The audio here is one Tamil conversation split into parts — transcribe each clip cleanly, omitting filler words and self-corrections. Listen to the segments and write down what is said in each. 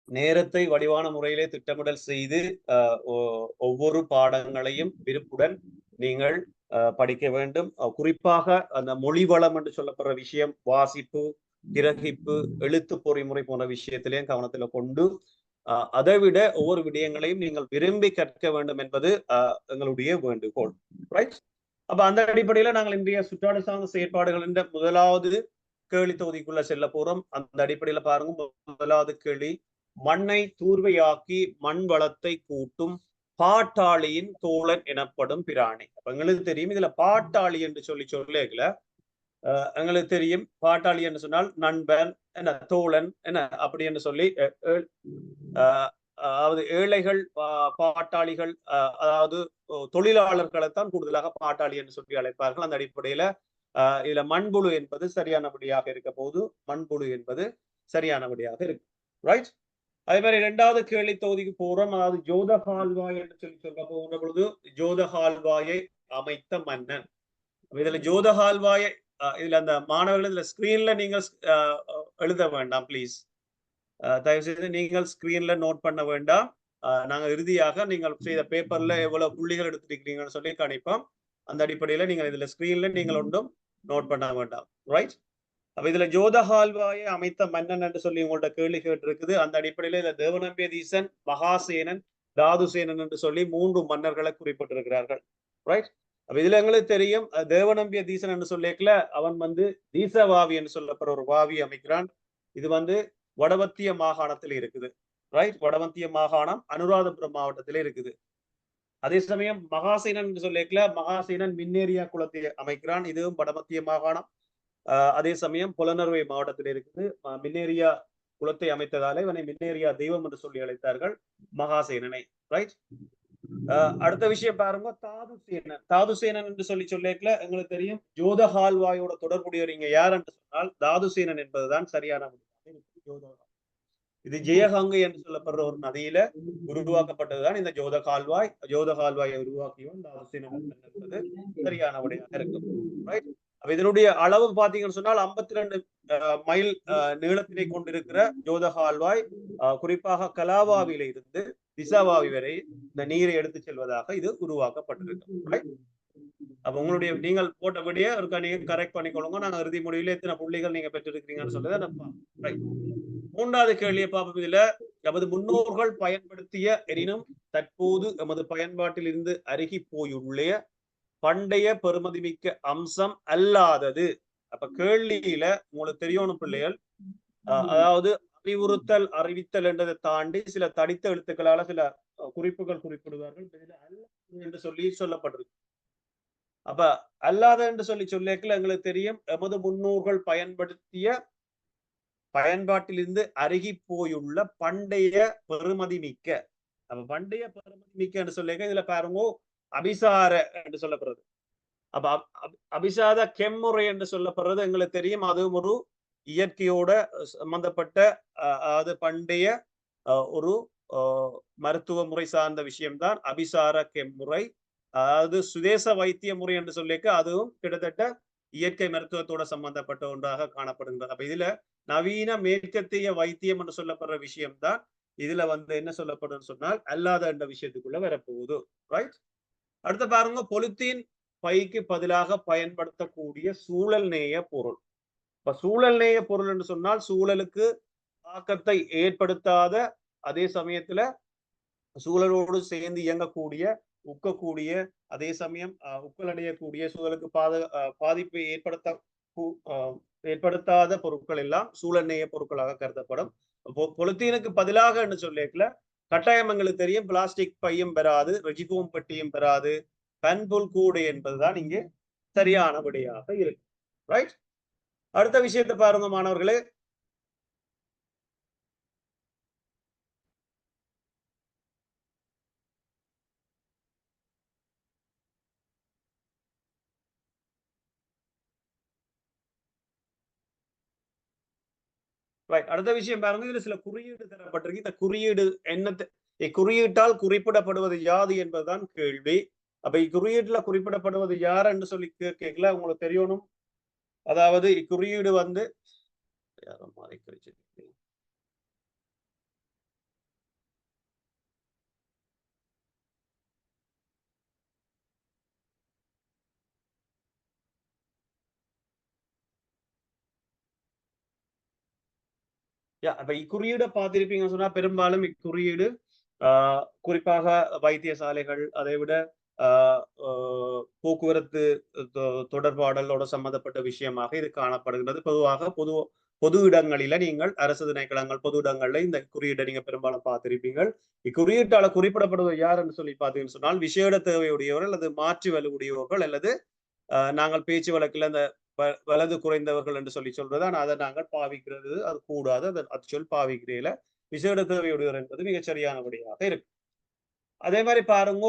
நேரத்தை வடிவான முறையிலே திட்டமிடல் செய்து ஒவ்வொரு பாடங்களையும் விருப்புடன் நீங்கள் படிக்க வேண்டும். குறிப்பாக அந்த மொழி வளம் என்று சொல்லப்படுற விஷயம், வாசிப்பு, கிரகிப்பு, எழுத்து பொறிமுறை போன்ற விஷயத்திலையும் கவனத்துல கொண்டு அதை விட ஒவ்வொரு விடயங்களையும் நீங்கள் விரும்பி கற்க வேண்டும் என்பது எங்களுடைய வேண்டுகோள். ரைட்? அப்ப அந்த அடிப்படையில நாங்கள் இன்றைய சுற்றாடல் சார்ந்த செயற்பாடுகள் என்ற முதலாவது கேள்வி தொகுதிக்குள்ள செல்ல போறோம். அந்த அடிப்படையில பாருங்க, முதலாவது கேள்வி, மண்ணை தூர்வையாக்கி மண் வளத்தை கூட்டும் பாட்டாளியின் தோழன் எனப்படும் பிராணி. அப்ப எங்களுக்கு தெரியும் இதுல பாட்டாளி என்று சொல்லல எங்களுக்கு தெரியும் பாட்டாளி என்று சொன்னால் நண்பன் என்ன, தோழன் என்ன, அப்படி என்று சொல்லி அதாவது ஏழைகள் பாட்டாளிகள், அதாவது தொழிலாளர்களைத்தான் கூடுதலாக பாட்டாளி என்று சொல்லி அழைப்பார்கள். அந்த அடிப்படையில இதுல மண்புழு என்பது சரியானபடியாக இருக்க போது, மண்புழு என்பது சரியானபடியாக இருக்கு. ரைட்? அதே மாதிரி இரண்டாவது கேள்வி தொகுதிக்கு போறோம். அதாவது ஜோதகால்வாய் என்று சொல்ல போகிற பொழுது, ஜோதகால்வாயை அமைத்த மன்னன். இதுல ஜோதகால்வாயை இதுல அந்த மாணவர்கள் இதுல ஸ்கிரீன்ல நீங்க எழுத வேண்டாம் பிளீஸ். தயவு செய்து நீங்கள் ஸ்கிரீன்ல நோட் பண்ண வேண்டாம். நாங்க இறுதியாக நீங்கள் செய்த பேப்பர்ல எவ்வளவு புள்ளிகள் எடுத்திருக்கிறீங்கன்னு சொல்லி கணிப்போம். அந்த அடிப்படையில நீங்கள் இதுல ஸ்கிரீன்ல நீங்கள் ஒன்றும் நோட் பண்ண வேண்டாம். ரைட்? அப்ப இதுல ஜோதகால்வாயை அமைத்த மன்னன் என்று சொல்லி உங்கள்ட்ட கேள்வி கேட்டு இருக்குது. அந்த அடிப்படையில இதுல தேவநம்பியதீசன், மகாசேனன், தாதுசேனன் என்று சொல்லி 3 மன்னர்களை குறிப்பிட்டிருக்கிறார்கள். ரைட்? அப்ப இதுல எங்களுக்கு தெரியும் தேவநம்பிய தீசன் என்று சொல்லிக்கல அவன் தீசவாவி என்று சொல்லப்படுற ஒரு வாவி அமைக்கிறான். இது வடமத்திய மாகாணத்தில் இருக்குது. ரைட்? வடமத்திய மாகாணம் அனுராதபுரம் மாவட்டத்திலே இருக்குது. அதே சமயம் மகாசேனன் என்று சொல்லிக்கல மகாசேனன் மின்னேரியா குளத்தை அமைக்கிறான். இதுவும் வடமத்திய மாகாணம். அதே சமயம் புலனறுவை மாவட்டத்தில் இருக்குது. மின்னேரியா குளத்தை அமைத்ததாலே இவனை மின்னேரியா தெய்வம் என்று சொல்லி அழைத்தார்கள் மகாசேனனை. ரைட்? அடுத்த விஷயம் பாருங்க, தாதுசேனன். தாதுசேனன் என்று சொல்லிக்கல எங்களுக்கு தெரியும் ஜோதகால்வாயோட தொடர்புடையவங்க யார் என்று சொன்னால் தாதுசேனன் என்பதுதான் சரியான. இது ஜெயகங்கை என்று சொல்லப்படுற ஒரு நதியில உருவாக்கப்பட்டதுதான் இந்த ஜோதகால்வாய். ஜோதகால்வாயை உருவாக்கியவன் தாதுசேனன் என்பது சரியான விடையாக இருக்கும். ரைட்? இதனுடைய அளவு பாத்தீங்கன்னு சொன்னால் 52 மைல் நீளத்தினை கொண்டிருக்கிற ஜோதகால்வாய் குறிப்பாக கலாவாவில இருந்து திசாவாவி வரை இந்த நீரை எடுத்து செல்வதாக இது உருவாக்கப்பட்டிருக்கு. அப்ப உங்களுடைய நீங்கள் போட்டபடியே ஒரு நீங்க கரெக்ட் பண்ணிக்கொள்ளுங்க. நாங்க இறுதி முடிவில் எத்தனை புள்ளிகள் நீங்க பெற்றிருக்கிறீங்கன்னு சொல்லுது. மூன்றாவது கேள்வியை பார்ப்போம். இதுல எமது முன்னோர்கள் பயன்படுத்திய எனினும் தற்போது எமது பயன்பாட்டில் இருந்து அருகி போயுள்ள பண்டைய பெருமதிமிக்க அம்சம் அல்லாதது. அப்ப கேள்வியில உங்களுக்கு தெரியணும் பிள்ளைகள், அதாவது அறிவுறுத்தல், அறிவித்தல் என்றதை தாண்டி சில தடித்த எழுத்துக்களால சில குறிப்புகள் குறிப்பிடுவார்கள் என்று சொல்லி சொல்லப்பட்டிருக்கு. அப்ப அல்லாத என்று சொல்லிக்கல எங்களுக்கு தெரியும் எமது முன்னோர்கள் பயன்படுத்திய பயன்பாட்டிலிருந்து அருகி போயுள்ள பண்டைய பெருமதி மிக்க. அப்ப பண்டைய பெருமதி மிக்க என்று சொல்லிக்க இதுல பாருங்க அபிசார என்று சொல்லப்படுறது. அப்ப அபிசாத கெம்முறை என்று சொல்லப்படுறது எங்களுக்கு தெரியும் அதுவும் ஒரு இயற்கையோட சம்பந்தப்பட்ட அதாவது பண்டைய ஒரு மருத்துவ முறை சார்ந்த விஷயம்தான் அபிசார கெம்முறை. அதாவது சுதேச வைத்திய முறை என்று சொல்லிக்க அதுவும் கிட்டத்தட்ட இயற்கை மருத்துவத்தோட சம்பந்தப்பட்ட ஒன்றாக காணப்படுகின்றது. அப்ப இதுல நவீன மேற்கத்திய வைத்தியம் என்று சொல்லப்படுற விஷயம்தான் இதுல என்ன சொல்லப்படும் சொன்னால் அல்லாத என்ற விஷயத்துக்குள்ள வரப்போகுது. ரைட்? அடுத்த பாருங்க, பொலித்தீன் பைக்கு பதிலாக பயன்படுத்தக்கூடிய சூழல் நேய பொருள். இப்ப சூழல் நேய பொருள் என்று சொன்னால் சூழலுக்கு தாக்கத்தை ஏற்படுத்தாத, அதே சமயத்துல சூழலோடு சேர்ந்து இயங்கக்கூடிய, உக்கக்கூடிய, அதே சமயம் உக்கலடையக்கூடிய, சூழலுக்கு பாதிப்பை ஏற்படுத்தாத பொருட்கள் எல்லாம் சூழல் நேய பொருட்களாக கருதப்படும். பொலித்தீனுக்கு பதிலாக என்று சொல்லிக்கல கட்டாயம் எங்களுக்கு தெரியும் பிளாஸ்டிக் பையும் பெறாது, ரெஜிகோம் பெட்டியும் பெறாது, பன்புல் கூடை என்பதுதான் இங்கே சரியான விடையாக இருக்கு. ரைட்? அடுத்த விஷயத்தை பாருங்க மாணவர்களே. அடுத்த விஷயம் பாருங்க, இதுல சில குறியீடு தரப்பட்டிருக்கு. இந்த குறியீடு குறியீட்டால் குறிப்பிடப்படுவது யாது என்பதுதான் கேள்வி. அப்ப இக்குறியீட்டுல குறிப்பிடப்படுவது யார் என்று சொல்லி கேட்கல உங்களுக்கு தெரியணும். அதாவது இக்குறியீடு அப்ப இக்குறியீடை பார்த்திருப்பீங்கன்னு சொன்னா பெரும்பாலும் இக்குறியீடு குறிப்பாக வைத்தியசாலைகள் அதை விட போக்குவரத்து தொடர்பாடலோட சம்பந்தப்பட்ட விஷயமாக இது காணப்படுகிறது. பொதுவாக பொது இடங்களில நீங்கள் அரசு திணைக்களங்கள் பொது இடங்கள்ல இந்த குறியீடை நீங்க பெரும்பாலும் பார்த்திருப்பீங்கள். இக்குறியீட்டால குறிப்பிடப்படுவது யார் என்று சொல்லி பார்த்தீங்கன்னு சொன்னால் விசேட தேவையுடையவர்கள் அல்லது மாற்று வலுவுடையவர்கள் அல்லது நாங்கள் பேச்சு வழக்கில் அந்த வலது குறைந்தவர்கள் என்று சொல்லி சொல்றது. ஆனா அதை நாங்கள் பாவிக்கிறது அது கூடாது. அது சொல் பாவிக்கிறீல விசேட தேவையுடையவர் என்பது மிகச் சரியானபடியாக இருக்கு. அதே மாதிரி பாருங்க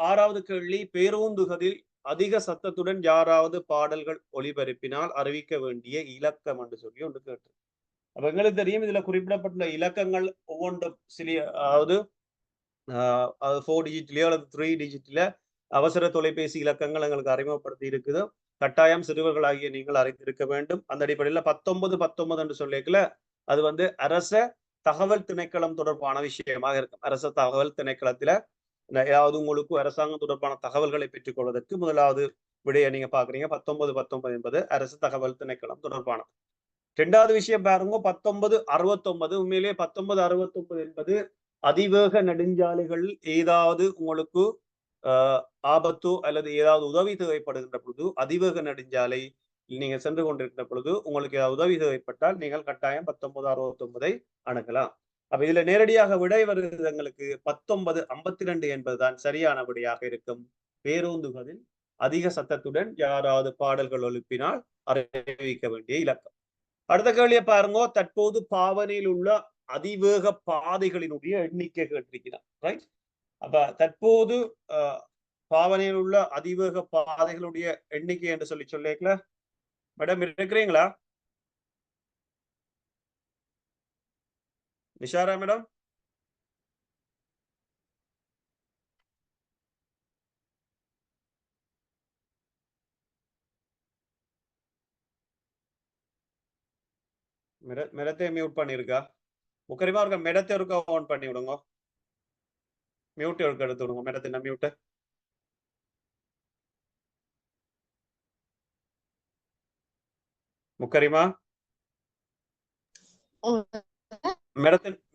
6வது கேள்வி, பேருந்துகளில் அதிக சத்தத்துடன் யாராவது பாடல்கள் ஒளிபரப்பினால் அறிவிக்க வேண்டிய இலக்கம் என்று சொல்லி ஒன்று கேட்டு. அப்ப எங்களுக்கு தெரியும் இதுல குறிப்பிடப்பட்டுள்ள இலக்கங்கள் ஒவ்வொன்றும் சிறிய, அதாவது 4 டிஜிட்லயோ அல்லது 3 டிஜிட்ல அவசர தொலைபேசி இலக்கங்கள் எங்களுக்கு அறிமுகப்படுத்தி இருக்குது. கட்டாயம் சிறுவர்களாகிய நீங்கள் அறிந்திருக்க வேண்டும். அந்த அடிப்படையில் 1919 என்று சொல்லிக்கல அது அரச தகவல் திணைக்களம் தொடர்பான விஷயமாக இருக்கும். அரச தகவல் திணைக்களத்துல ஏதாவது உங்களுக்கு அரசாங்கம் தொடர்பான தகவல்களை பெற்றுக் கொள்வதற்கு முதலாவது விடைய நீங்க பாக்குறீங்க. 1919 என்பது அரசு தகவல் திணைக்களம் தொடர்பானது. 2வது விஷயம் பாருங்க 1969. உண்மையிலேயே 1969 என்பது அதிவேக நெடுஞ்சாலைகள் ஏதாவது உங்களுக்கு ஆபத்தோ அல்லது ஏதாவது உதவி தேவைப்படுகின்ற பொழுது, அதிவேக நெடுஞ்சாலை நீங்க சென்று கொண்டிருக்கின்ற பொழுது உங்களுக்கு ஏதாவது உதவி தேவைப்பட்டால் நீங்கள் கட்டாயம் 1969 அணுகலாம். அப்ப இதுல நேரடியாக விடை வருகிறது எங்களுக்கு 1952 என்பதுதான் சரியான விடையாக இருக்கும். பேருந்துகளில் அதிக சத்தத்துடன் யாராவது பாடல்கள் எழுப்பினால் அறிவிக்க வேண்டிய இலக்கம். அடுத்த கேள்வியை பாருங்க, தற்போது பாவனையில் உள்ள அதிவேக பாதைகளினுடைய எண்ணிக்கை கேட்டிருக்கிறார். ரைட். அப்ப தற்போது பாவனையில் உள்ள அதிவேக பாதைகளுடைய எண்ணிக்கை என்று சொல்லி சொல்லிக்கல மேடம் இருக்கிறீங்களா? நிஷாரா மேடம்? மெடத்தை மியூட் பண்ணிருக்கா? முக்கியமா இருக்க மெடத்தை இருக்க ஆன் பண்ணி விடுங்க. மியூட் இருக்க எடுத்து விடுங்க. மெடத்தை மியூட். முக்கரிமா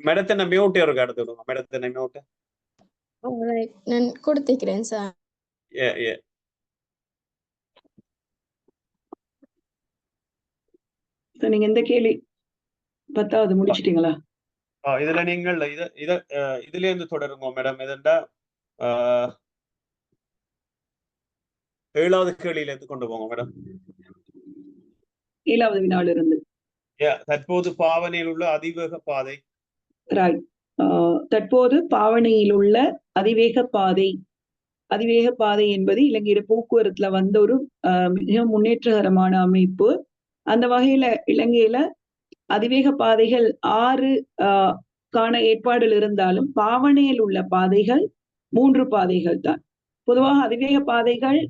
மெடத்தின மியூட் இருக்க எடுத்து விடுங்க. மெடத்தின மியூட். நான் கொடுத்துக்கிறேன் சார். நீங்க எந்த கேள்வி 10வது முடிச்சிட்டீங்களா? இதுல நீங்கள் இதுல இருந்து தொடருங்க மேடம். இதண்டா 7வது கேள்வியில இருந்து கொண்டு போங்க மேடம். 7வது வினால இருந்து. தற்போது பாவனையில் உள்ள அதிவேக பாதை. ரைட். தற்போது பாவனையில் உள்ள அதிவேக பாதை. அதிவேக பாதை என்பது இலங்கையில போக்குவரத்துல வந்த ஒரு மிக முன்னேற்றகரமான அமைப்பு. அந்த வகையில இலங்கையில அதிவேக பாதைகள் 6 காண ஏற்பாடுகள் இருந்தாலும் பாவனையில் உள்ள பாதைகள் 3 பாதைகள் தான். பொதுவாக அதிவேக பாதைகள்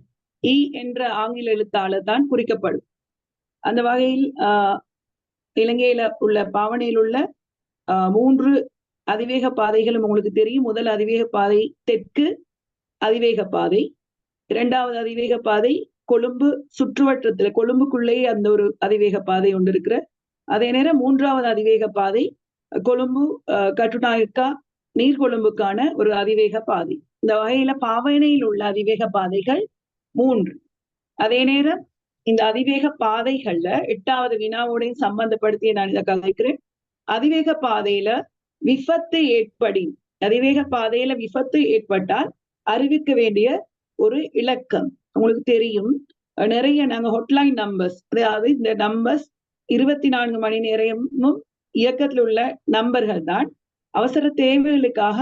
இ என்ற ஆங்கில எழுத்தால தான் குறிக்கப்படும். அந்த வகையில் இலங்கையில உள்ள பாவனையில் உள்ள 3 அதிவேக பாதைகளும் உங்களுக்கு தெரியும். முதல் அதிவேக பாதை தெற்கு அதிவேக பாதை, 2வது அதிவேக பாதை கொழும்பு சுற்றுவட்டத்துல கொழும்புக்குள்ளேயே அந்த ஒரு அதிவேக பாதை ஒன்று இருக்கிற. அதே நேரம் 3வது அதிவேக பாதை கொழும்பு கட்டுநாயக்கா நீர்கொழும்புக்கான ஒரு அதிவேக பாதை. இந்த வகையில பாவனையில் உள்ள அதிவேக பாதைகள் 3. அதே நேரம் இந்த அதிவேக பாதைகள்ல 8வது வினாவோடையும் சம்பந்தப்படுத்தி நான் இதை கதைக்கிறேன். அதிவேக பாதையில விபத்து அதிவேக பாதையில விபத்து ஏற்பட்டால் அறிவிக்க வேண்டிய ஒரு இலக்கம் உங்களுக்கு தெரியும். நிறைய நாங்க ஹாட்லைன் நம்பர்ஸ், அதாவது இந்த நம்பர்ஸ் 24 மணி நேரமும் இயக்கத்தில் உள்ள நம்பர்கள் தான். அவசர தேவைகளுக்காக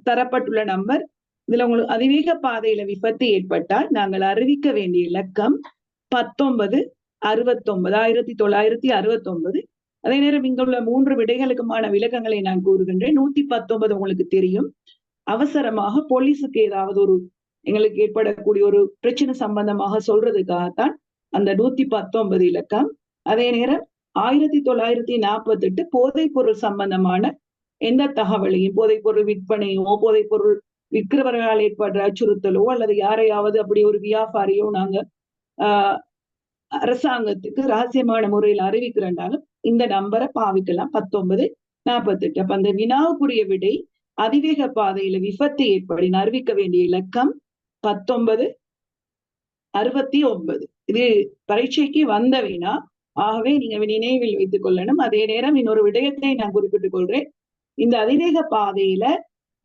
தரப்பட்டுள்ள நம்பர். இதுல உங்களுக்கு அதிவேக பாதையில விபத்து ஏற்பட்டால் நாங்கள் அறிவிக்க வேண்டிய இலக்கம் 1969, 1969. அதே நேரம் இங்குள்ள 3 விடைகளுக்குமான விளக்கங்களை நான் கூறுகின்றேன். 119 உங்களுக்கு தெரியும். அவசரமாக போலீஸுக்கு ஏதாவது ஒரு எங்களுக்கு ஏற்படக்கூடிய ஒரு பிரச்சனை சம்பந்தமாக சொல்றதுக்காகத்தான் அந்த 119 இலக்கம். அதே நேரம் 1948 போதைப் பொருள் சம்பந்தமான எந்த தகவலையும், போதைப் பொருள் விற்பனையோ போதைப் பொருள் விற்கிறவர்களால் ஏற்படுற அச்சுறுத்தலோ அல்லது யாரையாவது அப்படி ஒரு வியாபாரியோ நாங்க அரசாங்கத்துக்கு ரகசியமான முறையில் அறிவிக்கிறோம்னாலும் இந்த நம்பரை பாவிக்கலாம் 1948. அப்ப அந்த வினாவுக்குரிய விடை அதிவேக பாதையில விபத்து ஏற்படின் அறிவிக்க வேண்டிய இலக்கம் 1969. இது பரீட்சைக்கு வந்த வினா. ஆகவே நீங்க நினைவில் வைத்துக் கொள்ளணும். அதே நேரம் இன்னொரு விடயத்தை நான் குறிப்பிட்டுக் கொள்றேன். இந்த அதிவேக பாதையில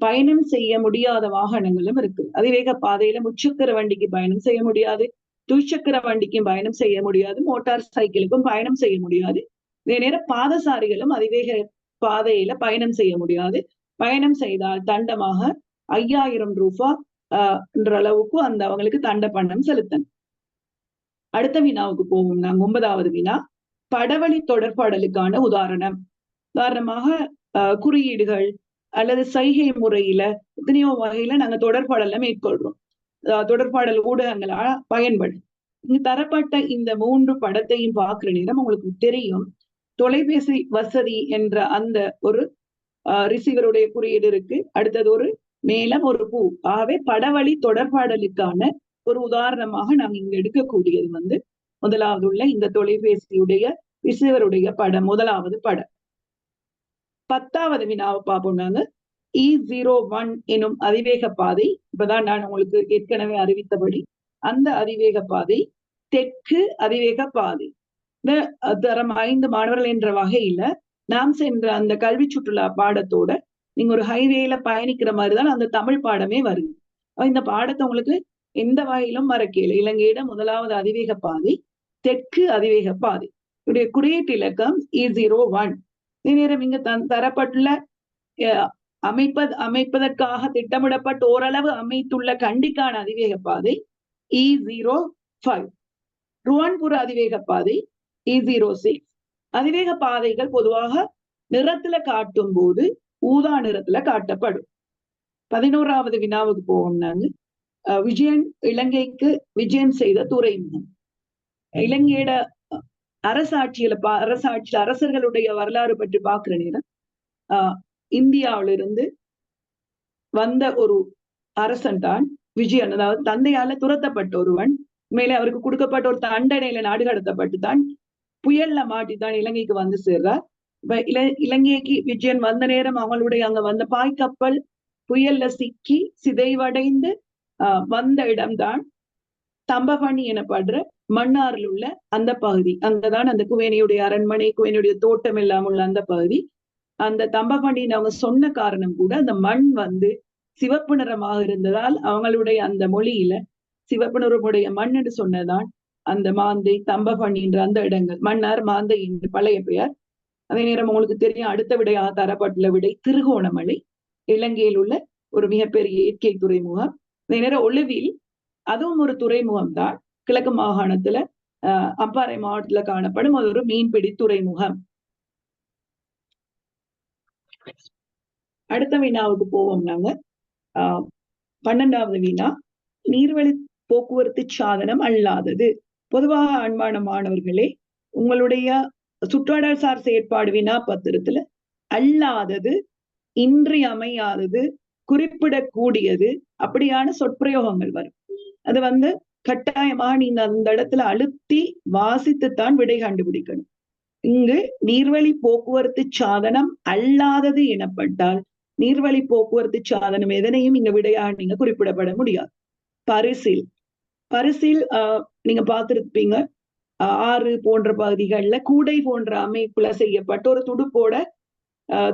பயணம் செய்ய முடியாத வாகனங்களும் இருக்கு. அதிவேக பாதையில முச்சக்கர வண்டிக்கு பயணம் செய்ய முடியாது, துய்சக்கர வண்டிக்கும் பயணம் செய்ய முடியாது, மோட்டார் சைக்கிளுக்கும் பயணம் செய்ய முடியாது. இதே நேரம் பாதசாரிகளும் அதிவேக பாதையில பயணம் செய்ய முடியாது. பயணம் செய்தால் தண்டமாக 5000 ரூபாய் என்ற அளவுக்கு அந்த அவங்களுக்கு தண்ட பணம் செலுத்தணும். அடுத்த வினாவுக்கு போவோம். நாங்க 9வது வினா, படவழி தொடர்பாடலுக்கான உதாரணமாக குறியீடுகள் அல்லது சைகை முறையில எத்தனையோ வகையில நாங்க தொடர்பாடல மேற்கொள்றோம். தொடர்பாடல் ஊடகங்களா பயன்படும். இங்கு தரப்பட்ட இந்த 3 படத்தையும் பார்க்கிற நேரம் உங்களுக்கு தெரியும், தொலைபேசி வசதி என்ற அந்த ஒரு ரிசீவருடைய குறியீடு இருக்கு. அடுத்தது ஒரு மேலம் ஒரு பூ. ஆகவே படவழி தொடர்பாடலுக்கான ஒரு உதாரணமாக நாங்க இங்க எடுக்கக்கூடியது முதலாவது உள்ள இந்த தொலைபேசியுடைய ரிசீவருடைய படம், முதலாவது படம். 10வது வினாவை பார்ப்போம். நாங்க E01 எனும் அதிவேக பாதை, இப்பதான் நான் உங்களுக்கு ஏற்கனவே அறிவித்தபடி அந்த அதிவேக பாதை தெற்கு அதிவேக பாதை. இந்த தரம் 5 மாணவர்கள் என்ற வகையில நாம் சென்ற அந்த கல்வி சுற்றுலா பாடத்தோட நீங்க ஒரு ஹைவேல பயணிக்கிற மாதிரிதான் அந்த தமிழ் பாடமே வருது. இந்த பாடத்தை உங்களுக்கு எந்த வகையிலும் மறக்கல. இலங்கையிட முதலாவது அதிவேக பாதை தெற்கு அதிவேக பாதை. இவருடைய குறியீட்டு இலக்கம் E01. நேரம் இங்க தரப்பட்டுள்ள அமைப்பதற்காக திட்டமிடப்பட்ட ஓரளவு அமைத்துள்ள கண்டிக்கான அதிவேக பாதை E05. ருவான்புர அதிவேக பாதை E06. அதிவேக பாதைகள் பொதுவாக நிறத்துல காட்டும் போது ஊதா நிறத்துல காட்டப்படும். 11வது வினாவுக்கு போவோம். நாங்க இலங்கைக்கு விஜயம் செய்த துறைமுகம். இலங்கையோட அரசாட்சியில அரசர்களுடைய வரலாறு பற்றி பார்க்கிற நேரம் இந்தியாவிலிருந்து வந்த ஒரு அரசன் தான் விஜயன். அதாவது தந்தையால துரத்தப்பட்ட ஒருவன். மேலே அவருக்கு கொடுக்கப்பட்ட ஒரு தண்டனையில நாடு கடத்தப்பட்டு தான் புயல்ல மாட்டித்தான் இலங்கைக்கு வந்து சேர்றார். இலங்கைக்கு விஜயன் வந்த நேரம் அவங்களுடைய அங்க வந்த பாய்க்கப்பல் புயல்ல சிக்கி சிதைவடைந்து வந்த இடம்தான் தம்பபணி எனப்படுற மன்னாரில் உள்ள அந்த பகுதி. அங்கதான் அந்த குவேனியுடைய அரண்மனை, குவேனியுடைய தோட்டம் எல்லாம் உள்ள அந்த பகுதி. அந்த தம்பபணின்னு அவங்க சொன்ன காரணம் கூட அந்த மண் சிவப்பு நிறமாக இருந்ததால் அவங்களுடைய அந்த மொழியில சிவப்பு நிறமுடைய மண் என்று சொன்னதான் அந்த மாந்தை தம்பபணி என்ற அந்த இடங்கள். மன்னார் மாந்தை என்று பழைய பெயர். அதே நேரம் உங்களுக்கு தெரியும், அடுத்த விடையாக தரப்பட்டுள்ள விடை திருகோணமலை, இலங்கையில் உள்ள ஒரு மிகப்பெரிய இயற்கை துறைமுகம். அதே நேரம் ஒளிவில் அதுவும் ஒரு துறைமுகம் தான். கிழக்கு மாகாணத்துல அம்பாறை மாவட்டத்துல காணப்படும் அது ஒரு மீன்பிடி துறைமுகம். அடுத்த வினாவுக்கு போவோம். நாங்க 12வது வினா, நீர்வழி போக்குவரத்து சாதனம் அல்லாதது. பொதுவாக அன்பான மாணவர்களே, உங்களுடைய சுற்றாடல் சார் செயற்பாடு வினா பத்திரத்துல அல்லாதது, இன்றியமையாதது, குறிப்பிடக்கூடியது அப்படியான சொற்பிரயோகங்கள் வரும். அது கட்டாயமா நீங்க அந்த இடத்துல அழுத்தி வாசித்துத்தான் விடை கண்டுபிடிக்கணும். இங்கு நீர்வழி போக்குவரத்து சாதனம் அல்லாதது எனப்பட்டால் நீர்வழி போக்குவரத்து சாதனம் எதனையும் இங்க விடையாக நீங்க குறிப்பிடப்பட முடியாது. பரிசில் நீங்க பார்த்திருப்பீங்க, ஆறு போன்ற பகுதிகளில் கூடை போன்ற அமைப்புல செய்யப்பட்ட ஒரு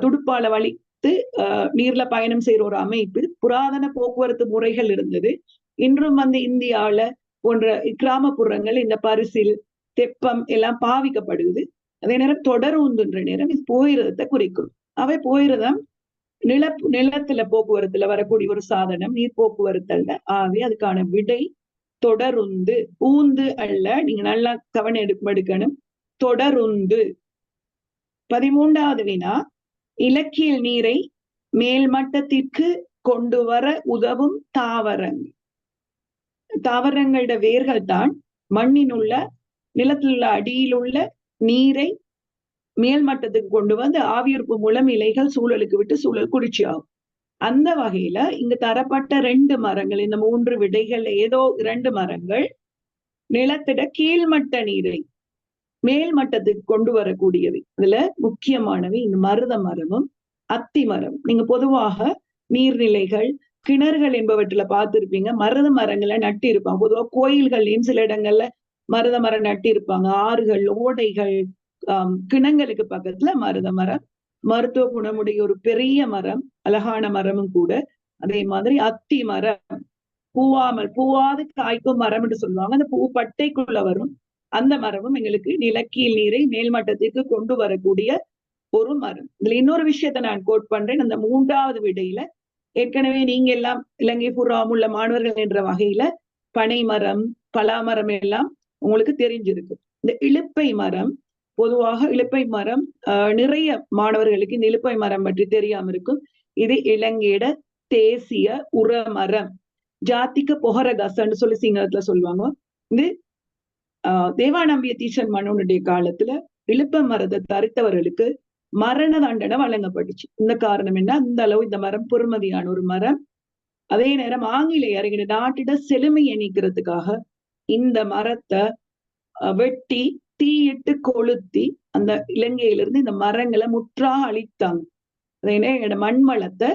துடுப்பால வலித்து நீர்ல பயணம் செய்யற ஒரு அமைப்பு. புராதன போக்குவரத்து முறைகள் இருந்தது. இன்றும் இந்தியாவில போன்ற கிராமப்புறங்கள் இந்த பரிசில் தெப்பம் எல்லாம் பாவிக்கப்படுது. அதே நேரம் தொடர் உந்துன்ற நேரம் இது போயிரதத்தை குறிக்கும். அவை போயிரதம் நிலத்துல போக்குவரத்துல வரக்கூடிய ஒரு சாதனம், நீர் போக்குவரத்து அல்ல. ஆகவே அதுக்கான விடை தொடருந்து, ஊந்து அல்ல. நீங்க நல்லா கவனம் எடுக்கணும், தொடருந்து. 13வது வினா, இலக்கிய நீரை மேல்மட்டத்திற்கு கொண்டு வர உதவும் தாவரங்கள். தாவரங்களோட வேர்கள் தான் மண்ணின் உள்ள நிலத்தில் உள்ள அடியில் உள்ள நீரை மேல்மட்டத்துக்கு கொண்டு ஆவியுறுப்பு மூலம் இலைகள் சூழலுக்கு விட்டு சூழல் குளிர்ச்சி ஆகும். அந்த வகையில இங்கு தரப்பட்ட 2 மரங்கள், இந்த 3 விடைகள் ஏதோ 2 மரங்கள் நிலத்திட கீழ்மட்ட நீரை மேல் மட்டத்துக்கு கொண்டு வரக்கூடியவை. இதுல முக்கியமானவை இந்த மருத மரமும் அத்தி மரம். நீங்க பொதுவாக நீர்நிலைகள், கிணறுகள் என்பவற்றில பார்த்திருப்பீங்க, மருத மரங்களை நட்டி இருப்பாங்க. பொதுவாக கோயில்கள்லையும் சில இடங்கள்ல மருத மரம் நட்டி இருப்பாங்க. ஆறுகள், ஓடைகள், கிணங்களுக்கு பக்கத்துல மருத மரம் மருத்துவ குணமுடைய ஒரு பெரிய மரம், அழகான மரமும் கூட. அதே மாதிரி அத்தி மரம் பூவாது காய்க்கும் மரம் என்று சொல்லுவாங்க. அந்த பூ பட்டைக்குள்ள வரும் அந்த மரமும் எங்களுக்கு நிலக்கீழ் நீரை மேல்மட்டத்திற்கு கொண்டு வரக்கூடிய ஒரு மரம். இதுல இன்னொரு விஷயத்த நான் கோட் பண்றேன். அந்த 3வது விடையில ஏற்கனவே நீங்க எல்லாம் இலங்கை பூர்வம் உள்ள மாணவர்கள் என்ற வகையில பனை மரம், பலாமரம் எல்லாம் உங்களுக்கு தெரிஞ்சிருக்கு. இந்த இலுப்பை மரம், பொதுவாக இலுப்பை மரம் நிறைய மாணவர்களுக்கு இந்த இலுப்பை மரம் பற்றி தெரியாம இருக்கும். இது இலங்கையோட தேசிய உரமரம், ஜாத்திக பொகரகசன்னு சொல்லி சிங்களத்துல சொல்லுவாங்க. இது தேவானம்பிய தீசன் மன்னனுடைய காலத்துல இலுப்பை மரத்தை தரித்தவர்களுக்கு மரண தண்டனை வழங்கப்பட்டுச்சு. இந்த காரணம் என்ன, அந்த அளவு இந்த மரம் பொறுமதியான ஒரு மரம். அதே நேரம் ஆங்கிலேயர் நாட்டிட செழுமையை நீக்கிறதுக்காக இந்த மரத்தை வெட்டி தீயிட்டு கொளுத்தி அந்த இலங்கையிலிருந்து இந்த மரங்களை முற்றாக அழித்தாங்க. அதே மண் வளத்தை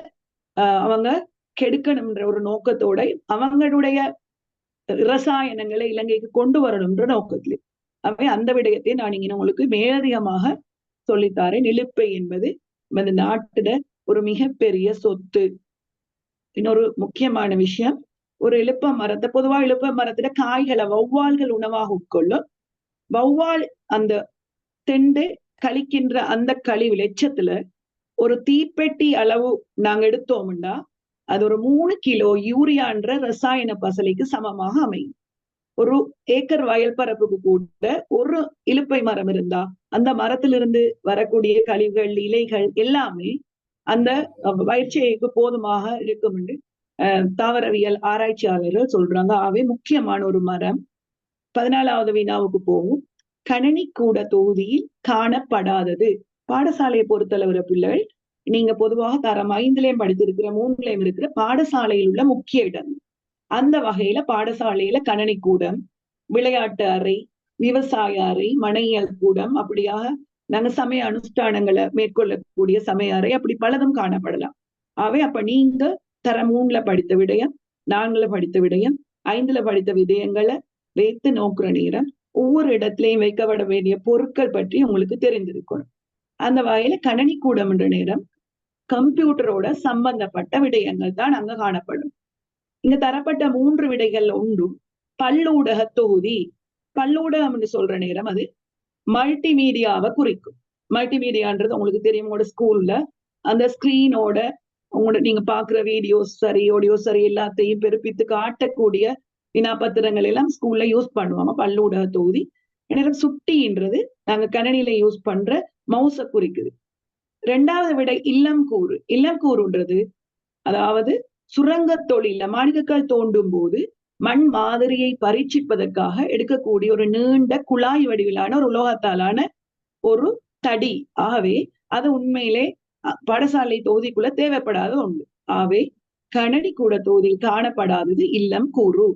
அவங்க கெடுக்கணும்ன்ற ஒரு நோக்கத்தோட அவங்களுடைய ரசாயனங்களை இலங்கைக்கு கொண்டு வரணும்ன்ற நோக்கத்திலே. அவை அந்த விடயத்தை நான் இங்க உங்களுக்கு மேலதிகமாக சொல்லித்தாரேன். இலுப்பை என்பது இந்த நாட்டுல ஒரு மிகப்பெரிய சொத்து. இன்னொரு முக்கியமான விஷயம், ஒரு இலுப்ப மரத்தை பொதுவா இலுப்ப மரத்துல காய்களை வௌவால்கள் உணவாக உட்கொள்ளும். வௌவால் அந்த தெண்டு கழிக்கின்ற அந்த கழிவு எச்சத்துல ஒரு தீப்பெட்டி அளவு நாங்க எடுத்தோம்னா அது ஒரு 3 கிலோ யூரியான்ற ரசாயன பசலைக்கு சமமாக அமையும். ஒரு ஏக்கர் வயல் பரப்புக்கு கூட ஒரு இலுப்பை மரம் இருந்தா அந்த மரத்திலிருந்து வரக்கூடிய கழிவுகள், இலைகள் எல்லாமே அந்த பயிற்சிக்கு போதுமாக இருக்கும் என்று தாவரவியல் ஆராய்ச்சியாளர்கள் சொல்றாங்க. ஆகவே முக்கியமான ஒரு மரம். 14வது வினாவுக்கு போகும். கணனிக்கூட தொகுதியில் காணப்படாதது. பாடசாலையை பொறுத்தளவுல பிள்ளைகள் நீங்க பொதுவாக தரம் 5லயும் படித்திருக்கிற 3லயும் இருக்கிற பாடசாலையில் உள்ள முக்கிய இடம். அந்த வகையில பாடசாலையில கணனிக்கூடம், விளையாட்டு அறை, விவசாய அறை, மனையியல் கூடம், அப்படியாக நாங்க சமய அனுஷ்டானங்களை மேற்கொள்ளக்கூடிய சமய அறை, அப்படி பலதும் காணப்படலாம். ஆகவே அப்ப நீங்க தரம் 3ல படித்த விடயம், 4ல படித்த விடயம், 5ல படித்த விடயங்களை வைத்து நோக்குற நேரம் ஒவ்வொரு இடத்திலையும் வைக்கப்பட வேண்டிய பொருட்கள் பற்றி உங்களுக்கு தெரிந்திருக்கணும். அந்த வகையில கணனிக்கூடம் என்ற நேரம் கம்ப்யூட்டரோட சம்பந்தப்பட்ட விடயங்கள் தான் அங்க காணப்படும். இங்க தரப்பட்ட 3 விடைகள் ஒன்றும் பல்லூடக தொகுதி. பல்லூடகம் என்று சொல்ற நேரம் அது மல்டிமீடியாவை குறிக்கும். மல்டிமீடியான்றது உங்களுக்கு தெரியும், உங்களோட ஸ்கூல்ல அந்த ஸ்கிரீனோட உங்களோட நீங்க பாக்குற வீடியோஸ் சரி, ஆடியோ சரி எல்லாத்தையும் பெருப்பித்து காட்டக்கூடிய வினாபத்திரங்கள் எல்லாம் ஸ்கூல்ல யூஸ் பண்ணுவாங்க. பல்லூடக தொகுதி. நேரம் சுட்டின்றது நாங்க கணினியில யூஸ் பண்ற மவுஸை குறிக்குது. 2வது விடை இல்லம் கூறு. இல்லம் கூறுன்றது அதாவது சுரங்க தொழில மாணிக்கக்கல் தோண்டும் போது மண் மாதிரியை பரீட்சிப்பதற்காக எடுக்கக்கூடிய ஒரு நீண்ட குழாய் வடிவிலான ஒரு உலோகத்தாலான ஒரு தடி. ஆகவே அது உண்மையிலே பாடசாலை தொகுதிக்குள்ள தேவைப்படாத ஒன்று. ஆகவே கணனி கூட தொகுதியில் காணப்படாதது இல்லம் கூறு.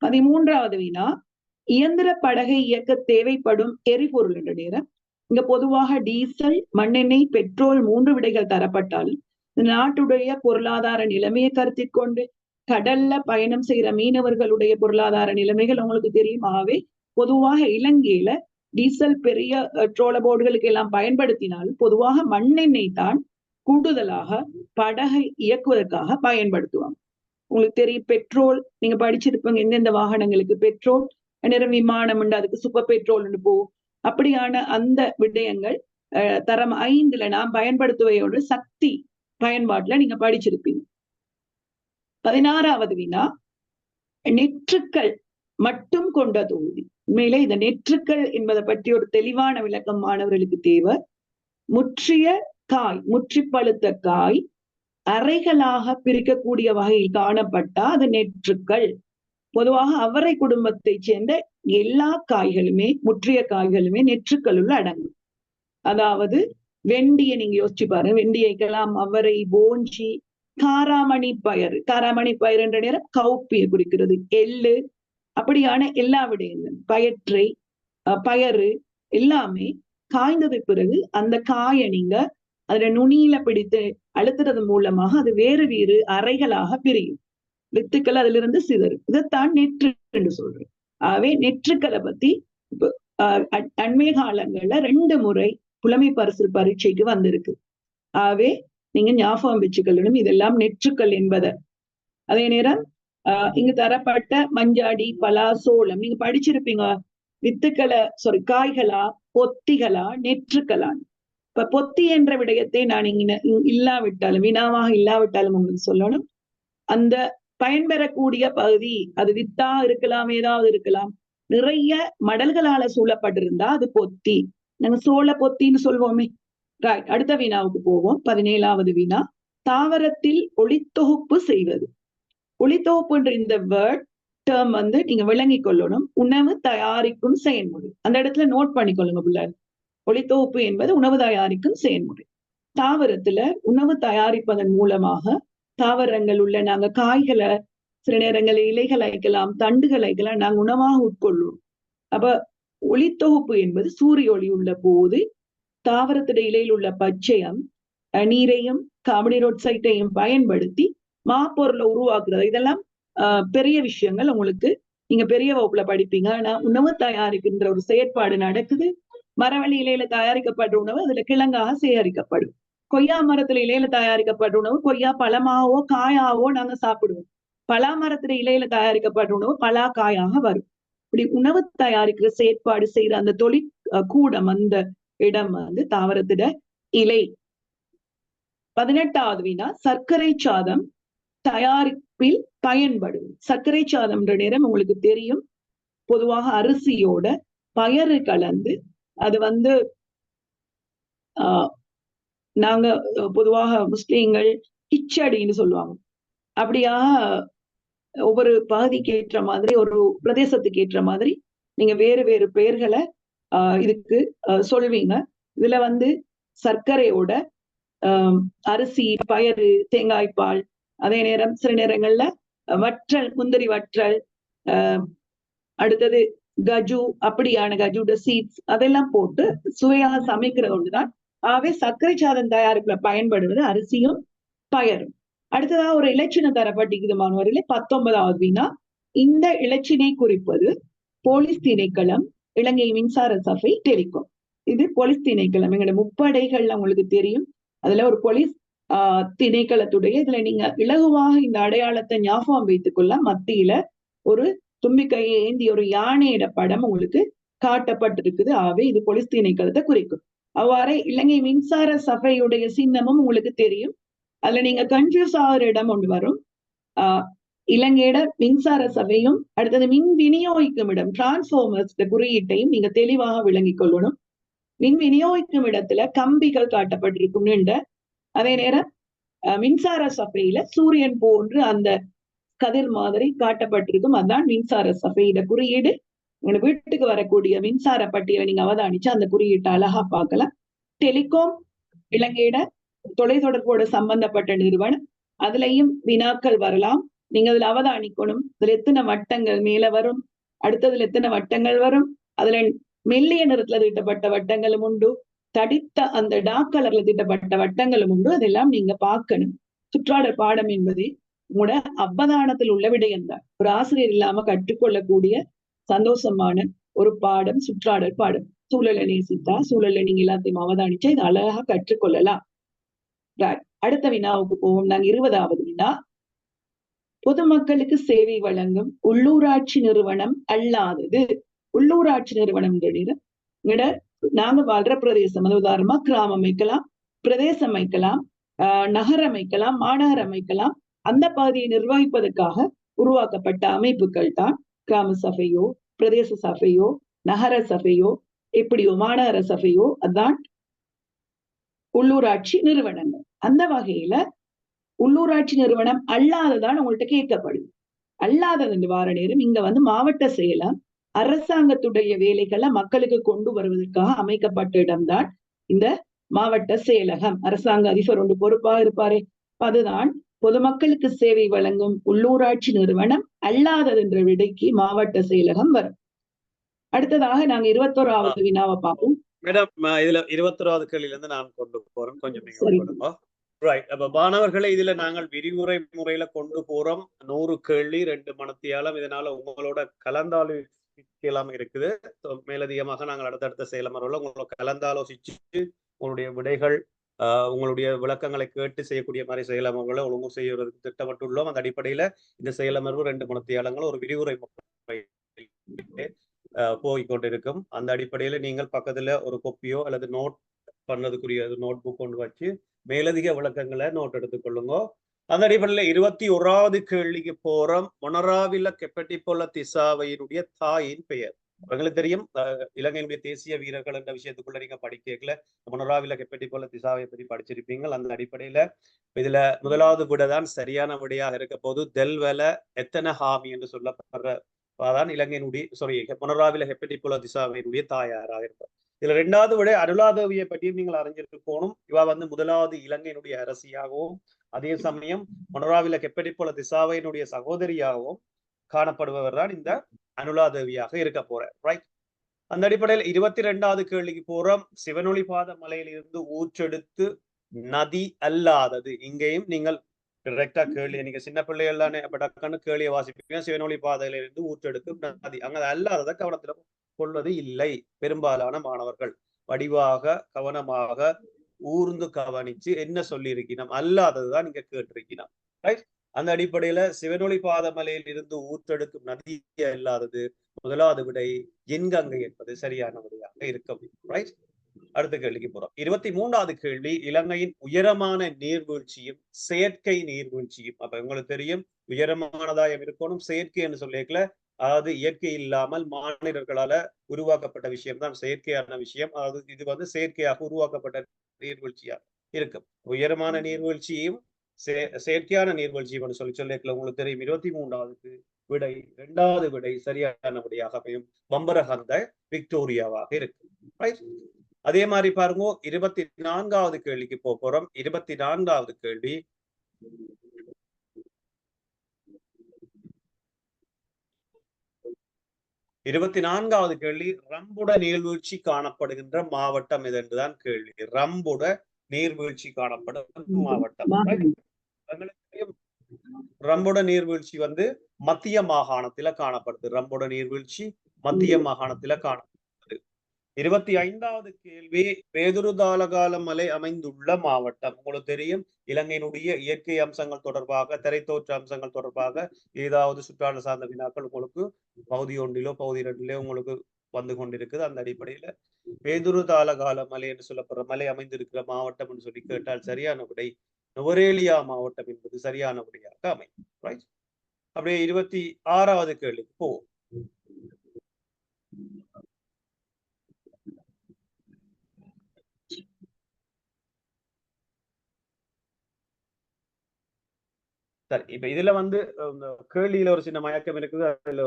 13வது வினா, இயந்திர படகை இயக்க தேவைப்படும் எரிபொருள் என்ற நேரம் இங்க பொதுவாக டீசல், மண்ணெண்ணெய், பெட்ரோல் 3 விடைகள் தரப்பட்டாலும் நாட்டுடைய பொருளாதார நிலைமையை கருத்தில் கொண்டு கடல்ல பயணம் செய்யற மீனவர்களுடைய பொருளாதார நிலைமைகள் உங்களுக்கு தெரியுமாவே பொதுவாக இலங்கையில டீசல் பெரிய ட்ரோல போர்டுகளுக்கு எல்லாம் பயன்படுத்தினால் பொதுவாக மண்ணெண்ணெய் தான் கூடுதலாக படகை இயக்குவதற்காக பயன்படுத்துவாங்க. உங்களுக்கு தெரியும், பெட்ரோல் நீங்க படிச்சிருப்பீங்க எந்தெந்த வாகனங்களுக்கு பெட்ரோல், நேரம் விமானம் உண்டு அதுக்கு சூப்பர் பெட்ரோல் போகும். அப்படியான அந்த விடயங்கள் தரம் 5ல நாம் பயன்படுத்துவையோடு சக்தி பயன்பாட்டுல நீங்க படிச்சிருப்பீங்க. 16வது வினா, நெற்றுக்கள் மட்டும் கொண்ட தொகுதி. உண்மையிலே இந்த நெற்றுக்கள் என்பதை பற்றி ஒரு தெளிவான விளக்கம் மாணவர்களுக்கு தேவை. முற்றிய காய், முற்றி பழுத்த காய் அறைகளாக பிரிக்கக்கூடிய வகையில் காணப்பட்டா அது நெற்றுக்கள். பொதுவாக அவரை குடும்பத்தை சேர்ந்த எல்லா காய்களுமே, முற்றிய காய்களுமே நெற்றுக்களுள்ள அடங்கும். அதாவது வெண்டியை நீங்க யோசிச்சு பாருங்க, வெண்டியைக்கெல்லாம் அவரை, போஞ்சி, காராமணி பயறு. காராமணி பயறு என்ற நேரம் கவுப்பியை குறிக்கிறது. எள்ளு, அப்படியான எல்லா விடயங்களும், பயற்றை, பயறு, எல்லாமே காய்ந்தது பிறகு அந்த காயை நீங்க அதுல நுனியில பிடித்து அழுத்துறது மூலமாக அது வேறு வேறு அறைகளாக பிரியும். வித்துக்கள் அதுல இருந்து சிதறும். இதைத்தான் நெற்று என்று சொல்றேன். ஆகவே நெற்றுக்களை பத்தி அண்மை காலங்கள்ல 2 முறை புலமை பரிசில் பரீட்சைக்கு வந்திருக்கு. ஆகவே நீங்க ஞாபகம் வச்சுக்கொள்ளணும் இதெல்லாம் நெற்றுக்கள் என்பதை. அதே நேரம் இங்கு தரப்பட்ட மஞ்சாடி, பலா, சோளம் நீங்க படிச்சிருப்பீங்க. வித்துக்களை காய்களா, பொத்திகளா, நெற்றுக்களா. இப்ப பொத்தி என்ற விடயத்தை நான் இங்க இல்லாவிட்டாலும், வினாவாக இல்லாவிட்டாலும் உங்களுக்கு சொல்லணும். அந்த பயன்பெறக்கூடிய பகுதி அது வித்தா இருக்கலாம், ஏதாவது இருக்கலாம். நிறைய மடல்களால சூழப்பட்டிருந்தா அது பொத்தி. நாங்க சோள பொத்தின்னு சொல்வோமே. ரைட், அடுத்த வினாவுக்கு போவோம். 17வது வினா, தாவரத்தில் ஒளித்தொகுப்பு செய்வது. ஒளித்தொகுப்பு என்ற இந்த வேர்ட் டேர்ம் நீங்க விளங்கிக் கொள்ளணும். உணவு தயாரிக்கும் செயல்முறை. அந்த இடத்துல நோட் பண்ணிக்கொள்ளுங்க பிள்ளைகள். ஒளித்தொகுப்பு என்பது உணவு தயாரிக்கும் செயல்முறை. தாவரத்துல உணவு தயாரிப்பதன் மூலமாக தாவரங்கள் உள்ள நாங்க காய்களை, சில நேரங்களில் இலைகள் அழைக்கலாம், தண்டுகள் அழைக்கலாம், நாங்க உணவாக உட்கொள்ளும். அப்ப ஒளித்தொகுப்பு என்பது சூரிய ஒளி உள்ள போது தாவரத்துடைய இலையில் உள்ள பச்சையம் நீரையும் கார்பன் ஆக்சைடையும் பயன்படுத்தி மாப்பொருளை உருவாக்குறது. இதெல்லாம் பெரிய விஷயங்கள். உங்களுக்கு நீங்க பெரிய வகுப்புல படிப்பீங்க. ஆனா உணவு தயாரிக்கின்ற ஒரு செயற்பாடு நடக்குது. மரவள்ளி இலையில தயாரிக்கப்படுற உணவு அதுல கிழங்காக சேகரிக்கப்படும். கொய்யா மரத்துல இலையில தயாரிக்கப்படுற உணவு கொய்யா பழமாவோ காயாவோ நாங்க சாப்பிடுவோம். பலா மரத்துல இலையில தயாரிக்கப்படுற உணவு பலா காயாக வரும். இப்படி உணவு தயாரிக்கிற செயற்பாடு செய்யற அந்த தொழில் கூடம், அந்த இடம் தாவரத்திட இலை. 18வது வினா, சர்க்கரை சாதம் தயாரிப்பில் பயன்படும். சர்க்கரை சாதம் என்ற நேரம் உங்களுக்கு தெரியும். பொதுவாக அரிசியோட பயறு கலந்து அது நாங்க பொதுவாக முஸ்லீம்கள் கிச்சடின்னு சொல்லுவாங்க. அப்படியாக ஒவ்வொரு பகுதிக்கு ஏற்ற மாதிரி, ஒரு பிரதேசத்துக்கு ஏற்ற மாதிரி நீங்க வேறு வேறு பெயர்களை இதுக்கு சொல்வீங்க. இதுல சர்க்கரையோட அரிசி, பயறு, தேங்காய்பால், அதே நேரம் சில நேரங்கள்ல வற்றல், முந்திரி வற்றல், அடுத்தது கஜு, அப்படியான கஜுட சீட்ஸ் அதெல்லாம் போட்டு சுவையாக சமைக்கிறது ஒன்றுதான். ஆகவே சர்க்கரை சாதம் தயாரிப்புல பயன்படுவது அரிசியும் பயரும். அடுத்ததா ஒரு இலச்சினை தரப்பட்டிருக்குது மாணவர்களே. 19வது வினா, இந்த இலச்சினை குறிப்பது போலீஸ் திணைக்களம், இலங்கை மின்சார சபை, டெலிகாம். இது போலீஸ் திணைக்களம். எங்களோட முப்படைகள்ல உங்களுக்கு தெரியும். அதுல ஒரு போலீஸ் திணைக்களத்துடைய இதுல நீங்க இலகுவாக இந்த அடையாளத்தை ஞாபகம் வைத்துக் கொள்ள, மத்தியில ஒரு தும்பிக்கையை ஏந்தி ஒரு யானையிட படம் உங்களுக்கு காட்டப்பட்டிருக்குது. ஆகவே இது போலீஸ் திணைக்களத்தை குறிக்கும். அவ்வாறே இலங்கை மின்சார சபையுடைய சின்னமும் உங்களுக்கு தெரியும். அதுல நீங்க கன்ஃபியூஸ் ஆகிற இடம் ஒன்று வரும். இலங்கையோட மின்சார சபையும் அடுத்தது மின் விநியோகிக்கும் இடம் டிரான்ஸ்பார்மர்ஸ் குறியீட்டையும் நீங்க தெளிவாக விளங்கிக் கொள்ளணும். மின் விநியோகிக்கும் இடத்துல கம்பிகள் காட்டப்பட்டிருக்கும் என்ற, அதே நேரம் மின்சார சபையில சூரியன் போன்று அந்த கதிர் மாதிரி காட்டப்பட்டிருக்கும். அதுதான் மின்சார சபையிட குறியீடு. உங்க வீட்டுக்கு வரக்கூடிய மின்சார பட்டியலை நீங்க அவதானிச்சு அந்த குறியீட்டை அழகா பார்க்கலாம். டெலிகாம் இலங்கையிட தொலைத்தொடர்போட சம்பந்தப்பட்ட நிறுவனம். அதுலயும் வினாக்கள் வரலாம். நீங்க அதுல அவதானிக்கணும். அதுல எத்தனை வட்டங்கள் மேல வரும், அடுத்ததுல எத்தனை வட்டங்கள் வரும், அதுல மெல்லிய நிறத்துல தீட்டப்பட்ட வட்டங்களும் உண்டு, தடித்த அந்த டார்க் கலர்ல தீட்டப்பட்ட வட்டங்களும் உண்டு. அதெல்லாம் நீங்க பார்க்கணும். சுற்றாடல் பாடம் என்பது உங்களோட அவதானத்தில் உள்ள விடயம்தான். ஒரு ஆசிரியர் இல்லாம கற்றுக்கொள்ளக்கூடிய சந்தோஷமான ஒரு பாடம் சுற்றாடல் பாடம். சூழலை நேசித்தா, சூழலை நீங்க எல்லாத்தையும் அவதானிச்சா இது அழகா கற்றுக்கொள்ளலாம். அடுத்த வினாவுக்கு போவோம். நாங்க 20வது வினா, பொதுமக்களுக்கு சேவை வழங்கும் உள்ளூராட்சி நிறுவனம் அல்லாதது. உள்ளூராட்சி நிறுவனம் நாங்க வாழ்ற பிரதேசம், அது உதாரணமா கிராமம் அமைக்கலாம், பிரதேசம் அமைக்கலாம், நகரம் அமைக்கலாம், மாநகரம் அமைக்கலாம். அந்த பகுதியை நிர்வகிப்பதற்காக உருவாக்கப்பட்ட அமைப்புகள் தான் கிராம சபையோ, பிரதேச சபையோ, நகர சபையோ, எப்படியோ மாநகர சபையோ, அதான் உள்ளூராட்சி நிறுவனங்கள். அந்த வகையில உள்ளூராட்சி நிறுவனம் அல்லாததான் உங்கள்கிட்ட கேட்கப்படுது. அல்லாதது வார நேரம் இங்க மாவட்ட செயலம் அரசாங்கத்துடைய வேலைகளை மக்களுக்கு கொண்டு வருவதற்காக அமைக்கப்பட்ட இடம்தான் இந்த மாவட்ட செயலகம். அரசாங்க அதிபர் ஒன்று பொறுப்பாக இருப்பாரு. அதுதான் பொதுமக்களுக்கு சேவை வழங்கும் உள்ளூராட்சி நிறுவனம் அல்லாதது என்ற விடைக்கு மாவட்ட செயலகம் வரும். அடுத்ததாக நாங்க 21வது வினாவை பார்ப்போம். மேடம், இதுல 21வது கேள்வியில இருந்து நான் கொண்டு போறேன், கொஞ்சம் நீங்க சரி. கொடுங்க. ரைட். அப்ப மாணவர்களை இதுல நாங்கள் விரிவுரை முறையில கொண்டு போறோம். 100 கேள்வி 2 மணித்தியாலம். இதனால உங்களோட கலந்தாலோசிக்கலாம் இருக்குது. மேலதிகமாக நாங்கள் அடுத்தடுத்த செயலமர்வுல உங்களோட கலந்தாலோசிச்சு உங்களுடைய விடைகள் உங்களுடைய விளக்கங்களை கேட்டு செய்யக்கூடிய மாதிரி செயலமர்வுகளை ஒழுங்கு செய்வதற்கு திட்டமிட்டுள்ளோம். அந்த அடிப்படையில இந்த செயலமர்வு 2 மணித்தியாலங்கள் ஒரு விரிவுரை போய்கொண்டிருக்கும். அந்த அடிப்படையில நீங்கள் பக்கத்துல ஒரு கொப்பியோ அல்லது நோட் பண்ணதுக்குரிய நோட் புக் கொண்டு வச்சு மேலதிக விளக்கங்களை நோட் எடுத்துக்கொள்ளுங்க. அந்த அடிப்படையில 21வது கேள்விக்கு போறோம். மொனராவில கெப்பட்டிபொல திசாவையினுடைய தாயின் பெயர். உங்களுக்கு தெரியும், இலங்கையினுடைய தேசிய வீரர்கள் என்ற விஷயத்துக்குள்ள நீங்க படிக்கல, மொனராவில கெப்பட்டிபொல திசாவை பற்றி படிச்சிருப்பீங்க. அந்த அடிப்படையில இதுல முதலாவது விடை தான் சரியான விடையாக இருக்க போது தெல்வெல எத்தனஹாமி என்று சொல்லப்படுற தான் இலங்கையினுடைய மொனராவில கெப்பட்டிபொல திசாவையினுடைய தாயாராக இருப்பார். இதுல 2வது விட அருளாதேவியை பற்றியும் நீங்கள் அறிஞ்சிட்டு போகணும். இவ முதலாவது இலங்கையினுடைய அரசியாகவும் அதே சமயம் மொனராவில கெப்பட்டிபொல திசாவையினுடைய சகோதரியாகவும் காணப்படுபவர் தான் இந்த அனுலாதேவியாக இருக்க போறார். ரைட். அந்த அடிப்படையில் 22வது கேள்விக்கு போறோம். சிவனொளிபாத மலையிலிருந்து ஊற்றெடுத்து நதி அல்லாதது. இங்கேயும் நீங்கள் டிரெக்டா கேள்வி, நீங்க சின்ன பிள்ளைகள் தானே, டக்குன்னு கேள்வியை வாசிப்பீங்க. சிவனொளி பாதையிலிருந்து ஊற்றெடுக்கும் நதி, அங்க அல்லாததை கவனத்துல கொள்வது இல்லை. பெரும்பாலான மாணவர்கள் வடிவாக கவனமாக ஊர்ந்து கவனிச்சு என்ன சொல்லி இருக்கணும், அல்லாததுதான் நீங்க கேட்டிருக்கணும். ரைட். அந்த அடிப்படையில சிவனொளி பாதமலையில் இருந்து ஊற்றெடுக்கும் நதி அல்லாதது முதலாவது விடை என்கங்கை என்பது சரியான விடையாக இருக்கும். ரைட். அடுத்த கேள்விக்கு போறோம். 23வது கேள்வி இலங்கையின் உயரமான நீர்வீழ்ச்சியும் செயற்கை நீர்வீழ்ச்சியும். அப்ப உங்களுக்கு தெரியும், உயரமானதாயம் இருக்கணும், செயற்கை என்று சொல்லிக்கல, அதாவது இயற்கை இல்லாமல் மாநிலர்களால உருவாக்கப்பட்ட விஷயம் தான் செயற்கையான விஷயம். அதாவது இது செயற்கையாக உருவாக்கப்பட்ட நீர்வீழ்ச்சியாக இருக்கும். உயரமான நீர்வீழ்ச்சியும் செயற்கையான நீர்வீழ்ச்சியும் சொல்லிக்கல உங்களுக்கு தெரியும். 23வது விடை 2வது விடை சரியான விடையாக அமையும். பம்பரகந்த விக்டோரியாவாக இருக்கு. ரைட். அதே மாதிரி பாருங்க, 24வது கேள்விக்கு போறோம். 24வது கேள்வி ரம்புட நீர்வீழ்ச்சி காணப்படுகின்ற மாவட்டம் இது என்றுதான் கேள்வி. ரம்புட நீர்வீழ்ச்சி காணப்படும் மாவட்டம். ரம்புட நீர்வீழ்ச்சி மத்திய மாகாணத்தில காணப்படுது. ரம்புட நீர்வீழ்ச்சி மத்திய மாகாணத்தில காணப்படுது. 25வது கேள்வி பேதுருதாலகால மலை அமைந்துள்ள மாவட்டம். உங்களுக்கு தெரியும், இலங்கையினுடைய இயற்கை அம்சங்கள் தொடர்பாக, திரைத்தோற்ற அம்சங்கள் தொடர்பாக ஏதாவது சுற்றாடல் சார்ந்த வினாக்கள் உங்களுக்கு பகுதி 1 பகுதி 2 உங்களுக்கு வந்து கொண்டிருக்குது. அந்த அடிப்படையில பேதுருதாலகால மலை என்று சொல்லப்படுற மலை அமைந்திருக்கிற மாவட்டம் என்று சொல்லி கேட்டால் சரியான விடை நுவரேலியா மாவட்டம் என்பது சரியான விடையாக அமையும். ரைட். அப்படியே 26வது கேள்விக்கு போவோம். சரி, இப்ப இதுல கேள்வியில ஒரு சின்ன மயக்கம் இருக்குது. அதுல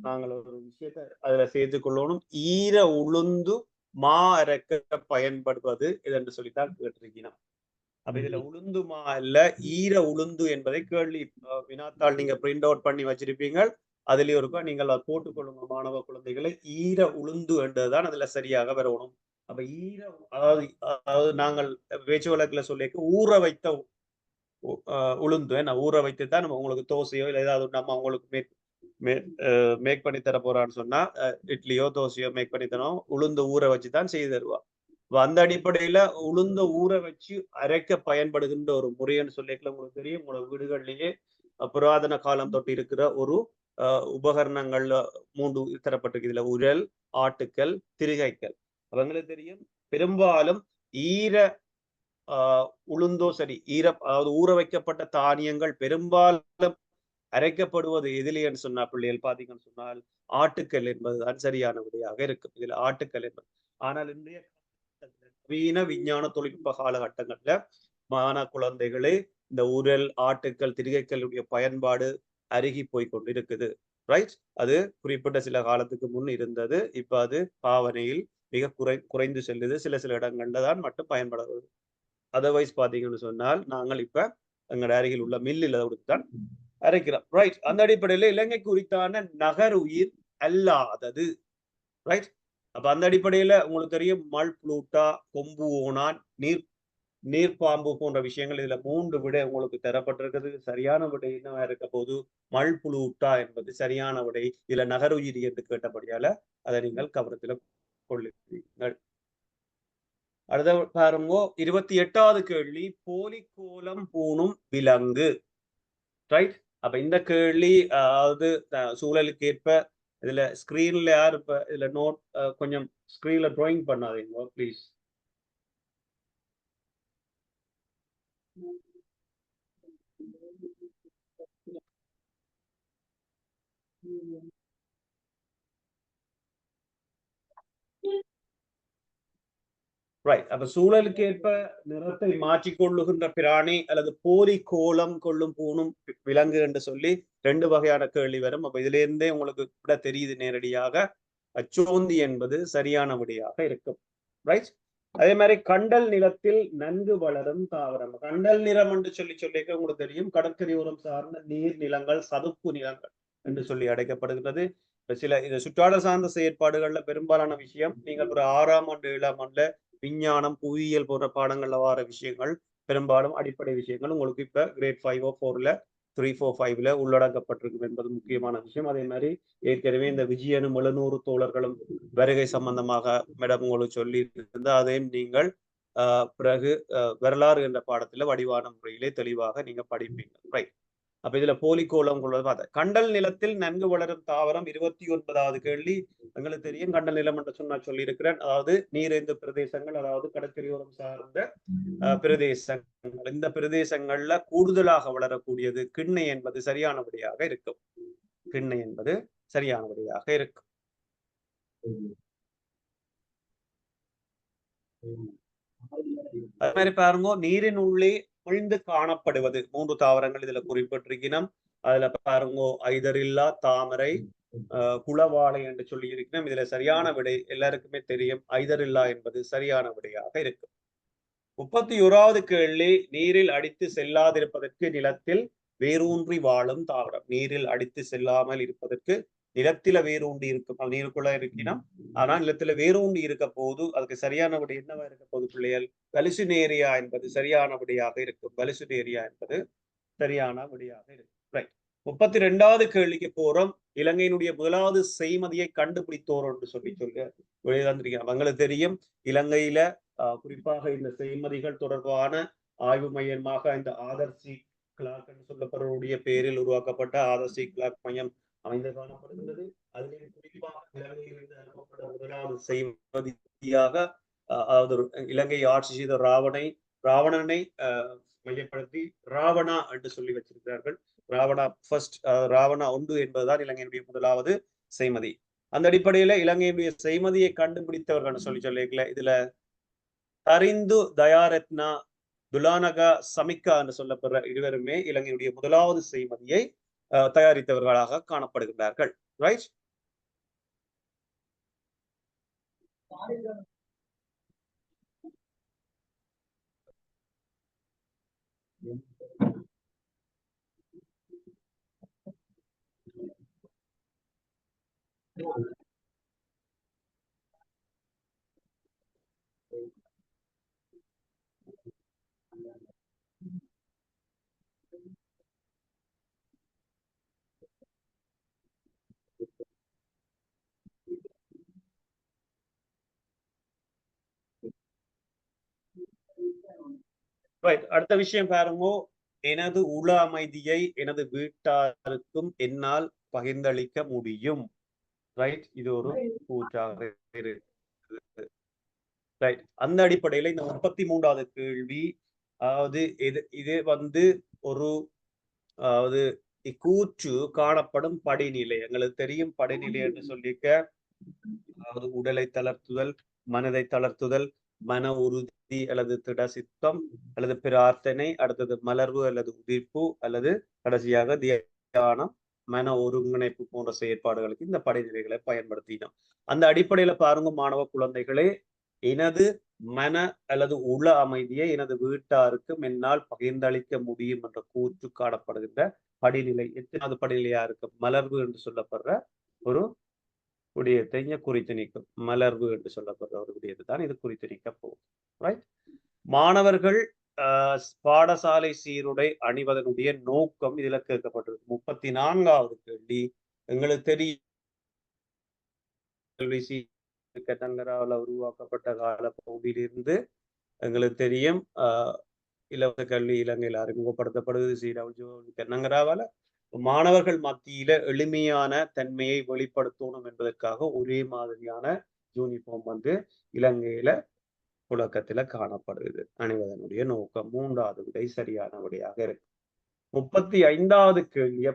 நாங்கள் ஒரு விஷயத்தை அதுல சேர்த்து கொள்ளணும். ஈர உளுந்து மா அரைக்க பயன்படுவது இதென்று சொல்லித்தான் கேட்டிருக்கணும். அப்ப இதுல உளுந்து மா இல்ல, ஈர உளுந்து என்பதை கேள்வி வினாத்தாள் நீங்க பிரிண்ட் அவுட் பண்ணி வச்சிருப்பீங்க. அதுலயும் இருக்கும், நீங்கள் அதை போட்டுக்கொள்ளுங்க மாணவ குழந்தைகளை. ஈர உளுந்து என்றதுதான் அதுல சரியாக வரணும். அப்ப அதாவது நாங்கள் பேச்சு வழக்குல சொல்லிக்க ஊற வைத்த உளுந்து ஊற வைத்துதான் நம்ம உங்களுக்கு தோசையோ இல்லை ஏதாவது நம்ம அவங்களுக்கு மேக் பண்ணி தர போறான்னு சொன்னா, இட்லியோ தோசையோ மேக் பண்ணி தரோம், உளுந்து ஊற வச்சுதான் செய்து தருவா. அந்த அடிப்படையில உளுந்த ஊற வச்சு அரைக்க பயன்படுகின்ற ஒரு முறைன்னு சொல்லிக்கல உங்களுக்கு தெரியும். உங்களோட வீடுகள்லயே புராதன காலம் தொட்டு இருக்கிற ஒரு உபகரணங்கள்ல 3 தரப்பட்டிருக்கு. இதுல உரல், ஆட்டுக்கல், திரிகைக்கல். அவங்களுக்கு தெரியும், பெரும்பாலும் ஈர உளுந்தோ சரி, அதாவது ஊற வைக்கப்பட்ட தானியங்கள் பெரும்பாலும் அரைக்கப்படுவது எதிலேன்னு சொன்னா பிள்ளைகள் பாத்தீங்கன்னு சொன்னால் ஆட்டுக்கல் என்பதுதான் சரியான விடையாக இருக்கும். இதுல ஆட்டுக்கல் என்பது. ஆனால் இன்றைய நவீன விஞ்ஞான தொழில்நுட்ப காலகட்டங்கள்ல மாணவ குழந்தைகளே இந்த உரல், ஆட்டுக்கல், திரிகைக்கல்லுடைய பயன்பாடு அருகி போய் கொண்டு இருக்குது. ரைட். அது குறிப்பிட்ட சில காலத்துக்கு முன் இருந்தது. இப்ப அது பாவனையில் மிக குறைந்து செல்லுது. சில இடங்கள்ல தான் மட்டும் பயன்படுவது. அதர்வைஸ் பாத்தீங்கன்னு சொன்னால் நாங்கள் இப்ப எங்கள் அருகில் உள்ள மில்லில் தான் அரைக்கிறோம். ரைட். அந்த அடிப்படையில இலங்கைக்கு உரித்தான நகர் உயிர் அல்லாதது. ரைட். அப்ப அந்த அடிப்படையில உங்களுக்கு தெரியும் மல் புளூட்டா, கொம்பு ஓணான், நீர்ப்பாம்பு போன்ற விஷயங்கள் இதுல 3 விடை உங்களுக்கு தரப்பட்டிருக்கிறது. சரியான விடை என்னவா இருக்க போது மல் புளூட்டா என்பது சரியான விடை. இதுல நகருயிரி என்று கேட்டபடியால அதை நீங்கள் கவனத்துல கொள்ளுங்கள். அடுத்த பாருங்க 28வது கேள்வி, போலிக்கோலம் பூணும் விலங்கு. ரைட். அப்ப இந்த கேள்வி அதாவது சூழலுக்கு ஏற்ப இதுல ஸ்கிரீன்ல யார் இப்ப இதுல நோட் கொஞ்சம் ஸ்கிரீன்ல டிராயிங் பண்ணாதீங்க ப்ளீஸ். ரைட். அப்ப சூழலுக்கு ஏற்ப நிறத்தை மாற்றிக்கொள்ளுகின்ற பிராணி அல்லது போலி கோலம் கொள்ளும் பூணும் விலங்கு என்று சொல்லி 2 வகையான கேள்வி வரும். அப்ப இதுல இருந்தே உங்களுக்கு கூட தெரியுது நேரடியாக அச்சோந்தி என்பது சரியான விடையாக இருக்கும். ரைட். அதே மாதிரி கண்டல் நிலத்தில் நன்கு வளரும் தாவரம். கண்டல் நிலம் என்று சொல்லிக்க உங்களுக்கு தெரியும் கடற்கரையோரம் சார்ந்த நீர் நிலங்கள், சதுப்பு நிலங்கள் என்று சொல்லி அழைக்கப்படுகிறது. சில இது சுற்றாடல் சார்ந்த செயற்பாடுகள்ல பெரும்பாலான விஷயம் நீங்கள் ஒரு 6ஆம் ஆண்டு 7ஆம் ஆண்டுல விஞ்ஞானம், புவியியல் போன்ற பாடங்கள்ல வர விஷயங்கள் பெரும்பாலும் அடிப்படை விஷயங்கள் உங்களுக்கு இப்ப கிரேட் 5 4ல 3 4 5ல உள்ளடக்கப்பட்டிருக்கும் என்பது முக்கியமான விஷயம். அதே மாதிரி ஏற்கனவே இந்த விஜயனும் 700 தோழர்களும் வருகை சம்பந்தமாக மேடம் உங்களுக்கு சொல்லி இருந்தா அதையும் நீங்கள் பிறகு வரலாறு என்ற பாடத்துல வடிவான முறையிலே தெளிவாக நீங்க படிப்பீங்க. ரைட். அப்ப இதுல போலிக்கோலம் கொள்வது பார்த்த கண்டல் நிலத்தில் நன்கு வளரும் தாவரம் 29வது கேள்வி. எங்களுக்கு தெரியும் கண்டல் நிலம் என்று சொன்னா சொல்லியிருக்கிறேன். அதாவது நீரேந்த பிரதேசங்கள், அதாவது கடற்கரையோரம் சார்ந்த பிரதேசங்கள். இந்த பிரதேசங்கள்ல கூடுதலாக வளரக்கூடியது கிண்ணை என்பது சரியானபடியாக இருக்கும். கிண்ணை என்பது சரியானபடியாக இருக்கும். அது மாதிரி பாருங்க நீரின் உள்ளே விழுந்து காணப்படுவது 3 தாவரங்கள் இதுல குறிப்பிட்டிருக்கணும். அதுல பாருங்க ஐதரில்லா, தாமரை, குளவாழை என்று சொல்லி இருக்கணும். இதுல சரியான விடை எல்லாருக்குமே தெரியும் ஐதரில்லா என்பது சரியான விடையாக இருக்கும். 31வது கேள்வி, நீரில் அடித்து செல்லாதிருப்பதற்கு நிலத்தில் வேரூன்றி வாழும் தாவரம். நீரில் அடித்து செல்லாமல் இருப்பதற்கு நிலத்தில வேரூண்டி இருக்கும். அது நீருக்குள்ள இருக்கணும். ஆனா நிலத்துல வேரூண்டி இருக்க போது அதுக்கு சரியான விடை என்னவா இருக்க போது பிள்ளைகள்? வலிசுனேரியா என்பது சரியான விடையாக இருக்கும். வலிசுனேரியா என்பது சரியான விடையாக இருக்கும். ரைட். 32வது கேள்விக்கு போறோம். இலங்கையினுடைய முதலாவது செய்மதியை கண்டுபிடித்தோர் என்று சொல்லி அவங்களுக்கு தெரியும் இலங்கையில குறிப்பாக இந்த செய்மதிகள் தொடர்பான ஆய்வு மையமாக இந்த ஆதர்சி கிளாக் என்று சொல்லப்படுவருடைய பேரில் உருவாக்கப்பட்ட ஆதர்சி கிளாக் மையம் அமைந்து காணப்படுகிறது. அதிலே குறிப்பாக இலங்கையிலிருந்து அனுப்பப்பட்ட முதலாவது செய்மதியாக அதாவது இலங்கை ஆட்சி செய்த ராவணனை மையப்படுத்தி ராவணா என்று சொல்லி வச்சிருக்கிறார்கள். ராவணா ஃபர்ஸ்ட், ராவணா 1 என்பதுதான் இலங்கையினுடைய முதலாவது செய்மதி. அந்த அடிப்படையில இலங்கையினுடைய செய்மதியை கண்டுபிடித்தவர்கள் சொல்லிக்கல இதுல தரிந்து தயாரத்னா, துலானகா சமிக்கா என்று சொல்லப்படுற இருவருமே இலங்கையுடைய முதலாவது செய்மதியை தயாரித்தவர்களாக காணப்படுகிறார்கள். ரைட். அடுத்த விஷயம் பாருங்க, எனது உள அமைதியை எனது வீட்டாருக்கும் என்னால் பகிர்ந்தளிக்க முடியும். ரைட். இது ஒரு கூற்றாக இருக்கு. ரைட். அந்த அடிப்படையில இந்த 33வது கேள்வி, அதாவது இது வந்து ஒரு அதாவது இக்கூற்று காணப்படும் படிநிலை. எங்களுக்கு தெரியும் படிநிலை என்று சொல்லிக்க அதாவது உடலை தளர்த்துதல், மனதை தளர்த்துதல், மன உறுதி அல்லது திட சித்தம் அல்லது பிரார்த்தனை, அடுத்தது மலர்வு அல்லது உதிர்ப்பு, அல்லது கடைசியாக தியானம், மன ஒருங்கிணைப்பு போன்ற செயற்பாடுகளுக்கு இந்த படிநிலைகளை பயன்படுத்தினோம். அந்த அடிப்படையில பாருங்க மாணவ குழந்தைகளே, எனது மன அல்லது உள அமைதியை எனது வீட்டாருக்கும் என்னால் பகிர்ந்தளிக்க முடியும் என்ற கூற்று காணப்படுகின்ற படிநிலை எத்தனாவது படிநிலையா இருக்கு? மலர்வு என்று சொல்லப்படுற ஒரு விடயத்தை இங்க குறித்து நீக்கும். மலர்வு என்று சொல்லப்படுற ஒரு விடயத்தை தான் இது குறித்து நீக்க போகும். ரைட். மாணவர்கள் பாடசாலை சீருடை அணிவதனுடைய நோக்கம் இதுல கேட்கப்பட்டிருக்கு. 34வது கேள்வி. எங்களுக்கு தெரியும் கட்டங்கராவில் உருவாக்கப்பட்ட கால பகுதியிலிருந்து எங்களுக்கு தெரியும் இலவச கல்வி இலங்கையில் அறிமுகப்படுத்தப்படுவது தென்னங்கராவால. மாணவர்கள் மத்தியில எளிமையான தன்மையை வெளிப்படுத்தணும் என்பதற்காக ஒரே மாதிரியான யூனிஃபார்ம் வந்து இலங்கையில புழக்கத்துல காணப்படுது. அணிவதனுடைய நோக்கம். 3வது விடை சரியான விடையாக இருக்கு. 35வது கேள்விய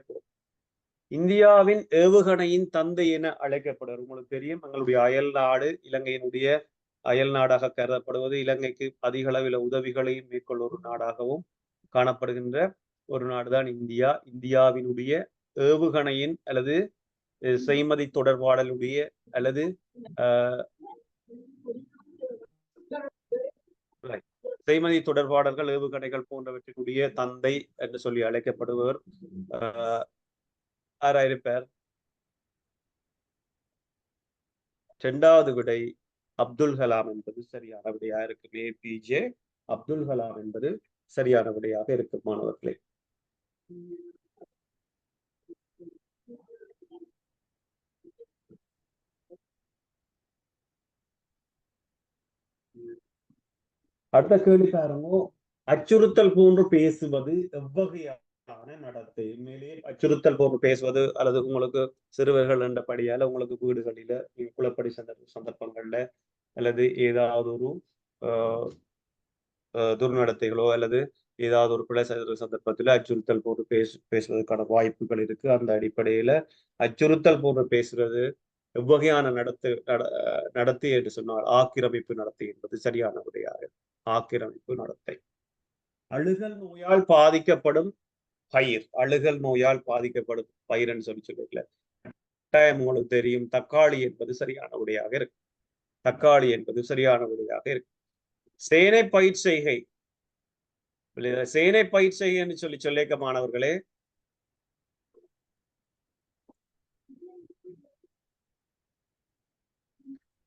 இந்தியாவின் ஏவுகணையின் தந்தை என அழைக்கப்படுவது உங்களுக்கு தெரியும். எங்களுடைய அயல் நாடு இலங்கையினுடைய அயல் நாடாக கருதப்படுவது, இலங்கைக்கு அதிக அளவில் உதவிகளையும் மேற்கொள்ள ஒரு நாடாகவும் காணப்படுகின்ற ஒரு நாடுதான் இந்தியா. இந்தியாவினுடைய ஏவுகணையின் அல்லது செய்மதி தொடர்பாடலுடைய அல்லது செய்மதி தொடர்பாடல்கள் ஏவுகணைகள் போன்றவற்றினுடைய தந்தை என்று சொல்லி அழைக்கப்படுபவர் ஆராயிருப்பார். 2வது விடை அப்துல் கலாம் என்பது சரியான விடையாக இருக்கு. APJ அப்துல் கலாம் என்பது சரியான விடையாக இருக்கு மாணவர்களே. அடுத்த கேள்வி பாருங்க. அச்சுறுத்தல் போன்று பேசுவது எவ்வகையான நடத்தை? உண்மையிலேயே அச்சுறுத்தல் போன்று பேசுவது அல்லது உங்களுக்கு சிறுவர்கள் என்றபடியால உங்களுக்கு வீடுகளில குளப்படி சந்தர்ப்பங்கள்ல அல்லது ஏதாவது ஒரு துர்நடத்தைகளோ அல்லது ஏதாவது ஒரு பிழை சந்தர்ப்பத்தில் அச்சுறுத்தல் போன்று பேசுவதற்கான வாய்ப்புகள் இருக்கு. அந்த அடிப்படையில அச்சுறுத்தல் போன்று பேசுறது எவ்வகையான நடத்தை என்று சொன்னால் ஆக்கிரமிப்பு நடத்தை என்பது சரியான விடையாக. ஆக்கிரமிப்பு நடத்தை. அழுகல் நோயால் பாதிக்கப்படும் பயிர். அழுகல் நோயால் பாதிக்கப்படும் பயிர்ன்னு சொல்லிக்கல. உங்களுக்கு தெரியும் தக்காளி என்பது சரியான விடையாக இருக்கு. தக்காளி என்பது சரியான விடையாக இருக்கு. சேனை பயிர் செய்கை. சேனை பயிர் செய்கைன்னு சொல்லிக்க மாணவர்களே,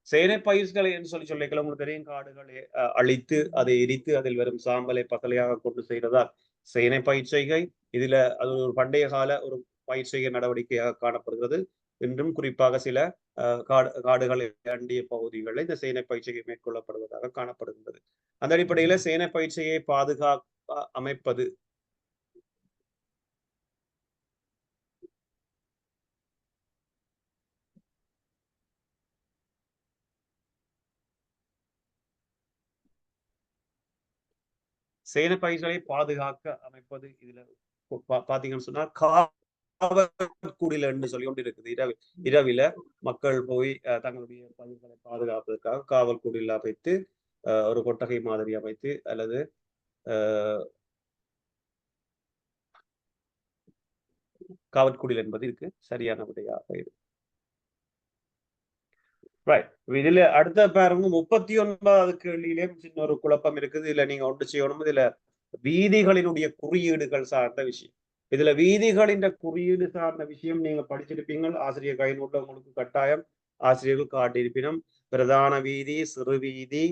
சேனை பயிர்களை என்று சொல்லிக்கல உங்களுக்கு தெரியும். காடுகளை அழித்து அதை எரித்து அதில் வரும் சாம்பலை பகலையாக கொண்டு செய்வதால் சேனை பயிர் செய்கை. இதுல அது ஒரு பண்டைய கால ஒரு பயிர் செய்கை நடவடிக்கையாக காணப்படுகிறது. இன்றும் குறிப்பாக சில காடுகளை அண்டிய பகுதிகளில் இந்த சேனை பயிற்சியை மேற்கொள்ளப்படுவதாக காணப்படுகின்றது. அந்த அடிப்படையில சேனை பயிற்சியை பாதுகாக்க அமைப்பது சேனை பயிர்களை பாதுகாக்க அமைப்பது இதுல பாத்தீங்கன்னு சொன்னா காவற்குடில என்று சொல்லி கொண்டு இருக்குது. இரவில மக்கள் போய் தங்களுடைய பயிர்களை பாதுகாப்பதற்காக காவல்குடியில் அமைத்து ஒரு கொட்டகை மாதிரி அமைத்து அல்லது காவற்குடில் என்பது இருக்கு சரியான விடையாக இருக்கு. இதுல அடுத்த பாருங்க 39வது கேள்வியிலேயும் சின்ன ஒரு குழப்பம் இருக்குது. இதுல நீங்க ஒன்று செய்யணும். இதுல வீதிகளினுடைய குறியீடுகள் சார்ந்த விஷயம். இதுல வீதிகளின் குறியீடு சார்ந்த விஷயம் நீங்க படிச்சிருப்பீங்க. ஆசிரியர் கைநூட்ல உங்களுக்கு கட்டாயம் ஆசிரியர்கள் காட்டியிருப்பினும் பிரதான வீதி, சிறு வீதி,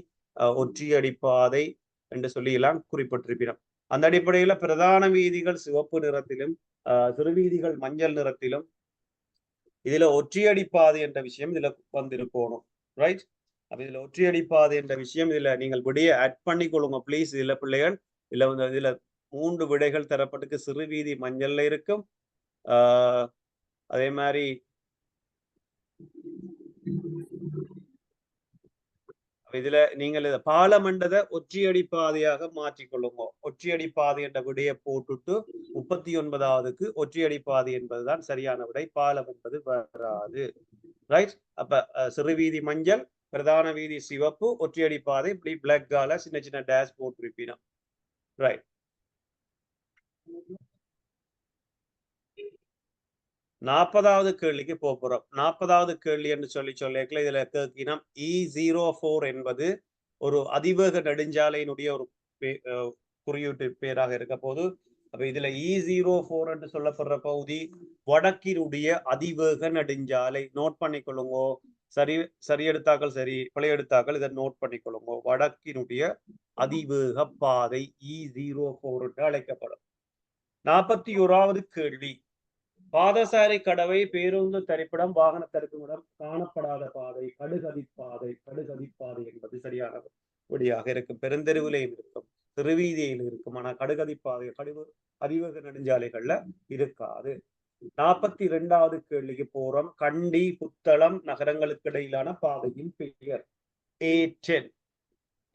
ஒற்றியடிப்பாதை என்று சொல்லி எல்லாம் குறிப்பிட்டிருப்பினோம். அந்த அடிப்படையில பிரதான வீதிகள் சிவப்பு நிறத்திலும் சிறு வீதிகள் மஞ்சள் நிறத்திலும் இதுல ஒற்றியடிப்பாதை என்ற விஷயம் இதுல வந்திருக்கணும். ரைட். அப்ப இதுல ஒற்றியடிப்பாதை என்ற விஷயம் இதுல நீங்கள் விடைய ஆட் பண்ணி கொள்ளுங்க பிளீஸ். இதுல பிள்ளைகள் இதுல 3 விடைகள் தரப்பட்டுக்கு. சிறு வீதி மஞ்சள்ல இருக்கும். அதே மாதிரி இதுல நீங்கள் பாலமண்டத ஒற்றியடி பாதையாக மாற்றிக்கொள்ளுங்க. ஒற்றியடி பாதை என்ற விடையை போட்டுட்டு 39வதுக்கு ஒற்றியடி பாதை என்பதுதான் சரியான விடை. பாலம் என்பது வராது. ரைட். அப்ப சிறு வீதி மஞ்சள், பிரதான வீதி சிவப்பு, ஒற்றியடி பாதை இப்படி பிளாக்கால சின்ன சின்ன டேஷ் போட்டிருப்பினோம். ரைட். 40வது கேள்விக்கு போறோம். 40வது கேள்வி என்று சொல்லிக்கல இதுல கேட்கினம் E04 என்பது ஒரு அதிவேக நெடுஞ்சாலையினுடைய ஒரு குறியீட்டு பேராக இருக்க போது அப்ப இதுல E04 என்று சொல்லப்படுற பகுதி வடக்கினுடைய அதிவேக நெடுஞ்சாலை. நோட் பண்ணிக்கொள்ளுங்க. சரி எடுத்தாக்கள் சரி, பிழை எடுத்தாக்கள் இதை நோட் பண்ணிக்கொள்ளுங்க. வடக்கினுடைய அதிவேக பாதை E04 என்று அழைக்கப்படும். 41வது கேள்வி. பாதசாரி கடவை, பேருந்து தரிப்பிடம், வாகன தரிப்பிடம் காணப்படாத பாதை கடுகதிப்பாதை. கடுகதிப்பாதை என்பது சரியான விடையாக இருக்கும். பெருந்தெருவிலையும் இருக்கும், திருவீதியில் இருக்கும். ஆனா கடுகதிப்பாதை அதிவேக நெடுஞ்சாலைகள்ல இருக்காது. 42வது கேள்விக்கு போறோம். கண்டி புத்தளம் நகரங்களுக்கு இடையிலான பாதையின் பெயர் A10.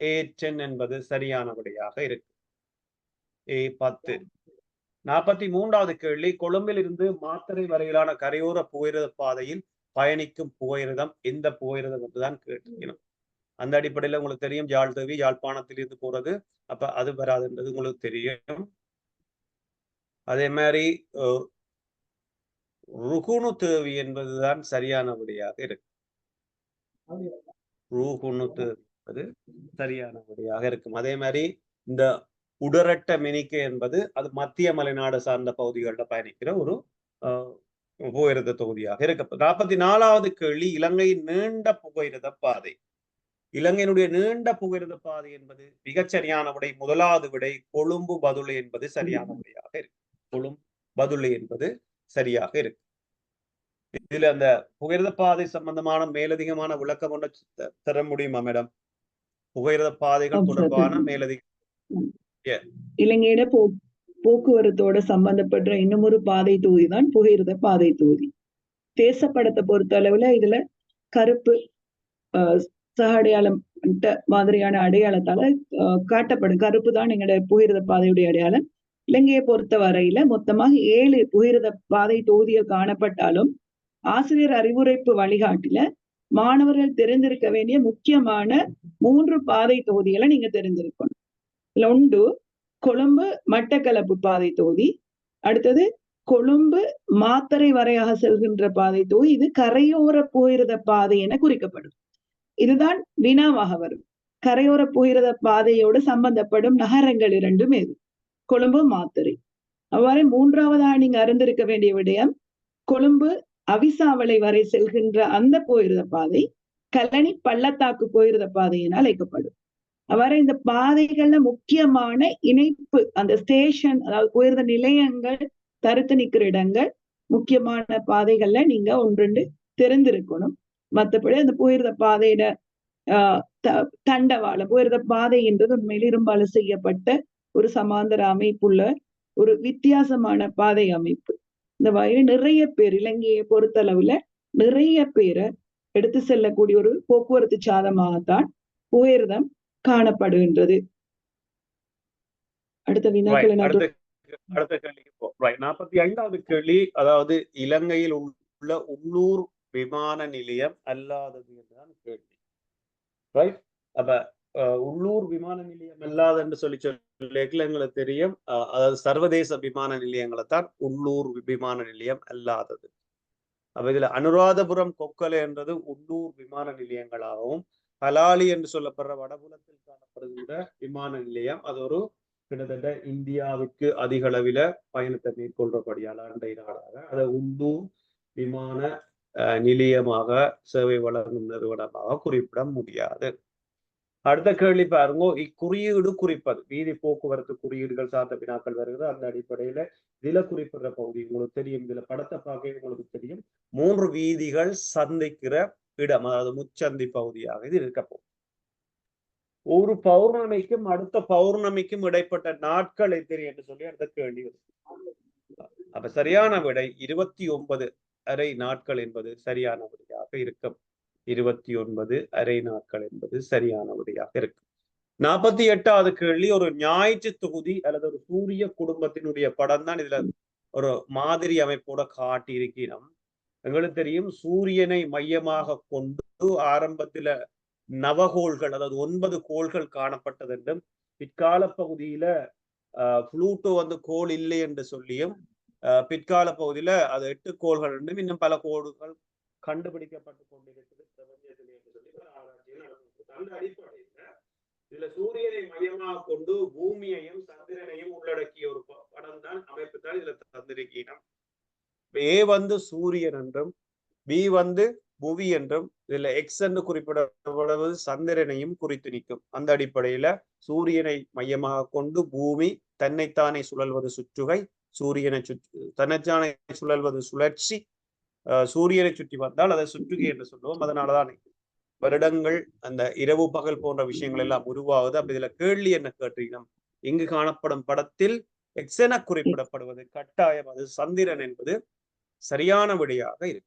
A10 என்பது சரியான விடையாக இருக்கு. A10. 43வது கேள்வி. கொழும்பில் இருந்து மாத்தறை வரையிலான கரையோர புகையிரத பாதையில் பயணிக்கும் புகையிரதம் எந்த புகையிரதம் என்றுதான் கேட்டிருக்கணும். அந்த அடிப்படையில உங்களுக்கு தெரியும், யாழ்தேவி யாழ்ப்பாணத்தில் இருந்து போறது. அப்ப அது வராதுன்றது உங்களுக்கு தெரியும். அதே மாதிரி ருகுணு தேவி என்பதுதான் சரியான விடையாக இருக்கு. ருகுணு தேவி என்பது சரியான விடையாக இருக்கும். அதே மாதிரி இந்த உடரட்ட மினிக்கை என்பது அது மத்திய மலைநாடு சார்ந்த பகுதிகளில் பயணிக்கிற ஒரு புகையிரத தொகுதியாக இருக்கு. 44வது கேள்வி. இலங்கையின் நீண்ட புகையிரத பாதை. இலங்கையினுடைய நீண்ட புகையிரத பாதை என்பது மிகச்சரியான விடை. முதலாவது விடை கொழும்பு பதுளை என்பது சரியான விடையாக இருக்கு. கொழும்பு பதுளை என்பது சரியாக இருக்கு. இதுல அந்த புகையிரத பாதை சம்பந்தமான மேலதிகமான விளக்கம் ஒன்று தர முடியுமா மேடம்? புகையிரத பாதைகள் தொடர்பான மேலதிக இலங்கையிட போக்குவரத்தோட சம்பந்தப்பட்ட இன்னும் ஒரு பாதை தொகுதி தான் புகையிரத பாதை தொகுதி. தேசப்படத்தை பொறுத்த அளவுல இதுல கருப்பு சக அடையாளம் மாதிரியான அடையாளத்தால காட்டப்படும். கருப்பு தான் எங்களோட புகையிரத பாதையுடைய அடையாளம். இலங்கையை பொறுத்த வரையில மொத்தமாக 7 புகையிரத பாதை தொகுதிகள் காணப்பட்டாலும் ஆசிரியர் அறிவுரைப்பு வழிகாட்டில மாணவர்கள் தெரிந்திருக்க வேண்டிய முக்கியமான 3 பாதை தொகுதிகளை நீங்க தெரிஞ்சிருக்கணும். இதுல ஒன்று கொழும்பு மட்டக்களப்பு பாதை தொகுதி, அடுத்தது கொழும்பு மாத்தறை வரையாக செல்கின்ற பாதை தொகுதி. இது கரையோர புகையிரத பாதை என குறிக்கப்படும். இதுதான் வினாவாக வரும். கரையோர புகையிரத பாதையோடு சம்பந்தப்படும் நகரங்கள் 2 இது, கொழும்பு மாத்தறை. அவ்வாறு 3வதாக நீங்க அறிந்திருக்க வேண்டிய விடயம், கொழும்பு அவிசாவளை வரை செல்கின்ற அந்த புகையிரத பாதை கல்லணி பள்ளத்தாக்கு புகையிரத பாதை என அழைக்கப்படும். அவ்வாறு இந்த பாதைகள்ல முக்கியமான இணைப்பு, அந்த ஸ்டேஷன், அதாவது புகையிரத நிலையங்கள் தடுத்து நிற்கிற இடங்கள், முக்கியமான பாதைகள்ல நீங்க 1-2 தெரிந்திருக்கணும். மற்றபடி அந்த புகையிரத பாதையிட தண்டவாளம், புகையிரத பாதை என்றது உண்மையில் இரும்பால செய்யப்பட்ட ஒரு சமாந்தர அமைப்புள்ள ஒரு வித்தியாசமான பாதை அமைப்பு. இந்த வகையில நிறைய பேர் இலங்கையை பொறுத்தளவுல நிறைய பேரை எடுத்து செல்லக்கூடிய ஒரு போக்குவரத்து சாதமாகத்தான் புகையிரதம் காணப்படுகின்றது. அடுத்த வினாக்களை அடுத்த கேள்விக்கு போ. 45வது கேள்வி. அதாவது இலங்கையில் உள்ள உள்ளூர் விமான நிலையம் அல்லாதது என்றுதான் கேள்வி. ரைட். அப்ப உள்ளூர் விமான நிலையம் அல்லாத என்று சொல்லி எங்களுக்கு தெரியும், அதாவது சர்வதேச விமான நிலையங்களை தான் உள்ளூர் விமான நிலையம் அல்லாதது. அப்ப இதுல அனுராதபுரம் கொக்கலை என்றது உள்ளூர் விமான நிலையங்களாகவும், பலாலி என்று சொல்லப்படுற வடபுலத்தில் காணப்படுகின்ற விமான நிலையம் அது ஒரு கிட்டத்தட்ட இந்தியாவுக்கு அதிக அளவில பயணத்தை மேற்கொள்றபடியால் அண்டை நாடாக அதை உள்ளூர் விமான நிலையமாக சேவை வழங்கும் நிறுவனமாக குறிப்பிட முடியாது. அடுத்த கேள்வி பாருங்க. இக்குறியீடு குறிப்பது வீதி போக்குவரத்து குறியீடுகள் சார்ந்த வினாக்கள் வருகிறது. அந்த அடிப்படையில இதுல குறிப்பிடுற பகுதி உங்களுக்கு தெரியும். இதுல படத்தை பார்க்க உங்களுக்கு தெரியும், 3 வீதிகள் சந்திக்கிற இடம், அதாவது முச்சந்தி பகுதியாக இது இருக்க போகும். ஒரு பௌர்ணமிக்கும் அடுத்த பௌர்ணமிக்கும் இடைப்பட்ட நாட்கள் எத்தனை என்று சொல்லி அடுத்த கேள்வி. அப்ப சரியான விடை 29 அரை நாட்கள் என்பது சரியான விடையாக இருக்கும். 29 அரை நாட்கள் என்பது சரியான விடையாக இருக்கும். 48வது கேள்வி. ஒரு ஞாயிற்று தொகுதி அல்லது ஒரு சூரிய குடும்பத்தினுடைய படம் தான் இதுல ஒரு மாதிரி அமைப்போட காட்டி இருக்கிறோம். எங்களுக்கு தெரியும், சூரியனை மையமாக கொண்டு ஆரம்பத்துல நவகோள்கள், அதாவது 9 கோள்கள் காணப்பட்டது என்றும், பிற்கால பகுதியில புளூட்டோ கோள் இல்லை என்று சொல்லியும், பிற்கால பகுதியில அது 8 கோள்கள் என்றும், இன்னும் பல கோள்கள் கண்டுபிடிக்கப்பட்டு கொண்டிருக்கிறது பிரபஞ்சத்திலே என்று சொல்லி ஆராய்ச்சியில் நடந்தது. அந்த அடிப்படையில இதுல சூரியனை மையமாக கொண்டு பூமியையும் சந்திரனையும் உள்ளடக்கிய ஒரு படம் தான், அமைப்பு தான் இதுல தந்திருக்கீனம். ஏ வந்து சூரியன் என்றும் பி வந்து புவி என்றும் இதுல எக்ஸ் என்று குறிப்பிடப்படுவது சந்திரனையும் குறித்து நிற்கும். அந்த அடிப்படையில சூரியனை மையமாக கொண்டு பூமி தன்னைத்தானே சுழல்வது சுற்றுகை, சூரியனை தன்னைத்தானே சுழல்வது சுழற்சி, சூரியனை சுற்றி வந்தால் அதை சுற்றுகை என்று சொல்லுவோம். அதனாலதான் வருடங்கள் அந்த இரவு பகல் போன்ற விஷயங்கள் எல்லாம் உருவாகுது. அப்ப இதுல கேள்வி என்ன கேட்டீங்கன்னா, இங்கு காணப்படும் படத்தில் எக்ஸ் என குறிப்பிடப்படுவது கட்டாயம் அது சந்திரன் என்பது சரியான விடையாக இருக்கு.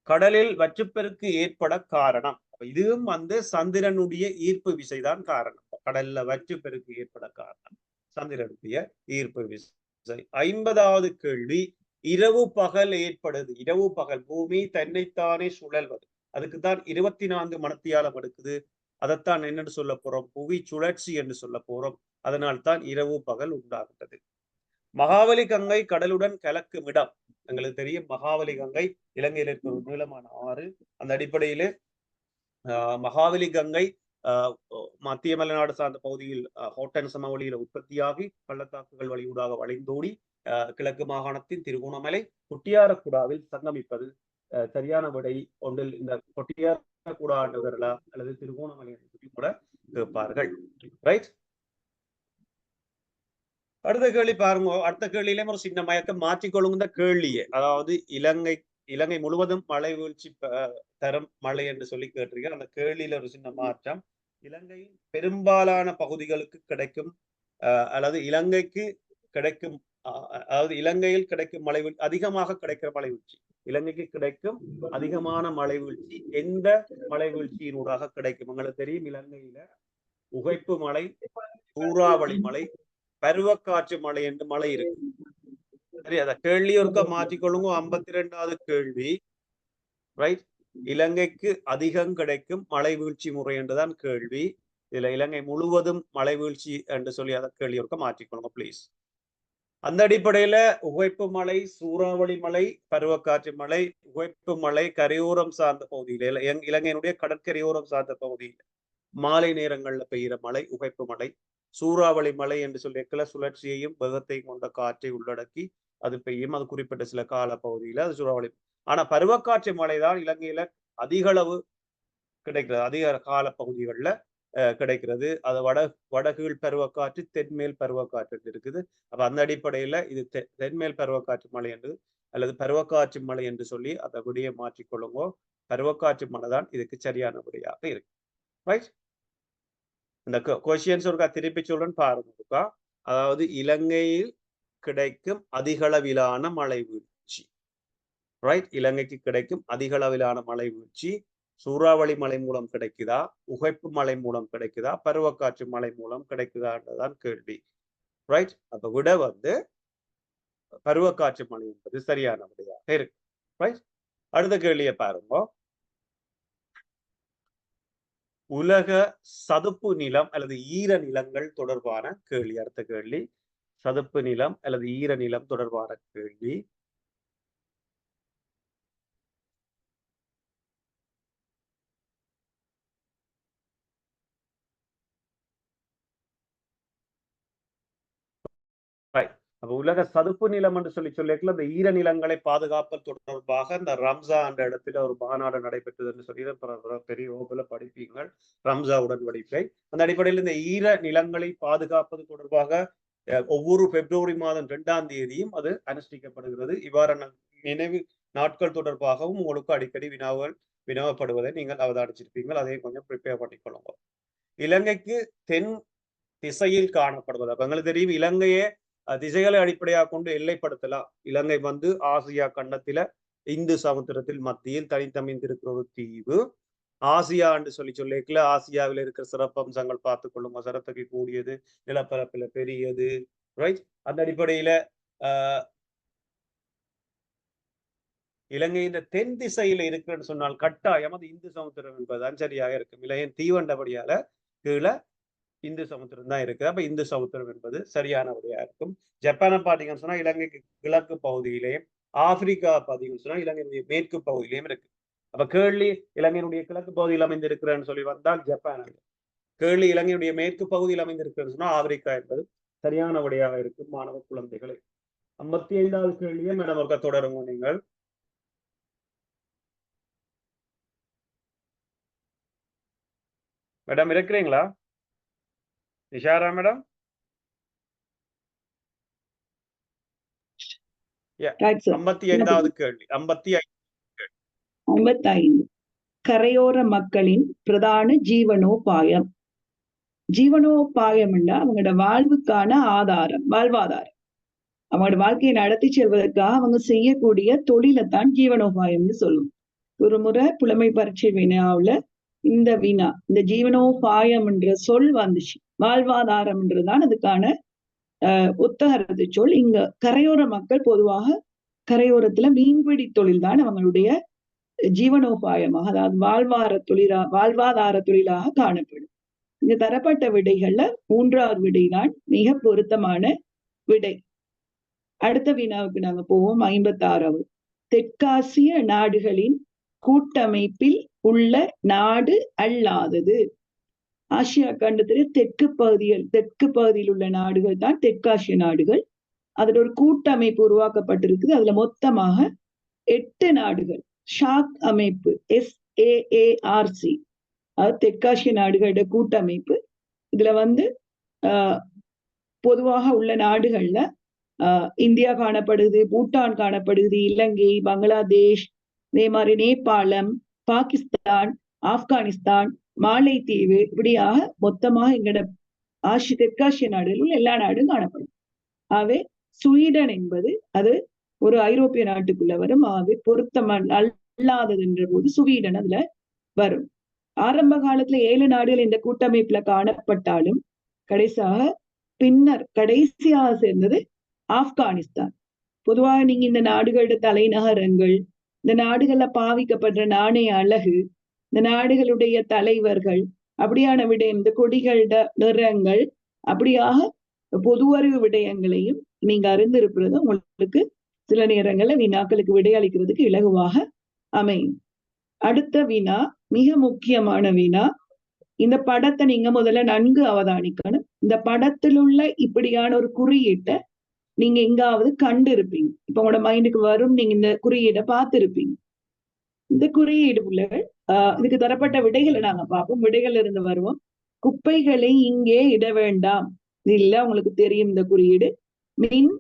கடலில் வற்றுப்பெருக்கு ஏற்பட காரணம், இதுவும் வந்து சந்திரனுடைய ஈர்ப்பு விசைதான் காரணம். கடல்ல வற்றுப்பெருக்கு ஏற்பட காரணம் சந்திரனுடைய ஈர்ப்பு விசை. 50வது கேள்வி, இரவு பகல் ஏற்படுது. இரவு பகல், பூமி தன்னைத்தானே சுழல்வது, அதுக்குதான் 24 மணித்தியாலம் எடுக்குது. அதைத்தான் என்னன்னு சொல்ல போறோம், புவி சுழற்சி என்று சொல்ல போறோம். அதனால்தான் இரவு பகல் உண்டாகின்றது. மகாவலி கங்கை கடலுடன் கலக்கும் இடம், எங்களுக்கு தெரியும். மகாவலி கங்கை இலங்கையில் இருக்கிற ஒரு நீளமான ஆறு. அந்த அடிப்படையிலே மகாவலி கங்கை மத்திய மலைநாடு சார்ந்த பகுதியில் ஹோட்டன் சமவெளியில உற்பத்தியாகி பள்ளத்தாக்குகள் வழியூடாக வளைந்தோடி கிழக்கு மாகாணத்தின் திருகோணமலை கொட்டியாரக்குடாவில் சங்கமிப்பது சரியான விடை. ஒன்றில் இந்த கொட்டியாரக்குடா நகரலா அல்லது திருகோணமலை சொல்லி கூட கேட்பார்கள். ரைட், அடுத்த கேள்வி பாருங்க. அடுத்த கேள்வியிலே ஒரு சின்ன மயக்கம் மாற்றிக்கொள்ளுங்க கேள்வியே. அதாவது இலங்கை முழுவதும் மழை வீழ்ச்சி தரும் மழை என்று சொல்லி கேட்டிருக்கேன். அந்த கேள்வியில ஒரு சின்ன மாற்றம், இலங்கையின் பெரும்பாலான பகுதிகளுக்கு கிடைக்கும் அல்லது இலங்கைக்கு கிடைக்கும், அதாவது இலங்கையில் கிடைக்கும் மழை வீழ்ச்சி, அதிகமாக கிடைக்கிற மழை வீழ்ச்சி, இலங்கைக்கு கிடைக்கும் அதிகமான மழை வீழ்ச்சி எந்த மழை வீழ்ச்சியினூடாக கிடைக்கும்? உங்களுக்கு தெரியும், இலங்கையில உகைப்பு மழை, சூறாவளி மழை, பருவக்காற்று மழை என்று மழை இருக்கு. சரி, அத கேள்வி ஒருக்க மாற்றிக்கொள்ளுங்க. 52வது கேள்வி. ரைட், இலங்கைக்கு அதிகம் கிடைக்கும் மழை வீழ்ச்சி முறை என்றுதான் கேள்வி. இதுல இலங்கை முழுவதும் மழை வீழ்ச்சி என்று சொல்லி அதை கேள்வி ஒருக்க மாற்றிக்கொள்ளுங்க பிளீஸ். அந்த அடிப்படையில உகைப்பு மழை, சூறாவளி மழை, பருவக்காற்று மழை, உகைப்பு மழை கரையோரம் சார்ந்த பகுதியில, இலங்கையினுடைய கடற்கரையோரம் சார்ந்த பகுதியில் மாலை நேரங்கள்ல பெய்கிற மழை உகைப்பு மழை. சூறாவளி மழை என்று சொல்லி கிள சுழற்சியையும் வேகத்தையும் கொண்ட காற்றை உள்ளடக்கி அது பெய்யும். அது குறிப்பிட்ட சில கால பகுதியில அது சூறாவளி. ஆனா பருவக்காற்று மழை தான் இலங்கையில அதிக அளவு கிடைக்கிறது, அதிக கால பகுதிகளில் கிடைக்கிறது. அது வடகீழ் பருவக்காற்று, தென்மேல் பருவக்காற்று இருக்குது. அப்ப அந்த அடிப்படையில இது தென்மேல் பருவக்காற்று மழை என்று அல்லது பருவக்காற்று மழை என்று சொல்லி அதை விடையை மாற்றிக்கொள்ளுங்க. பருவக்காற்று மழை தான் இதுக்கு சரியான விடையாக இருக்கு. ரைட், இந்த கொஸ்டின்ஸ் ஒருக்கா திருப்பி சொல்றேன்னு பாருங்க. அதாவது இலங்கையில் கிடைக்கும் அதிகளவிலான மழை வீழ்ச்சி. ரைட், இலங்கைக்கு கிடைக்கும் அதிகளவிலான மழை வீழ்ச்சி சூறாவளி மழை மூலம் கிடைக்குதா, உகைப்பு மழை மூலம் கிடைக்குதா, பருவக்காற்று மழை மூலம் கிடைக்குதான்றதான் கேள்வி. ரைட், அப்ப விட வந்து பருவக்காற்று மழை என்பது சரியான விடையாக இருக்கு. ரைட், அடுத்த கேள்வியை பாருங்க. உலக சதுப்பு நிலம் அல்லது ஈர நிலங்கள் தொடர்பான கேள்வி. அடுத்த கேள்வி சதுப்பு நிலம் அல்லது ஈர நிலம் தொடர்பான கேள்வி. அப்ப உலக சதுப்பு நிலம் என்று சொல்லிக்கல, இந்த ஈர நிலங்களை பாதுகாப்பது தொடர்பாக இந்த ரம்சா என்ற இடத்துல ஒரு மாநாடு நடைபெற்றது என்று சொல்லி பெரிய ஓபல படிப்பீங்கள், ரம்சா உடன்படிக்கை. அந்த அடிப்படையில் இந்த ஈர நிலங்களை பாதுகாப்பது தொடர்பாக ஒவ்வொரு பிப்ரவரி மாதம் 2ஆம் தேதியும் அது அனுஷ்டிக்கப்படுகிறது. இவ்வாறான நினைவு நாட்கள் தொடர்பாகவும் உங்களுக்கு அடிக்கடி வினவப்படுவதை நீங்கள் அவதானிச்சிருப்பீங்கள். அதையும் கொஞ்சம் ப்ரிப்பேர் பண்ணிக்கொள்ளுங்க. இலங்கைக்கு தென் திசையில் காணப்படுவது, அப்ப எங்களுக்கு தெரியும் இலங்கையே திசைகளை அடிப்படையாக கொண்டு எல்லைப்படுத்தலாம். இலங்கை வந்து ஆசியா கண்டத்தில இந்து சமுத்திரத்தில் மத்தியில் தனித்தமைந்திருக்கிற ஒரு தீவு. ஆசியா என்று சொல்லிக்கல, ஆசியாவில் இருக்கிற சிறப்பம்சங்கள் பார்த்துக் கொள்ளுங்க. சரத்தொகை கூடியது, நிலப்பரப்புல பெரியது. ரைட், அந்த அடிப்படையில இலங்கையின் தென் திசையில இருக்குன்னு சொன்னால் கட்டாயம் அது இந்து சமுத்திரம் என்பதுதான் சரியாக இருக்கும். இலங்கையின் தீவண்டபடியால கீழே இந்து சமுத்திரம் தான் இருக்குது. அப்ப இந்து சமுத்திரம் என்பது சரியான விடையா இருக்கும். ஜப்பானை பார்த்தீங்கன்னு சொன்னா இலங்கைக்கு கிழக்கு பகுதியிலேயும், ஆப்பிரிக்கா பார்த்தீங்கன்னு சொன்னா இலங்கையினுடைய மேற்கு பகுதியிலையும் இருக்கு. அப்ப கேள்வி இலங்கையினுடைய கிழக்கு பகுதியில் அமைந்திருக்கிறேன்னு சொல்லி வந்தால் ஜப்பான். கேள்வி இலங்கையுடைய மேற்கு பகுதியில் அமைந்திருக்கிறது சொன்னா ஆப்பிரிக்கா என்பது சரியான விடையாக இருக்கும் மாணவ குழந்தைகளை. 55வது கேள்வியை மேடம் ஒருக்கா தொடருங்க நீங்கள். மேடம் இருக்கிறீங்களா? நிஷாரா மேடம்? Right, sir. 55வது கேள்வி. 55. கரையோர மக்களின் பிரதான ஜீவனோபாயம். ஜீவனோபாயம் என்றால் அவங்களோட வாழ்வுக்கான ஆதாரம், வாழ்வாதாரம். அவங்களோட வாழ்க்கையை நடத்தி செல்வதற்காக அவங்க செய்யக்கூடிய தொழிலைத்தான் ஜீவனோபாயம்னு சொல்லுவோம். ஒரு முறை புலமை பரீட்சை வினாவுல இந்த வினா, இந்த ஜீவனோபாயம் என்ற சொல் வந்துச்சு. வாழ்வாதாரம்ன்றதுதான் அதுக்கான ஒத்தகரத்து சொல். இங்க கரையோர மக்கள் பொதுவாக கரையோரத்துல மீன்பிடி தொழில் தான் அவங்களுடைய ஜீவனோபாயமாக, அதாவது வாழ்வாதார தொழிலாக காணப்படும். இங்க தரப்பட்ட விடைகள்ல 3வது விடைதான் மிக பொருத்தமான விடை. அடுத்த வினாவுக்கு நாங்க போவோம். 56வது. தெற்காசிய நாடுகளின் கூட்டமைப்பில் உள்ள நாடு அல்லாதது. ஆசியா கண்டத்துல தெற்கு பகுதியில் உள்ள நாடுகள் தான் தெற்காசிய நாடுகள். அதுல ஒரு கூட்டமைப்பு உருவாக்கப்பட்டிருக்குது. அதுல மொத்தமாக 8 நாடுகள் ஷாக் அமைப்பு, SAARC, அது தெற்காசிய நாடுகளோட கூட்டமைப்பு. இதுல பொதுவாக உள்ள நாடுகள்ல இந்தியா காணப்படுது, பூட்டான் காணப்படுது, இலங்கை, பங்களாதேஷ், இதே மாதிரி நேபாளம், பாகிஸ்தான், ஆப்கானிஸ்தான், மாலைத்தீவு, இப்படியாக மொத்தமாக எங்களோட தெற்காசிய நாடுகளில் எல்லா நாடும் காணப்படும். ஆகவே ஸ்வீடன் என்பது அது ஒரு ஐரோப்பிய நாட்டுக்குள்ள வரும். ஆகவே பொருத்தமல்லாதது என்ற போது ஸ்வீடன் அதுல வரும். ஆரம்ப காலத்துல 7 நாடுகள் இந்த கூட்டமைப்புல காணப்பட்டாலும் கடைசியாக சேர்ந்தது ஆப்கானிஸ்தான். பொதுவாக நீங்க இந்த நாடுகளோட தலைநகரங்கள், இந்த நாடுகள்ல பாவிக்கப்படுற நாணய அழகு, இந்த நாடுகளுடைய தலைவர்கள், அப்படியான விடயம், இந்த கொடிகளோட நிறங்கள், அப்படியாக பொதுவறிவு விடயங்களையும் நீங்க அறிந்திருக்கிறது உங்களுக்கு சில நேரங்கள்ல வினாக்களுக்கு விடையளிக்கிறதுக்கு இலகுவாக அமையும். அடுத்த வினா மிக முக்கியமான வினா. இந்த படத்தை நீங்க முதல்ல நன்கு அவதானிக்கணும். இந்த படத்தில் உள்ள இப்படியான ஒரு குறியீட்டை நீங்க எங்காவது கண்டு இருப்பீங்க. இப்ப உங்களோட மைண்டுக்கு வரும், நீங்க இந்த குறியீடை பார்த்திருப்பீங்க. இந்த குறியீடு பிள்ளைகள் இதுக்கு தரப்பட்ட விடைகளை நாங்க பார்ப்போம். விடைகள் இருந்து வருவோம். குப்பைகளை இங்கே இட வேண்டாம். இல்ல, உங்களுக்கு தெரியும் இந்த குறியீடு. மின்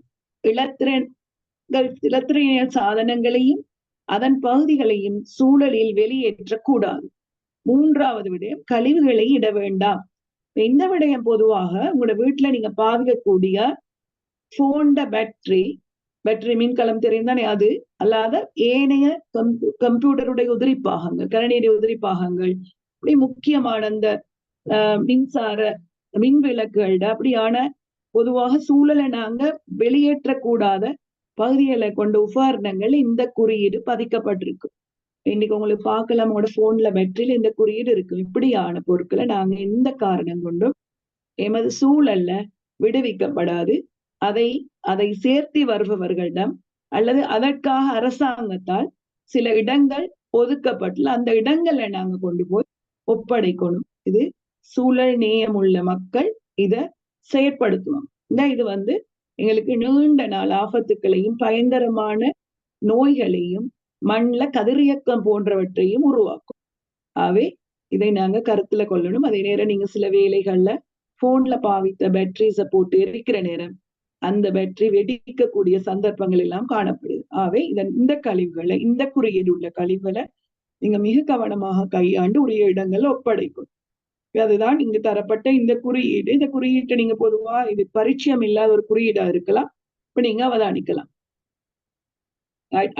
இலத்திரனிய சாதனங்களையும் அதன் பகுதிகளையும் சூழலில் வெளியேற்றக்கூடாது. 3வது விடயம், கழிவுகளை இட வேண்டாம். இந்த விடயம் பொதுவாக உங்களோட வீட்டுல நீங்க பாவிக்கக்கூடிய போன்ட பேட்டரி மின்கலம் தெரிந்தானே, அது அல்லாத ஏனைய கம்ப்யூட்டருடைய உதிரி பாகங்கள், கணினியுடைய உதிரி பாகங்கள், இப்படி முக்கியமான அந்த மின்சார மின் விளக்குகள அப்படியான பொதுவாக சூழலை நாங்க வெளியேற்றக்கூடாத பகுதிகளை கொண்ட உபகரணங்கள் இந்த குறியீடு பதிக்கப்பட்டிருக்கு. இன்னைக்கு உங்களுக்கு பார்க்கலாம், உங்களோட போன்ல பேட்டரியில இந்த குறியீடு இருக்கு. இப்படியான பொருட்களை நாங்க எந்த காரணம் கொண்டும் எமது சூழல்ல விடுவிக்கப்படாது. அதை சேர்த்தி வருபவர்களிடம் அல்லது அதற்காக அரசாங்கத்தால் சில இடங்கள் ஒதுக்கப்பட்டுள்ள அந்த இடங்கள்ல நாங்க கொண்டு போய் ஒப்படைக்கணும். இது சூழல் நேயம் உள்ள மக்கள் இத செயற்படுத்துவோம். இது எங்களுக்கு நீண்ட நாள் ஆபத்துக்களையும் பயங்கரமான நோய்களையும் மண்ல கதிரியக்கம் போன்றவற்றையும் உருவாக்கும். ஆகவே இதை நாங்க கருத்துல கொள்ளணும். அதே நேரம் நீங்க சில வேலைகள்ல போன்ல பாவித்த பேட்டரிஸ போட்டு எரிக்கிற நேரம் அந்த பேட்டரி வெடிக்கக்கூடிய சந்தர்ப்பங்கள் எல்லாம் காணப்படுது. ஆகவே இந்த கழிவுகளை, இந்த குறியீடு உள்ள கழிவுகளை நீங்க மிக கவனமாக கையாண்டு உரிய இடங்கள்ல ஒப்படைக்கும். அதுதான் இங்கு தரப்பட்ட இந்த குறியீடு. இந்த குறியீட்டை நீங்க பொதுவா இது பரிச்சயம் இல்லாத ஒரு குறியீடா இருக்கலாம், இப்ப நீங்க அவதானிக்கலாம்.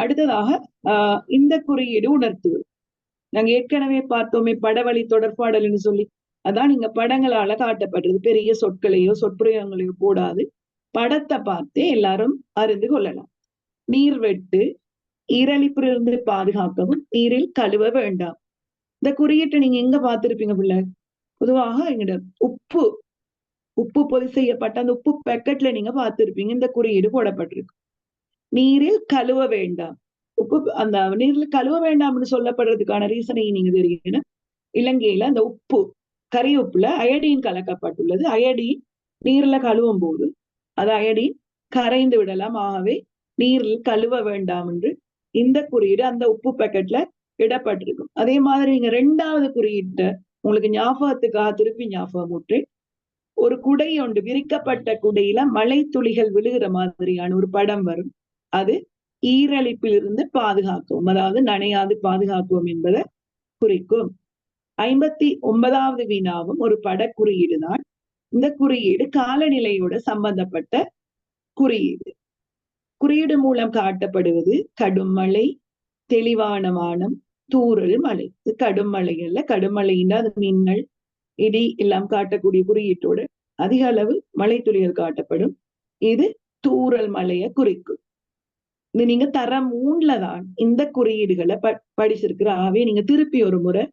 அடுத்ததாக இந்த குறியீடு உணர்த்துவது. நாங்க ஏற்கனவே பார்த்தோமே படவழி தொடர்பாடல்னு சொல்லி, அதான் நீங்க படங்களால காட்டப்படுறது. பெரிய சொற்களையோ சொற்பிரயோகங்களையோ போடாது, படத்தை பார்த்தே எல்லாரும் அறிந்து கொள்ளலாம். நீர்வெட்டு, ஈரழிப்பிலிருந்து பாதுகாக்கவும் நீரில் கழுவ வேண்டாம். இந்த குறியீட்டை நீங்க எங்க பார்த்திருப்பீங்க பிள்ளை? பொதுவாக எங்கட உப்பு பொதி செய்யப்பட்ட அந்த உப்பு பேக்கெட்ல நீங்க பார்த்திருப்பீங்க. இந்த குறியீடு போடப்பட்டிருக்கு. நீரில் கழுவ வேண்டாம். அந்த நீரில் கழுவ வேண்டாம்னு சொல்லப்படுறதுக்கான ரீசனை நீங்க தெரியுங்க. இலங்கையில அந்த உப்பு கரியுப்புல அயடின் கலக்கப்பட்டுள்ளது. அயடின் நீர்ல கழுவும் போது அது அயடின் கரைந்து விடலாம். ஆகவே நீரில் கழுவ வேண்டாம் என்று இந்த குறியீடு அந்த உப்பு பேக்கெட்ல இடப்பட்டிருக்கும். அதே மாதிரி நீங்க 2வது குறியீட்டை உங்களுக்கு ஞாபகத்துக்காக திருப்பி ஞாபகம் ஊற்றி, ஒரு குடை ஒன்று, விரிக்கப்பட்ட குடையில மழை துளிகள் விழுகிற மாதிரியான ஒரு படம் வரும். அது ஈரழிப்பில் இருந்து பாதுகாக்கும், அதாவது நனையாது பாதுகாக்கும் என்பதை குறிக்கும். 59வது வினாவும் ஒரு பட குறியீடு தான். இந்த குறியீடு காலநிலையோட சம்பந்தப்பட்ட குறியீடு. குறியீடு மூலம் காட்டப்படுவது கடும் மழை, தெளிவான வானம், தூறல் மழை. இது கடும் மழை அல்ல. கடும் மழைன்னா அது மின்னல், இடி எல்லாம் காட்டக்கூடிய குறியீட்டோட அதிக அளவு மழை துளிகள் காட்டப்படும். இது தூறல் மழையை குறிக்கும். இது நீங்க தரம் 3ல தான் இந்த குறியீடுகளை படிச்சிருக்கிற. ஆகவே நீங்க திருப்பி ஒரு முறை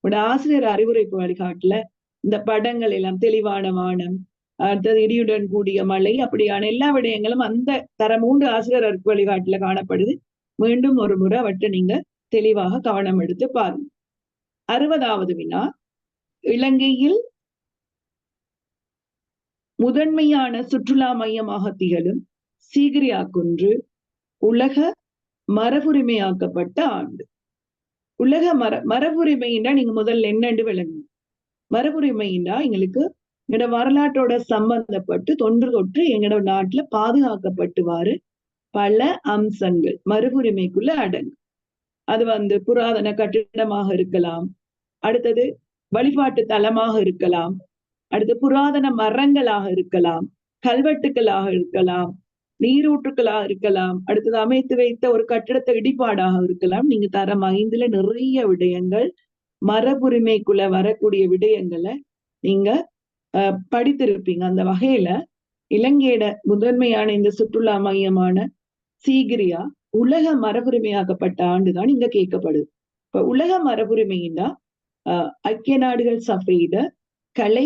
உங்களோட ஆசிரியர் அறிவுரை வழிகாட்டுல இந்த படங்கள் எல்லாம், தெளிவான வானம், அடுத்தது இடியுடன் கூடிய மழை, அப்படியான எல்லா விடயங்களும் அந்த தரம் 3 ஆசிரியர் வழிகாட்டுல காணப்படுது. மீண்டும் ஒரு முறை அவற்றை நீங்க தெளிவாக கவனம் எடுத்து பாருங்க. 60வது வினா, இலங்கையில் முதன்மையான சுற்றுலா மையமாக திகழும் சீகிரியா குன்று உலக மரபுரிமையாக்கப்பட்ட ஆண்டு. உலக மரபுரிமைன்னா நீங்க முதல்ல என்னண்டு விளங்கும். மரபுரிமைன்னா எங்களுக்கு எங்களோட வரலாற்றோட சம்பந்தப்பட்டு தொன்று தொற்று எங்களோட நாட்டுல பாதுகாக்கப்பட்டுவாரு பல அம்சங்கள் மரபுரிமைக்குள்ள அடங்கும். அது புராதன கட்டிடமாக இருக்கலாம், அடுத்தது வழிபாட்டு தலமாக இருக்கலாம், அடுத்து புராதன மரங்களாக இருக்கலாம், கல்வெட்டுக்களாக இருக்கலாம், நீரூற்றுக்களாக இருக்கலாம், அடுத்தது அமைத்து வைத்த ஒரு கட்டிடத்தை இடிபாடாக இருக்கலாம். நீங்க தரம் 5ல நிறைய விடயங்கள் மரபுரிமைக்குள்ள வரக்கூடிய விடயங்களை நீங்க படித்திருப்பீங்க. அந்த வகையில இலங்கையோட முதன்மையான இந்த சுற்றுலா மையமான சீகிரியா உலக மரபுரிமையாக்கப்பட்ட ஆண்டுதான் இங்க கேட்கப்படுது. இப்ப உலக மரபுரிமைன்னா ஐக்கிய நாடுகள் சபையிட கலை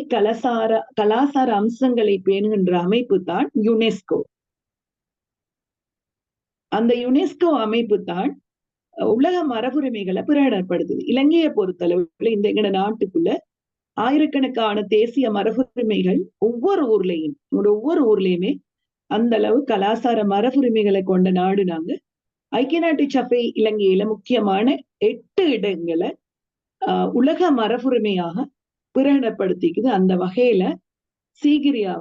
கலாசார அம்சங்களை பேணுகின்ற அமைப்பு தான் யுனெஸ்கோ. அந்த யுனெஸ்கோ அமைப்பு தான் உலக மரபுரிமைகளை பிரகடனப்படுத்துது. இலங்கையை பொறுத்தளவுல இந்த எங்கட நாட்டுக்குள்ள ஆயிரக்கணக்கான தேசிய மரபுரிமைகள் ஒவ்வொரு ஊர்லயுமே அந்த அளவு கலாசார மரபுரிமைகளை கொண்ட நாடு நாங்க. ஐக்கிய நாட்டு சபை இலங்கையில முக்கியமான 8 இடங்களை உலக மரபுரிமையாக பிரகடனப்படுத்திக்குது. அந்த வகையில சீகிரியா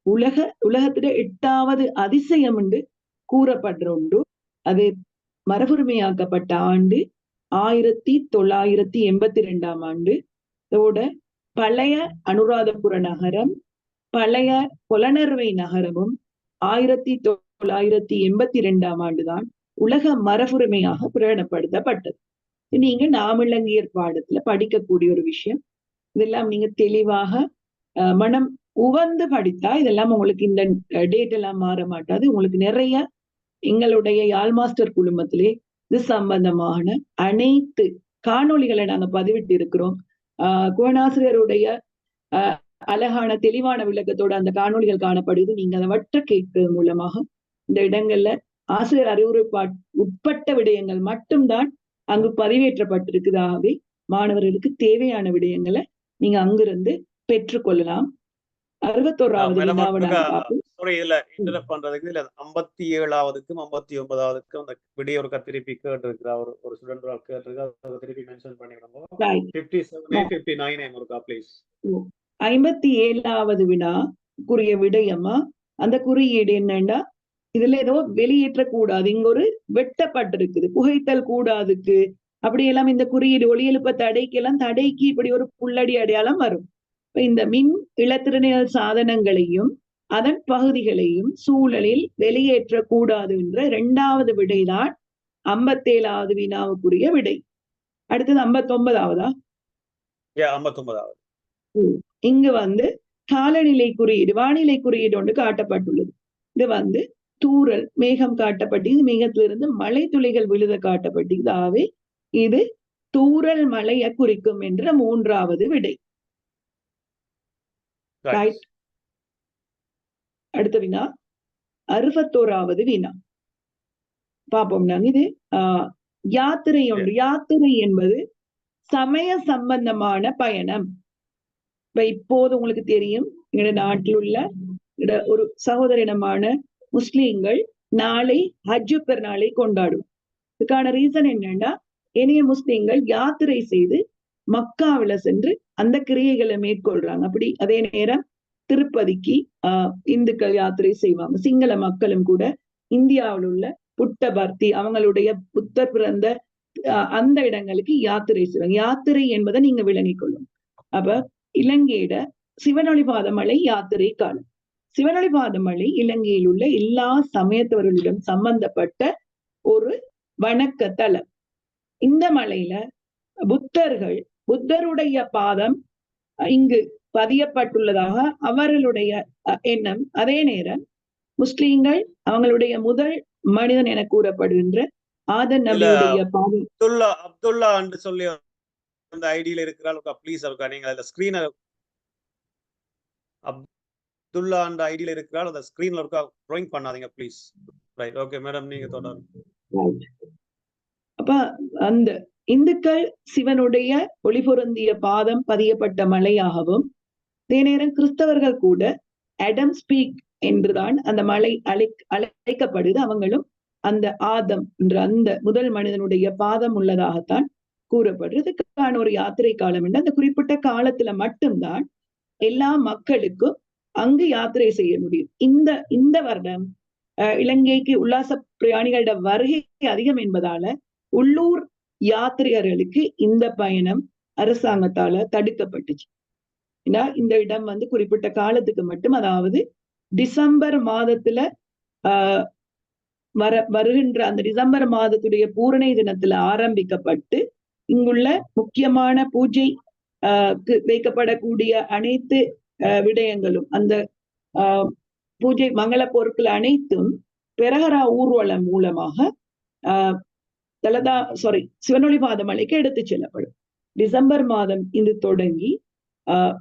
உலகத்துல 8வது அதிசயம் என்று கூறப்படுற ஒன்று. அது மரபுரிமையாக்கப்பட்ட ஆண்டு 1982ஆம் ஆண்டு. இதோட பழைய அனுராதபுர நகரம், பழைய பொலனறுவை நகரமும் 1982ஆம் ஆண்டுதான் உலக மரபுரிமையாக பிரகடனப்படுத்தப்பட்டது. நீங்க நாமிலங்கியர் பாடத்துல படிக்கக்கூடிய ஒரு விஷயம். இதெல்லாம் நீங்க தெளிவாக மனம் உவந்து படித்தா இதெல்லாம் உங்களுக்கு இந்த டேட் எல்லாம் மாற மாட்டாது. உங்களுக்கு நிறைய எங்களுடைய யாழ் மாஸ்டர் குழுமத்திலே இது சம்பந்தமான அனைத்து காணொளிகளை நாங்க பதிவிட்டு இருக்கிறோம். குவனாசிரியருடைய அழகான தெளிவான விளக்கத்தோட அந்த காணொளிகள் காணப்படுது. நீங்க அதை வட்ட கேட்கிறது மூலமாக இந்த இடங்கள்ல ஆசிரியர் அறிவுரை உட்பட்ட விடயங்கள் மட்டும்தான் அங்கு பதிவேற்றப்பட்டிருக்குதாகவே மாணவர்களுக்கு தேவையான விடயங்களை நீங்க அங்கிருந்து பெற்றுக்கொள்ளலாம். 61வது இதுல இன்டரப்ட் பண்றதுக்கு இதுல 57ஆவதுக்கும் 59ஆவதுக்கும் அந்த விடிய ஒரு திருப்பி கேட்டிருக்கிறா ஒரு ஸ்டூடெண்ட் கேட்டிருக்கா, திருப்பி மென்ஷன் பண்ணிடுறோம். 57 இருக்கா ப்ளீஸ். 57வது வினாக்குரிய விடயமா அந்த குறியீடு என்னன்னா, இதுல ஏதோ வெளியேற்றக்கூடாது, இங்க ஒரு வெட்டப்பட்டிருக்குது, புகைத்தல் கூடாதுக்கு அப்படி எல்லாம் இந்த குறியீடு ஒளியெழுப்ப தடைக்கு இப்படி ஒரு புள்ளடி அடையாளம் வரும். இந்த மின் இலத்திரனியல் சாதனங்களையும் அதன் பகுதிகளையும் சூழலில் வெளியேற்றக்கூடாது என்ற 2வது விடைதான் 57வது வினாவுக்குரிய விடை. அடுத்தது 59ஆவதா? 59ஆவது. இங்கு காலநிலை குறியீடு, வானிலை குறியீடு ஒன்று காட்டப்பட்டுள்ளது. இது தூறல் மேகம் காட்டப்பட்டு மேகத்திலிருந்து மழை துளிகள் விழுத காட்டப்பட்டு, ஆகவே இது தூறல் மழையை குறிக்கும் என்ற 3வது விடை. அடுத்த வினா 61வது வினா பாப்போம். நாங்க இது யாத்திரை ஒன்று. யாத்திரை என்பது சமய சம்பந்தமான பயணம். இப்ப இப்போது உங்களுக்கு தெரியும் எங்களோட நாட்டில் உள்ள ஒரு சகோதரினமான முஸ்லீம்கள் நாளை ஹஜ்ஜு பெருநாளை கொண்டாடும். இதுக்கான ரீசன் என்னன்னா, இனிய முஸ்லீம்கள் யாத்திரை செய்து மக்காவில சென்று அந்த கிரியைகளை மேற்கொள்றாங்க. அப்படி அதே நேரம் திருப்பதிக்கு இந்துக்கள் யாத்திரை செய்வாங்க. சிங்கள மக்களும் கூட இந்தியாவில் உள்ள புட்டபர்த்தி அவங்களுடைய புத்தர் பிறந்த அந்த இடங்களுக்கு யாத்திரை செய்வாங்க. யாத்திரை என்பதை நீங்க விளங்கிக் கொள்ளும். அப்ப இலங்கையிட சிவனொளிபாத மலை யாத்திரை காலம். சிவனொளிபாத மலை இலங்கையில் உள்ள எல்லா சமயத்தவர்களிடம் சம்பந்தப்பட்ட ஒரு வணக்க தலம். இந்த மலையில புத்தருடைய பாதம் இங்கு பதியப்பட்டுள்ளதாக அவர்களுடைய எண்ணம். அதே நேரம் முஸ்லிம்கள் அவங்களுடைய முதல் மனிதன் என கூறப்படுகின்ற ஆதன் நபியுடைய பாதம் அப்துல்லா என்று சொல்லி அந்த ஐடியில இருக்கிறாள். ப்ளீஸ் நீங்க அந்த ஸ்கிரீனை அப்துல்லா அந்த ஐடியில இருக்கிறாள், அந்த ஸ்கிரீன்ல இருக்கா ட்ராயிங் பண்ணாதீங்க ப்ளீஸ். ரைட், ஓகே மேடம், நீங்க தொடருங்க. அப்ப அந்த இந்துக்கள் சிவனுடைய ஒளி பொருந்திய பாதம் பதியப்பட்ட மலையாகவும், அதே நேரம் கிறிஸ்தவர்கள் கூட அடம்ஸ் பீக் என்றுதான் அந்த மலை அழைக்கப்படுது. அவங்களும் அந்த ஆதம் என்ற அந்த முதல் மனிதனுடைய பாதம் உள்ளதாகத்தான் கூறப்படுறதுக்கான ஒரு யாத்திரை காலம் என்று அந்த குறிப்பிட்ட காலத்துல மட்டும்தான் எல்லா மக்களுக்கும் அங்கு யாத்திரை செய்ய முடியும். இந்த வருடம் இலங்கைக்கு உல்லாச பிரயாணிகளோட வருகை அதிகம் என்பதால உள்ளூர் யாத்திரிகர்களுக்கு இந்த பயணம் அரசாங்கத்தால தடுக்கப்பட்டுச்சு. ஏன்னா இந்த இடம் குறிப்பிட்ட காலத்துக்கு மட்டும், அதாவது டிசம்பர் மாதத்துல வருகின்ற அந்த டிசம்பர் மாதத்துடைய பூரணை தினத்துல ஆரம்பிக்கப்பட்டு இங்குள்ள முக்கியமான பூஜை வைக்கப்படக்கூடிய அனைத்து விடயங்களும், அந்த பூஜை மங்கள பொருட்கள் அனைத்தும் பெரஹரா ஊர்வலம் மூலமாக சிவனொளிபாத மலைக்கு எடுத்து செல்லப்படும். டிசம்பர் மாதம் இது தொடங்கி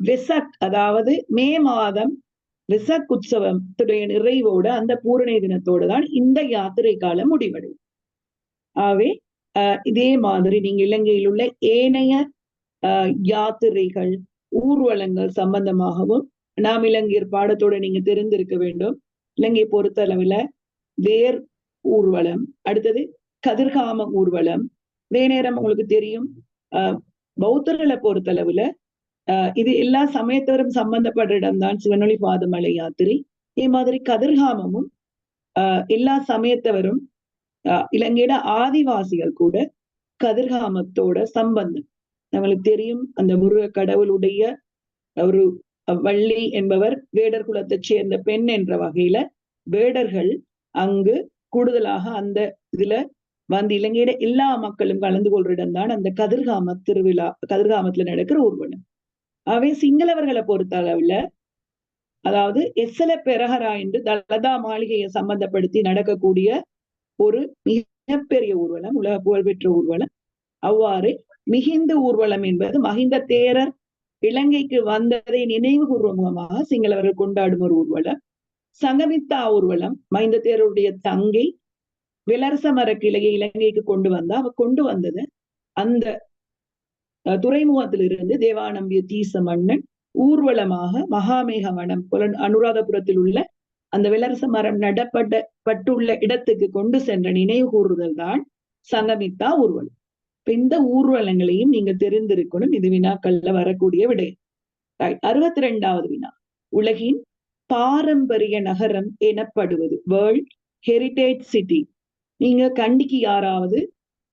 வெசக், அதாவது மே மாதம் வெசக் உற்சவத்துடைய நிறைவோட அந்த பூரணை தினத்தோடு தான் இந்த யாத்திரை காலம் முடிவடையும். ஆகவே இதே மாதிரி நீங்க இலங்கையில் உள்ள ஏனைய யாத்திரைகள் ஊர்வலங்கள் சம்பந்தமாகவும் நாம் இலங்கையர் பாடத்தோட நீங்க தெரிந்திருக்க வேண்டும். இலங்கை பொறுத்தளவுல வேர் ஊர்வலம், அடுத்தது கதிர்காம ஊர்வலம். அதே நேரம் உங்களுக்கு தெரியும் பௌத்தர்களை பொறுத்தளவுல இது எல்லா சமயத்தவரும் சம்பந்தப்பட்ட இடம்தான் சிவனொளிபாத மலை யாத்திரை. இதே மாதிரி கதிர்காமமும் எல்லா சமயத்தவரும் இலங்கையோட ஆதிவாசிகள் கூட கதிர்காமத்தோட சம்பந்தம். நம்மளுக்கு தெரியும் அந்த முருக கடவுளுடைய ஒரு வள்ளி என்பவர் வேடர் குலத்தை சேர்ந்த பெண் என்ற வகையில வேடர்கள் அங்கு கூடுதலாக அந்த இதுல இலங்கையோட எல்லா மக்களும் கலந்து கொள்ற இடம் தான் அந்த கதிர்காம திருவிழா, கதிர்காமத்துல நடக்கிற ஊர்வலம். அவை சிங்களவர்களை பொறுத்த அளவுல, அதாவது எஸ்எல பெரஹரா என்று தலதா மாளிகையை சம்பந்தப்படுத்தி நடக்கக்கூடிய ஒரு மிகப்பெரிய ஊர்வலம், உலக புகழ்பெற்ற ஊர்வலம். அவ்வாறு மிகிந்த ஊர்வலம் என்பது மஹிந்த தேரர் இலங்கைக்கு வந்ததை நினைவு பூர்வமாக சிங்களவர்கள் கொண்டாடும் ஒரு ஊர்வலம். சங்கமித்தா ஊர்வலம் மஹிந்த தேரருடைய தங்கை விலரச மர கிளையை இலங்கைக்கு கொண்டு வந்தா. அவ கொண்டு வந்தது அந்த துறைமுகத்திலிருந்து தேவானம்பிய தீச மன்னன் ஊர்வலமாக மகாமேக வனம் அனுராதபுரத்தில் உள்ள அந்த விலரச மரம் நடப்பட்டுள்ள இடத்துக்கு கொண்டு சென்ற நினைவு கூறுதல் தான் சங்கமித்தா ஊர்வலம். இந்த ஊர்வலங்களையும் நீங்க தெரிந்திருக்கணும். இது வினாக்கள்ல வரக்கூடிய விடயம். 62வது வினா, உலகின் பாரம்பரிய நகரம் எனப்படுவது, வேர்ல்ட் ஹெரிடேஜ் சிட்டி. நீங்க கண்டிக்கு யாராவது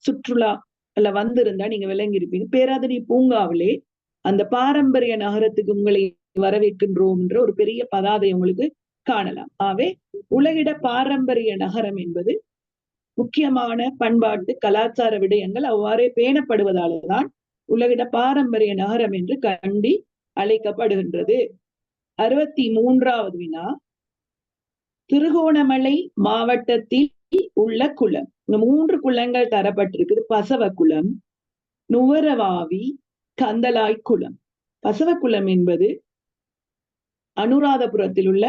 சுற்றுலா வந்திருந்தா நீங்க விளங்கியிருப்பீங்க. பேராதனை பூங்காவிலே அந்த பாரம்பரிய நகரத்துக்கு உங்களை வரவேற்கின்றோம் என்ற ஒரு பெரிய பதாதை உங்களுக்கு காணலாம். ஆகவே உலகிட பாரம்பரிய நகரம் என்பது முக்கியமான பண்பாட்டு கலாச்சார விடயங்கள் அவ்வாறே பேணப்படுவதால்தான் உலகிட பாரம்பரிய நகரம் என்று கண்டி அழைக்கப்படுகின்றது. 63வது வினா, திருகோணமலை மாவட்டத்தில் உள்ள குளம். இந்த 3 குளங்கள் தரப்பட்டிருக்குது. பசவ குளம், நுவரவாவி, கந்தலாய் குளம். பசவ குளம் என்பது அனுராதபுரத்தில் உள்ள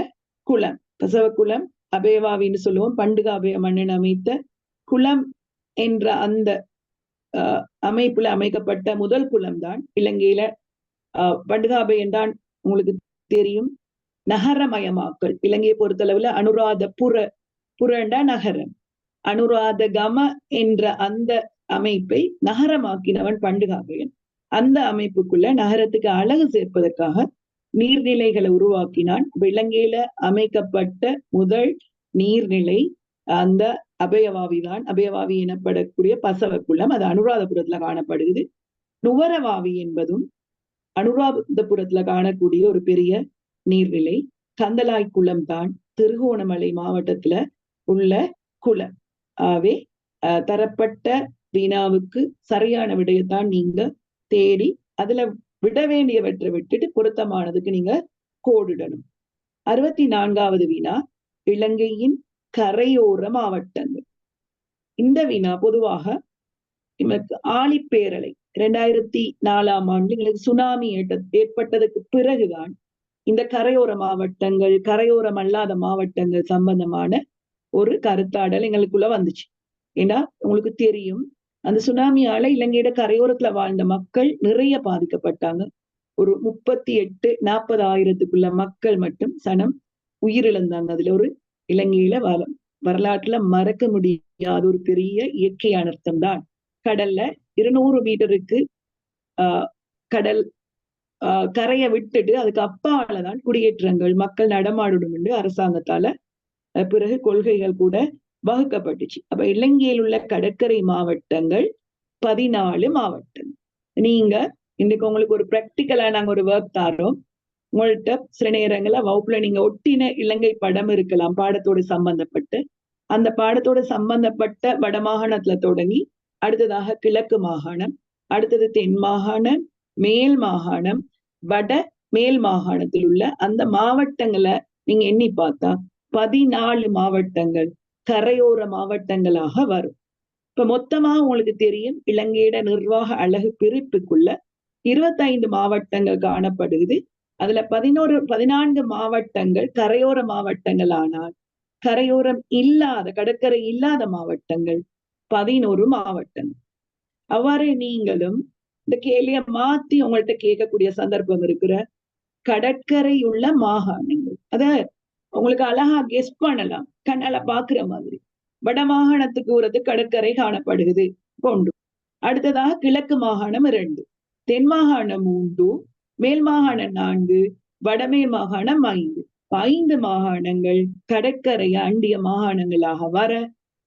குளம். பசவ குளம் அபேவாவின்னு சொல்லுவோம். பண்டுக அபய மன்னன் அமைத்த குளம் என்ற அந்த அமைப்புல அமைக்கப்பட்ட முதல் குளம் தான் இலங்கையில பண்டுகாபை என்றால் உங்களுக்கு தெரியும், நகரமயமாக்கல். இலங்கையை பொறுத்தளவுல புறண்டா நகரம். அனுராதகம என்ற அந்த அமைப்பை நகரமாக்கினவன் பண்டுகாபையன். அந்த அமைப்புக்குள்ள நகரத்துக்கு அழகு சேர்ப்பதற்காக நீர்நிலைகளை உருவாக்கினான். இலங்கையில அமைக்கப்பட்ட முதல் நீர்நிலை அந்த அபயவாவி தான். அபயவாவி எனப்படக்கூடிய பசவ குளம், அது அனுராதபுரத்துல காணப்படுகிறது. நுவரவாவி என்பதும் அனுராதபுரத்துல காணக்கூடிய ஒரு பெரிய நீர்நிலை. கந்தலாய் குளம் தான் திருகோணமலை மாவட்டத்துல உள்ள குளம். ஆகவே தரப்பட்ட வினாவுக்கு சரியான விடையத்தான் நீங்க தேடி அதுல விட வேண்டியவற்றை விட்டுட்டு பொருத்தமானதுக்கு நீங்க கோடிடணும். 64வது வினா, இலங்கையின் கரையோர மாவட்டங்கள். இந்த வினா பொதுவாக நமக்கு ஆழிப்பேரலை 2004ஆம் ஆண்டு எங்களுக்கு சுனாமி ஏற்பட்டதுக்கு பிறகுதான் இந்த கரையோர மாவட்டங்கள், கரையோரம் அல்லாத மாவட்டங்கள் சம்பந்தமான ஒரு கருத்தாடல் எங்களுக்குள்ள வந்துச்சு. ஏன்னா உங்களுக்கு தெரியும், அந்த சுனாமியால இலங்கையோட கரையோரத்துல வாழ்ந்த மக்கள் நிறைய பாதிக்கப்பட்டாங்க. ஒரு 38-40 மக்கள் மட்டும் சனம் உயிரிழந்தாங்க. அதுல ஒரு இலங்கையில வரலாற்றுல மறக்க முடியாத ஒரு பெரிய இயற்கை அனர்த்தம் தான். கடல்ல 200 மீட்டருக்கு கடல் கரையை விட்டுட்டு அதுக்கு அப்பாலதான் குடியேற்றங்கள், மக்கள் நடமாடணும் என்று அரசாங்கத்தால பிறகு கொள்கைகள் கூட வகுக்கப்பட்டுச்சு. அப்ப இலங்கையில் உள்ள கடற்கரை மாவட்டங்கள் 14 மாவட்டங்கள். நீங்க இன்னைக்கு உங்களுக்கு ஒரு பிராக்டிக்கலா நாங்க ஒரு ஒர்க் தாரோம். உங்கள்கிட்ட சில நேரங்கள வகுப்புல நீங்க ஒட்டின இலங்கை படம் இருக்கலாம், பாடத்தோடு சம்பந்தப்பட்டு. அந்த பாடத்தோடு சம்பந்தப்பட்ட வடமாகாணத்துல தொடங்கி அடுத்ததாக கிழக்கு மாகாணம், அடுத்தது தென் மாகாணம், மேல் மாகாணம், வட மேல் மாகாணத்தில் உள்ள அந்த மாவட்டங்களை நீங்க எண்ணி பார்த்தா 14 மாவட்டங்கள் கரையோர மாவட்டங்களாக வரும். இப்ப மொத்தமா உங்களுக்கு தெரியும், இலங்கையோட நிர்வாக அழகு பிரிப்புக்குள்ள 25 மாவட்டங்கள் காணப்படுகிறது. அதுல 14 மாவட்டங்கள் கரையோர மாவட்டங்கள். ஆனால் கரையோரம் இல்லாத, கடற்கரை இல்லாத மாவட்டங்கள் 11 மாவட்டங்கள். அவ்வாறு நீங்களும் இந்த கேள்வியை மாத்தி உங்கள்கிட்ட கேட்கக்கூடிய சந்தர்ப்பம் இருக்கிற கடற்கரை உள்ள மாகாணங்கள், அத உங்களுக்கு அழகா கெஸ் பண்ணலாம், கண்ணால பாக்குற மாதிரி. வட மாகாணத்துக்கு ஊரது கடற்கரை காணப்படுகிறது 1. அடுத்ததாக கிழக்கு மாகாணம் 2, தென் மாகாணம் 3, மேல் மாகாணம் 4, வடமேல் மாகாணம் 5. 5 மாகாணங்கள் கடற்கரையை அண்டிய மாகாணங்களாக வர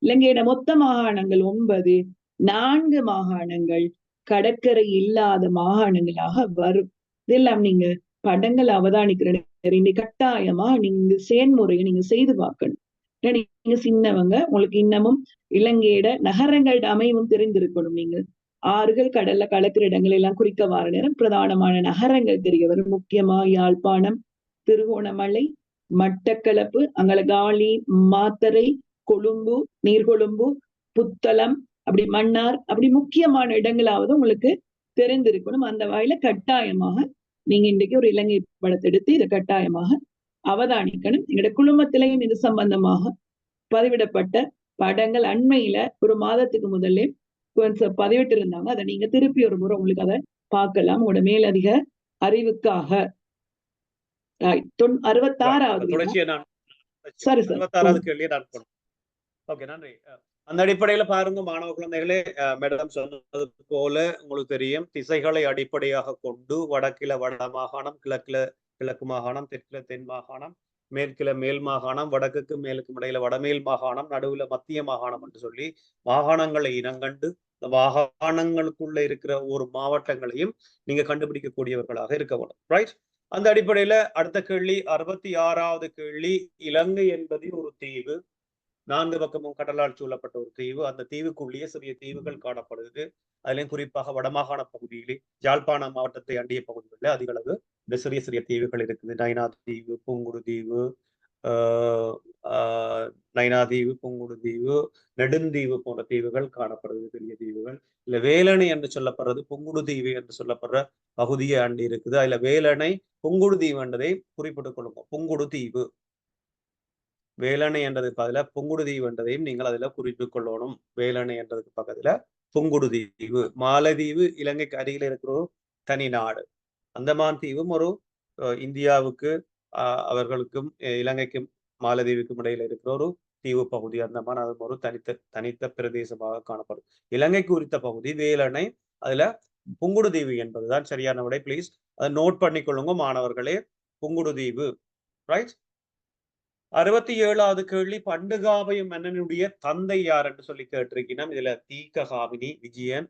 இலங்கையோட மொத்த மாகாணங்கள் 9, 4 மாகாணங்கள் கடற்கரை இல்லாத மாகாணங்களாக வரும். இதெல்லாம் நீங்க படங்கள் அவதானிக்கிற கட்டாயமா நீங்க செயல்முறையை நீங்க செய்து பார்க்கணும். நீங்க சின்னவங்க, உங்களுக்கு இன்னமும் இலங்கையோட நகரங்களோட அமைவும் தெரிந்திருக்கணும். நீங்க ஆறுகள் கடல்ல கலக்கிற இடங்கள் எல்லாம் குறிக்க வார நேரம் பிரதானமான நகரங்கள் தெரிய வரும். முக்கியமா யாழ்ப்பாணம், திருகோணமலை, மட்டக்களப்பு, அங்கலகாலி, மாத்தறை, கொழும்பு, நீர்கொழும்பு, புத்தளம், அப்படி மன்னார், அப்படி முக்கியமான இடங்களாவது உங்களுக்கு தெரிந்திருக்கணும். அந்த வகையில கட்டாயமாக நீங்க இன்றைக்கு ஒரு இலங்கை படத்தை எடுத்து இதை கட்டாயமாக அவதானிக்கணும். எங்களோட குழுமத்திலையும் இது சம்பந்தமாக பதிவிடப்பட்ட படங்கள் அண்மையில ஒரு மாதத்துக்கு முதல்ல பதிவிட்டு இருந்தாங்க. அதை நீங்க திருப்பி ஒரு முறை உங்களுக்கு அதை பார்க்கலாம் உங்களோட மேலதிக அறிவுக்காக. 66வது சரி சார், 66வது கேள்வியை நான் போனேன். ஓகே, நன்றி. அந்த அடிப்படையில பாருங்க மாணவ குழந்தைகளே, மேடம் சொன்னது போல உங்களுக்கு தெரியும், திசைகளை அடிப்படையாக கொண்டு வடக்கில வட மாகாணம், கிழக்குல கிழக்கு மாகாணம், தெற்குல தென் மாகாணம், மேற்குல மேல் மாகாணம், வடக்குக்கு மேலுக்கும் இடையில வடமேல் மாகாணம், நடுவுல மத்திய மாகாணம் என்று சொல்லி மாகாணங்களை இனங்கண்டு இந்த மாகாணங்களுக்குள்ள இருக்கிற ஒரு மாவட்டங்களையும் நீங்க கண்டுபிடிக்கக்கூடியவர்களாக இருக்க வேண்டும். ரைட்? அந்த அடிப்படையில அடுத்த கேள்வி 66வது கேள்வி. இலங்கை என்பது ஒரு தீவு, 4 பக்கமும் கடலால் சூழப்பட்ட ஒரு தீவு. அந்த தீவுக்குள்ளேயே சிறிய தீவுகள் காணப்படுகிறது. அதுலயும் குறிப்பாக வடமாகாண பகுதியிலே யாழ்ப்பாண மாவட்டத்தை அண்டிய பகுதிகளில் அதிக அளவு இந்த சிறிய சிறிய தீவுகள் இருக்குது. நைனா தீவு, புங்குடு தீவு, நைனா தீவு, புங்குடு தீவு, நெடுந்தீவு போன்ற தீவுகள் காணப்படுகிறது, பெரிய தீவுகள். இல்ல வேலணை என்று சொல்லப்படுறது புங்குடு தீவு என்று சொல்லப்படுற பகுதியை அண்டி இருக்குது. அதுல வேலணை, புங்குடு தீவு என்றதை குறிப்பிட்டுக் கொள்ளுங்க. புங்குடு தீவு, வேலணை என்றதுக்கு பதில புங்குடு தீவு என்றதையும் நீங்கள் அதுல குறிப்பிட்டுக் கொள்ளணும். வேலணை என்றதுக்கு பக்கத்துல புங்குடு தீவு. மாலதீவு இலங்கைக்கு அருகில் இருக்கிற தனி நாடு. அந்தமான் தீவும் ஒரு இந்தியாவுக்கு அவர்களுக்கும் இலங்கைக்கும் மாலத்தீவுக்கும் இடையில இருக்கிற ஒரு தீவு பகுதி. அந்தமான் அது ஒரு தனித்த பிரதேசமாக காணப்படும். இலங்கைக்கு உரித்த பகுதி வேலணை, அதுல புங்குடுதீவு என்பதுதான் சரியான விடை. பிளீஸ் அதை நோட் பண்ணிக்கொள்ளுங்க மாணவர்களே. புங்குடுதீவு. ரைட். 67வது கேள்வி, பண்டுகாபய மன்னனுடைய தந்தை யார் என்று சொல்லி கேட்டிருக்கணும். இதுல தீக்ககாமினி, விஜயன்,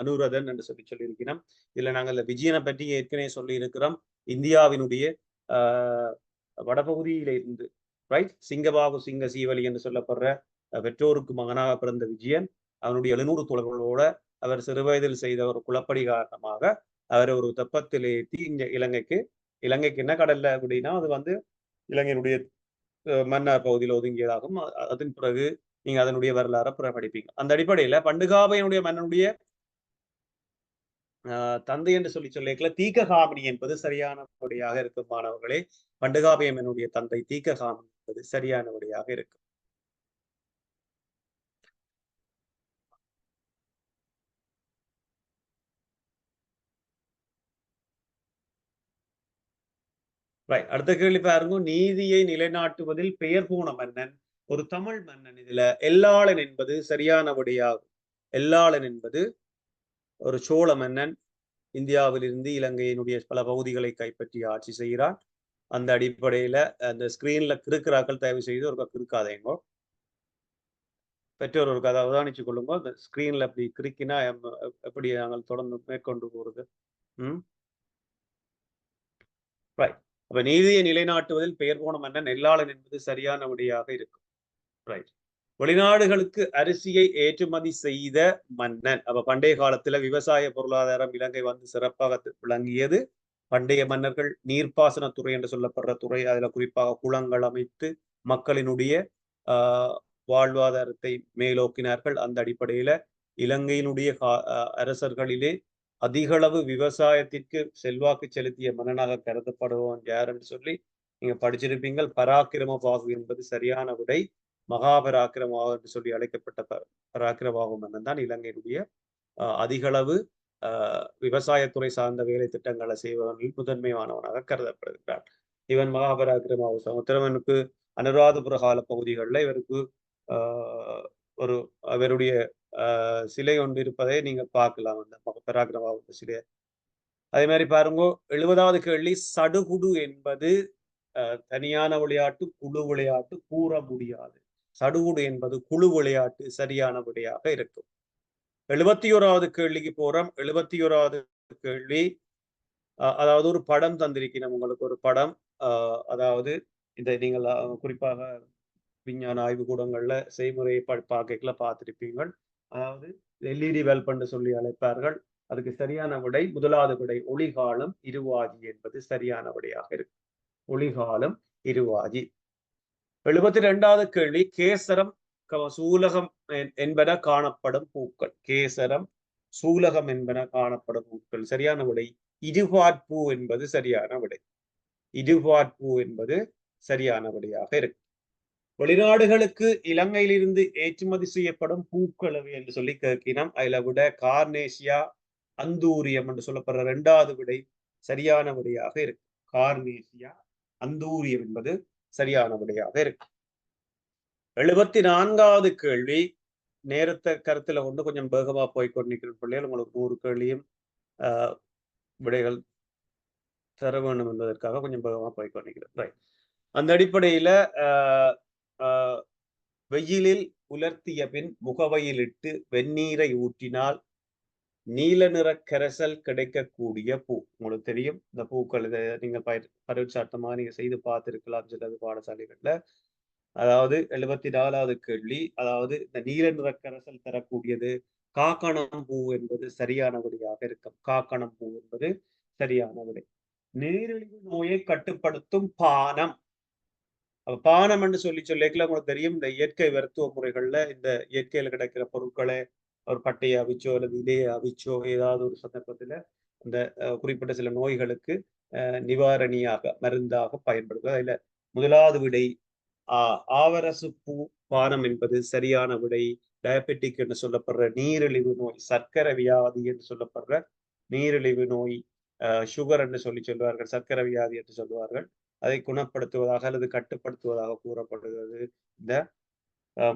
அனுரதன் என்று சொல்லியிருக்கணும். இதுல நாங்கள் விஜயனை பற்றி ஏற்கனவே சொல்லி இருக்கிறோம். இந்தியாவினுடைய வடபகுதியில இருந்து, ரைட், சிங்கபாபு சிங்க சீவலி என்று சொல்லப்படுற பெற்றோருக்கு மகனாக பிறந்த விஜயன், அவனுடைய 700 தோழர்களோட அவர் சிறுவயதில் செய்த ஒரு குளப்படி காரணமாக அவர் ஒரு தெப்பத்தில் ஏற்றி இங்க இலங்கைக்கு என்ன கடல்ல அப்படின்னா அது இலங்கையினுடைய மன்னார் பகுதியில் ஒதுங்கியதாகும். அதன் பிறகு நீங்க அதனுடைய வரலாறை படிப்பீங்க. அந்த அடிப்படையில பண்டுகாபையனுடைய மன்னனுடைய தந்தை என்று சொல்லிக்கல தீக்ககாமினி என்பது சரியான விடையாக இருக்கும் மாணவர்களே. பண்டுகாபயமனுடைய தந்தை தீக்ககாமினி என்பது சரியான விடையாக இருக்கும். அடுத்த கேள்வி பாருங்க. நீதியை நிலைநாட்டுவதில் பெயர் போன மன்னன் ஒரு தமிழ் மன்னன். இதுல எல்லாளன் என்பது சரியான விடையாகும். எல்லாளன் என்பது ஒரு சோழ மன்னன். இந்தியாவிலிருந்து இலங்கையினுடைய பல பகுதிகளை கைப்பற்றி ஆட்சி செய்கிறான். அந்த அடிப்படையில அந்த ஸ்கிரீன்ல கிறுக்கிறாக்கள் தயவு செய்து ஒரு கிறுக்காதேங்கோ. பெற்றோர் ஒரு கதை அவதானிச்சு கொள்ளுங்க. அந்த ஸ்கிரீன்ல அப்படி கிறுக்கினா எப்படி நாங்கள் தொடர்ந்து மேற்கொண்டு போறது. ரைட். அப்ப நீதியை நிலைநாட்டுவதில் பெயர் போன மன்னன் நெல்லாளன் என்பது சரியான விடையாக இருக்கும். ரைட். வெளிநாடுகளுக்கு அரிசியை ஏற்றுமதி செய்த மன்னன். அப்ப பண்டைய காலத்துல விவசாய பொருளாதாரம் இலங்கை சிறப்பாக விளங்கியது. பண்டைய மன்னர்கள் நீர்ப்பாசனத்துறை என்று சொல்லப்படுற துறை, அதுல குறிப்பாக குளங்கள் அமைத்து மக்களினுடைய வாழ்வாதாரத்தை மேலோக்கினார்கள். அந்த அடிப்படையில இலங்கையினுடைய அரசர்களிலே அதிகளவு விவசாயத்திற்கு செல்வாக்கு செலுத்திய மன்னனாக கருதப்படுவோம் யாருன்னு சொல்லி நீங்க படிச்சிருப்பீங்கள். பராக்கிரமபாகு என்பது சரியான விடை. மகாபராக்கிரமாக என்று சொல்லி அழைக்கப்பட்ட பராக்கிரபாகு மன்னன் தான் இலங்கையினுடைய அதிகளவு விவசாயத்துறை சார்ந்த வேலை திட்டங்களை செய்வதனில் முதன்மையானவனாக கருதப்படுகிறார். இவன் மகாபராக்கிரபாகு சமுத்திரவனுக்கு அனுராதபுர கால பகுதிகளில் இவருக்கு ஒரு அவருடைய சிலை ஒன்று இருப்பதை நீங்க பார்க்கலாம். அந்த பராக்கிரபாகு சிலை. அதே மாதிரி பாருங்க. 70வது கேள்வி, சடுகுடு என்பது தனியான விளையாட்டு, குழு விளையாட்டு, கூற முடியாது. சடுகுடு என்பது குழு விளையாட்டு, சரியான விடையாக இருக்கும். 71வது கேள்விக்கு போறோம். 71வது கேள்வி, அதாவது ஒரு படம் தந்திருக்கிறோம் உங்களுக்கு. ஒரு படம், அதாவது இதை நீங்கள் குறிப்பாக விஞ்ஞான ஆய்வு கூடங்கள்ல செய்முறையை பார்த்திருப்பீங்கள். அதாவது LED பல்ப் என்று சொல்லி அழைப்பார்கள். அதுக்கு சரியான விடை முதலாவது விடை ஒளிகாலம் இருவாஜி என்பது சரியான விடையாக இருக்கு. ஒளிகாலம் இருவாஜி. 72வது கேள்வி, கேசரம் சூலகம் என்பன காணப்படும் பூக்கள். கேசரம் சூலகம் என்பன காணப்படும் பூக்கள். சரியான விடை இருபாற்பூ என்பது சரியான விடை. இருபாற்பூ என்பது சரியான விடையாக இருக்கு. வெளிநாடுகளுக்கு இலங்கையிலிருந்து ஏற்றுமதி செய்யப்படும் பூக்கள் என்று சொல்லி கேட்கினோம். அதுல விட கார்னேசியா, அந்தூரியம் என்று சொல்லப்படுற 2வது விடை சரியான விடையாக இருக்கு. கார்னேசியா, அந்தூரியம் என்பது சரியான விடையாக இருக்கு. 74வது கேள்வி, நேரத்தை கருத்துல கொண்டு கொஞ்சம் வேகமா போய்கொண்டிருக்கிற பிள்ளைகள் உங்களுக்கு 100 கேள்வியும் விடைகள் தர வேண்டும் என்பதற்காக கொஞ்சம் வேகமா போய்கொண்டிருக்கிறேன். அந்த அடிப்படையில வெயிலில் உலர்த்திய பின் முகவையிலிட்டு வெந்நீரை ஊற்றினால் நீல நிற கரைசல் கிடைக்கக்கூடிய பூ. உங்களுக்கு தெரியும் இந்த பூக்கள். இதை நீங்க பரீட்சார்த்தமாக நீங்க செய்து பார்த்திருக்கலாம் சிலது பாடசாலைகள்ல. அதாவது 74வது கேள்வி, அதாவது இந்த நீல நிற கரைசல் தரக்கூடியது காக்கணம் பூ என்பது சரியான விடையாக இருக்கும். காக்கணம் பூ என்பது சரியான விடை. நீரிழிவு நோயை கட்டுப்படுத்தும் பானம். பானம் என்று சொல்லிக்கல உங்களுக்கு தெரியும். இந்த இயற்கை மருத்துவ முறைகள்ல இந்த இயற்கையில கிடைக்கிற பொருட்களை ஒரு பட்டையை அவிச்சோ அல்லது இலையை அவிச்சோ ஏதாவது ஒரு சந்தர்ப்பத்துல இந்த குறிப்பிட்ட சில நோய்களுக்கு நிவாரணியாக மருந்தாக பயன்படுத்துவது. அதுல முதலாவது விடை ஆவரசு பூ பானம் என்பது சரியான விடை. டயபெட்டிக் என்று சொல்லப்படுற நீரிழிவு நோய், சர்க்கரை வியாதி என்று சொல்லப்படுற நீரிழிவு நோய் சுகர் என்று சொல்லுவார்கள், சர்க்கரை வியாதி என்று சொல்லுவார்கள். அதை குணப்படுத்துவதாக அல்லது கட்டுப்படுத்துவதாக கூறப்படுகிறது. இந்த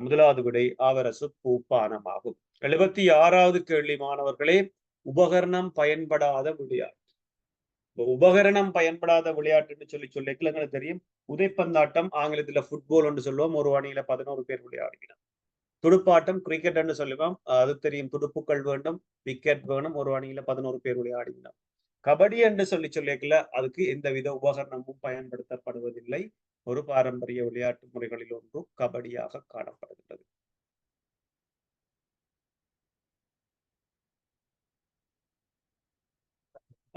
முதலாவது விடை ஆவரசு பூப்பானமாகும். 76வது கேள்வி மாணவர்களே, உபகரணம் பயன்படாத விளையாட்டு. உபகரணம் பயன்படாத விளையாட்டுன்னு சொல்லி எங்களுக்கு தெரியும். உதைப்பந்தாட்டம் ஆங்கிலத்துல ஃபுட்பால் என்று சொல்லுவோம். ஒரு அணியில 11 பேர் விளையாடுகிறோம். துடுப்பாட்டம் கிரிக்கெட் என்று சொல்லுவோம். அது தெரியும். துடுப்புகள் வேண்டும், விக்கெட் வேணும். ஒரு அணியில 11 பேர் விளையாடுகிறோம். கபடி என்று சொல்லிக்கல அதுக்கு எந்தவித உபகரணமும் பயன்படுத்தப்படுவதில்லை. ஒரு பாரம்பரிய விளையாட்டு முறைகளில் ஒன்று கபடியாக காணப்படுகிறது.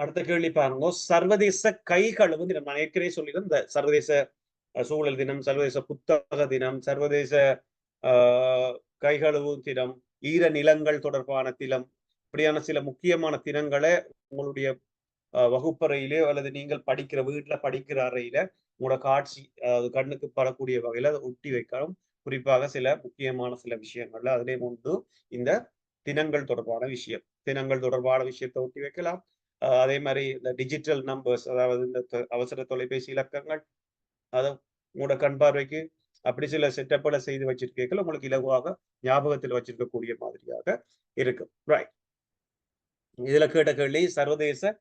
அடுத்த கேள்வி பாருங்க. சர்வதேச கை கழுவு தினம். நான் ஏற்கனவே சொல்லிடுறேன். இந்த சர்வதேச சூழல் தினம், சர்வதேச புத்தக தினம், சர்வதேச கை கழுவு தினம், ஈர நிலங்கள் தொடர்பான தினம், இப்படியான சில முக்கியமான தினங்களை உங்களுடைய வகுப்பறையிலே அல்லது நீங்கள் படிக்கிற வீட்டுல படிக்கிற அறையில உங்களோட காட்சி கண்ணுக்கு படக்கூடிய வகையில அதை ஒட்டி வைக்கணும். குறிப்பாக சில முக்கியமான சில விஷயங்கள்ல அதிலே ஒன்று இந்த தினங்கள் தொடர்பான விஷயம். தினங்கள் தொடர்பான விஷயத்தை ஒட்டி வைக்கலாம். அதே மாதிரி இந்த டிஜிட்டல் நம்பர்ஸ், அதாவது இந்த அவசர தொலைபேசி இலக்கங்கள், அதை உங்களோட கண் பார்வைக்கு அப்படி சில செட்டப்ல செய்து வச்சிருக்கீர்கள், உங்களுக்கு இலகுவாக ஞாபகத்தில் வச்சிருக்கக்கூடிய மாதிரியாக இருக்கும். ரைட். இதுல கேட்ட கேள்வி சர்வதேச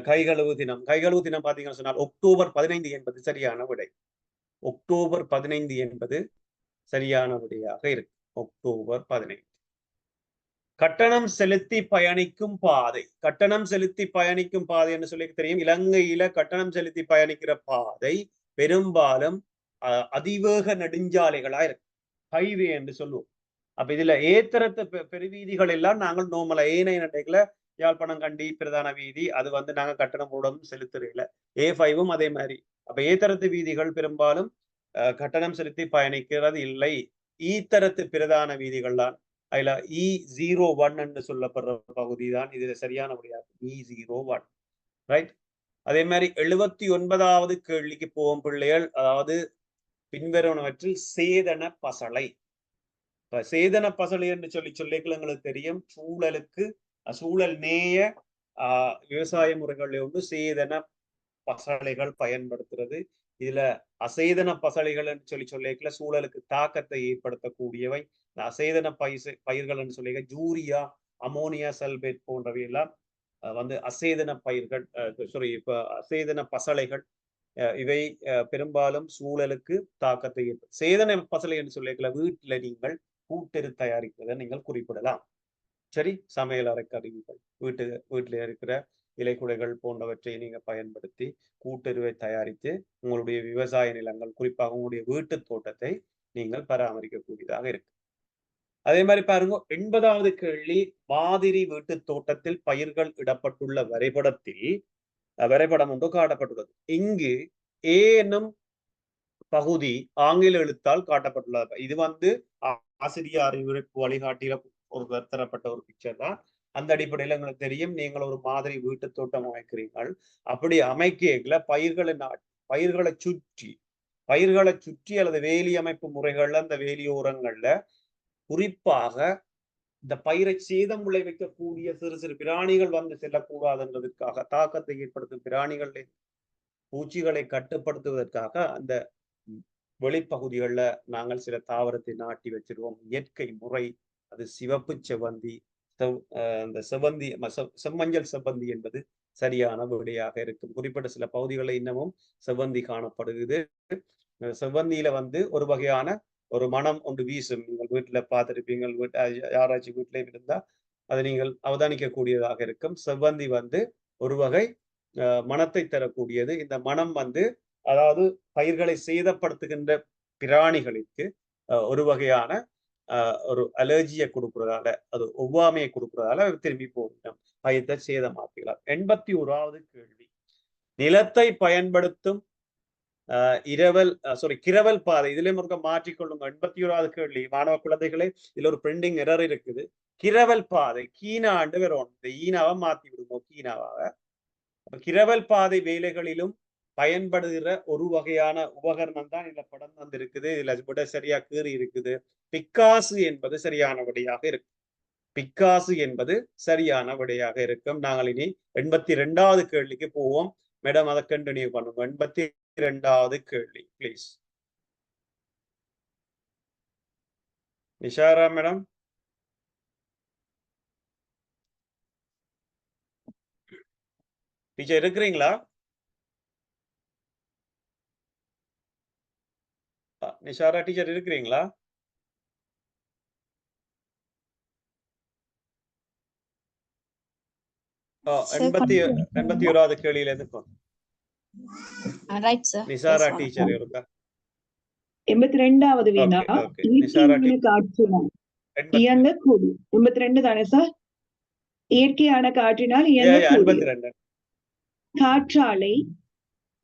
கைகழுவு தினம். கைகழுவு தினம் பாத்தீங்கன்னு சொன்னால் அக்டோபர் 15 என்பது சரியான விடை. அக்டோபர் 15 என்பது சரியான விடையாக இருக்கு. அக்டோபர் 15. கட்டணம் செலுத்தி பயணிக்கும் பாதை. கட்டணம் செலுத்தி பயணிக்கும் பாதை என்று சொல்லி தெரியும். இலங்கையில கட்டணம் செலுத்தி பயணிக்கிற பாதை பெரும்பாலும் அதிவேக நெடுஞ்சாலைகளா இருக்கு. ஹைவே என்று சொல்லுவோம். அப்ப இதுல ஏத்தரத்து பெருவீதிகள் எல்லாம் நாங்கள் நோமலா ஏனைய யாழ்ப்பாணம் கண்டி பிரதான வீதி அது வந்து நாங்க கட்டணம் மூலம் செலுத்துறீங்கள. A5ம் அதே மாதிரி. அப்ப ஏத்தரத்து வீதிகள் பெரும்பாலும் கட்டணம் செலுத்தி பயணிக்கிறது இல்லை. ஈத்தரத்து பிரதான வீதிகள் தான். அதுல E01 என்று சொல்லப்படுற பகுதி தான் இதுல சரியான முடியாது. E01. ரைட். அதே மாதிரி 79வது கேள்விக்கு போகும் பிள்ளைகள். அதாவது பின்வருவனவற்றில் சேதன பசலை. சேதன பசலை என்று சொல்லிங்களுக்கு தெரியும். சூழல் நேய விவசாய முறைகளில் ஒன்று சேதன பசலைகள் பயன்படுத்துறது. இதுல அசேதன பசலைகள் என்று சொல்லிக்கல சூழலுக்கு தாக்கத்தை ஏற்படுத்தக்கூடியவை. அசேதன பயிர்கள் என்று சொல்லி யூரியா, அமோனியா சல்பேட் போன்றவை எல்லாம் வந்து அசேதன பயிர்கள், இப்ப அசேதன பசலைகள். இவை பெரும்பாலும் சூழலுக்கு தாக்கத்தை ஏற்படும். சேதன பசலை என்று சொல்லிக்கல வீட்டுல நீங்கள் கூட்டெரு தயாரிப்பதை நீங்கள் குறிப்பிடலாம். சரி, சமையல் அறை கருவிகள், வீட்டுல இருக்கிற இலைக்குலைகள் போன்றவற்றை நீங்க பயன்படுத்தி கூட்டெருவை தயாரித்து உங்களுடைய விவசாய நிலங்கள், குறிப்பாக உங்களுடைய வீட்டு தோட்டத்தை நீங்கள் பராமரிக்கக்கூடியதாக இருக்கு. அதே மாதிரி பாருங்க, 80வது கேள்வி, மாதிரி வீட்டு தோட்டத்தில் பயிர்கள் இடப்பட்டுள்ள வரைபடம் ஒன்று காட்டப்பட்டுள்ளது. இங்கு ஏ என்னும் பகுதி ஆங்கில எழுத்தால் காட்டப்பட்டுள்ளது. இது வந்து ஆசிரியர் அறிவுரைப்பு வழிகாட்டில ஒருவர் தரப்பட்ட ஒரு பிக்சர் தான். அந்த அடிப்படையில் எங்களுக்கு தெரியும், நீங்கள் ஒரு மாதிரி வீட்டு தோட்டம் அமைக்கிறீர்கள். அப்படி அமைக்கல பயிர்களை சுற்றி அல்லது வேலி அமைப்பு முறைகள்ல அந்த வேலியோரங்கள்ல குறிப்பாக இந்த பயிரை சேதம் விளைவிக்கக்கூடிய சிறு பிராணிகள் வந்து செல்லக்கூடாதுன்றதுக்காக, தாக்கத்தை ஏற்படுத்தும் பிராணிகளை பூச்சிகளை கட்டுப்படுத்துவதற்காக அந்த வெளிப்பகுதிகளில் நாங்கள் சில தாவரத்தை நாட்டி வச்சிருவோம். இயற்கை முறை அது சிவப்பு செவ்வந்தி, அந்த செம்மஞ்சள் செவ்வந்தி என்பது சரியான விடையாக இருக்கும். குறிப்பிட்ட சில பகுதிகளில் இன்னமும் செவ்வந்தி காணப்படுகிறது. செவ்வந்தியில வந்து ஒரு வகையான ஒரு மனம் ஒன்று வீசும். நீங்கள் வீட்டுல பார்த்திருப்பீங்கள், யாராச்சும் வீட்டிலே இருந்தா அதை நீங்கள் அவதானிக்கக்கூடியதாக இருக்கும். செவ்வந்தி வந்து ஒரு வகை மனத்தை தரக்கூடியது. இந்த மனம் வந்து அதாவது பயிர்களை சேதப்படுத்துகின்ற பிராணிகளுக்கு ஒரு வகையான ஒரு அலர்ஜியை கொடுக்கறதால, அது ஒவ்வாமையை கொடுக்கறதால திரும்பி போகணும், பயிர்த்தை சேதமாக்கலாம். 81வது கேள்வி, நிலத்தை பயன்படுத்தும் கிரவல் பாதை. இதுலயும் ஒரு மாற்றிக்கொள்ளுங்க. 81வது கேள்வி மாணவ குழந்தைகளே, இதுல ஒரு பிரிண்டிங் எரர் இருக்குது. கிரவல் பாதை கீனாண்டு வரும். இந்த ஈனாவை மாத்தி விடுவோம் கீனாவாக. கிரவல் பாதை வேலைகளிலும் பயன்படுகிற ஒரு வகையான உபகரணம் தான் இதுல படம் வந்து இருக்குது. இதுல விட சரியா கீறி இருக்குது. பிக்காசு என்பது சரியான விடையாக இருக்கு. பிக்காசு என்பது சரியான விடையாக இருக்கும். நாங்கள் இனி 82வது கேள்விக்கு போவோம். மேடம் அதை கண்டினியூ பண்ணுங்க. 82வது கேள்வி பிளீஸ். நிஷாரா மேடம். டீச்சர் இருக்கிறீங்களா? நிஷாரா டீச்சர் இருக்கிறீங்களா? Sir, 81வது கேள்வியில இருந்து right, sir. நிஷாரா Yes, sir. Teacher இருக்கா? 82வது வினா Okay, okay. நிஷாரா இயற்கையான காற்றினால் 82. இயங்கக்கூடிய 82 தானே சார்? இயற்கையான காற்றினால் இயங்கக்கூடிய 82. காற்றாலை,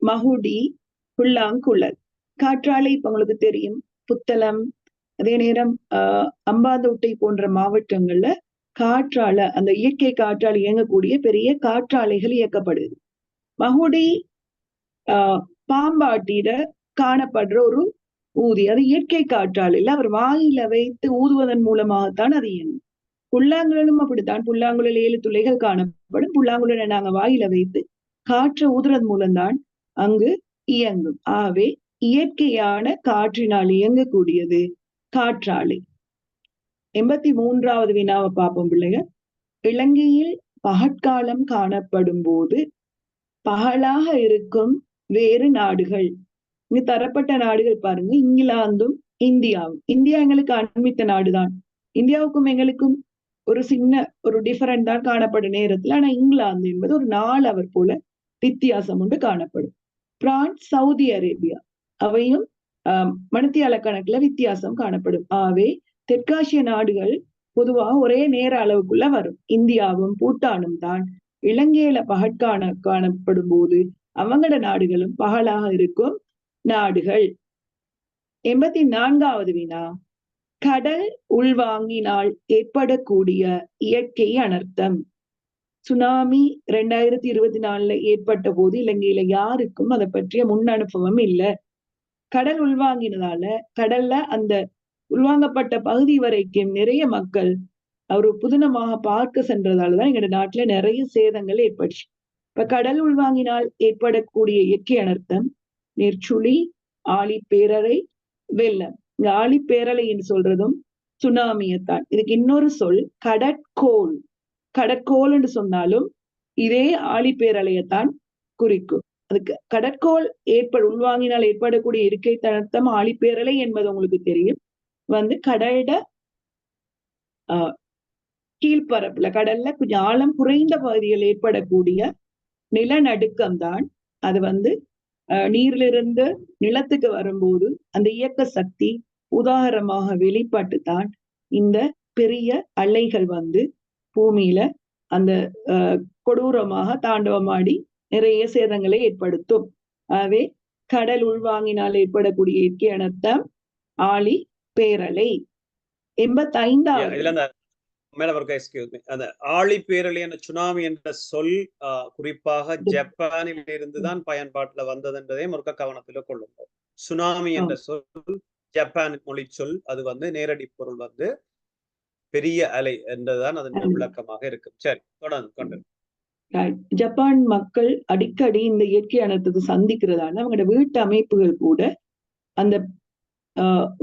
மகுடி, புல்லாங்குழல். காற்றாலை இப்ப உங்களுக்கு தெரியும், புத்தளம், அதே நேரம் அம்பாந்தோட்டை போன்ற மாவட்டங்கள்ல காற்றால அந்த இயற்கை காற்றால் இயங்கக்கூடிய பெரிய காற்றாலைகள் இயக்கப்படுது. மகுடி பாம்பாட்டிட காணப்படுற ஒரு ஊதி, அது இயற்கை காற்றால் இல்ல, அவர் வாயில வைத்து ஊதுவதன் மூலமாகத்தான் அது இயங்கும். புல்லாங்குழலும் அப்படித்தான். புல்லாங்குழல் 7 துளைகள் காணப்படும். புல்லாங்குழலை நாங்க வாயில வைத்து காற்றை ஊதுறது மூலம்தான் அங்கு இயங்கும். ஆகவே இயற்கையான காற்றினால் இயங்கக்கூடியது காற்றாலை. 83வது வினாவை பார்ப்போம் பிள்ளைகள். இலங்கையில் பகற்காலம் காணப்படும் போது பகலாக இருக்கும் வேறு நாடுகள். இங்கு தரப்பட்ட நாடுகள் பாருங்க, இங்கிலாந்தும் இந்தியாவும். இந்தியா எங்களுக்கு அண்மித்த நாடுதான். இந்தியாவுக்கும் எங்களுக்கும் ஒரு சின்ன ஒரு டிஃபரெண்ட் தான் காணப்படும் நேரத்துல. ஆனா இங்கிலாந்து என்பது ஒரு 4 அவர் போல வித்தியாசம் ஒன்று காணப்படும். பிரான்ஸ், சவுதி அரேபியா அவையும் மணித்தியால கணக்குல வித்தியாசம் காணப்படும். ஆகவே தெற்காசிய நாடுகள் பொதுவாக ஒரே நேர அளவுக்குள்ள வரும். இந்தியாவும் பூட்டானும் தான் இலங்கையில காணப்படும் போது அவங்களோட நாடுகளும் பகலாக இருக்கும் நாடுகள். 84வது வினா, கடல் உள்வாங்கினால் ஏற்படக்கூடிய இயற்கை அனர்த்தம். சுனாமி 2024 ஏற்பட்ட போது இலங்கையில யாருக்கும் அதை பற்றிய முன் அனுபவம் இல்லை. கடல் உள்வாங்கினதால கடல்ல அந்த உள்வாங்கப்பட்ட பகுதி வரைக்கும் நிறைய மக்கள் ஒரு புதினமாக பார்க்க சென்றதாலதான் எங்க நாட்டுல நிறைய சேதங்கள் ஏற்பட்டுச்சு. இப்ப கடல் உள்வாங்கினால் ஏற்படக்கூடிய இயற்கை அனர்த்தம் நெற்சுழி, ஆழிப்பேரலை, வெள்ளம். இந்த ஆழிப்பேரலை என்று சொல்றதும் சுனாமியத்தான். இதுக்கு இன்னொரு சொல் கடற்கோள். கடற்கோள் என்று சொன்னாலும் இதே ஆழிப்பேரலையத்தான் குறிக்கும். அதுக்கு கடற்கோள் உள்வாங்கினால் ஏற்படக்கூடிய இயற்கை அனர்த்தம் ஆழிப்பேரலை என்பது உங்களுக்கு தெரியும். கடல்ட கீழ்பரப்புல, கடல்ல கொஞ்சம் ஆழம் குறைந்த பகுதியில் ஏற்படக்கூடிய நிலநடுக்கம் தான். அது நீரிலிருந்து நிலத்துக்கு வரும்போது அந்த இயக்க சக்தி உதாரணமாக வெளிப்பட்டு தான் இந்த பெரிய அலைகள் பூமியில அந்த கொடூரமாக தாண்டவமாடி நிறைய சேதங்களை ஏற்படுத்தும். ஆகவே கடல் உள்வாங்கினால் ஏற்படக்கூடிய இயற்கை அனர்த்தம் ஆழி பேரலை. 85வது அந்த ஆழிப்பேரலை என்ற சுனாமி என்ற சொல் குறிப்பாக ஜப்பானில் இருந்துதான் பயன்பாட்டுல வந்தது என்பதையும் ஒரு கவனத்துல கொள்ளுங்க. சுனாமி என்ற சொல் ஜப்பான் மொழி சொல். அது நேரடி பொருள் பெரிய அலை என்றுதான் அதன் விளக்கமாக இருக்கும். சரி, தொடர்ந்து. ஜப்பான் மக்கள் அடிக்கடி இந்த இயற்கை அனர்த்தத்தை சந்திக்கிறதால அவங்களோட வீட்டு அமைப்புகள் கூட அந்த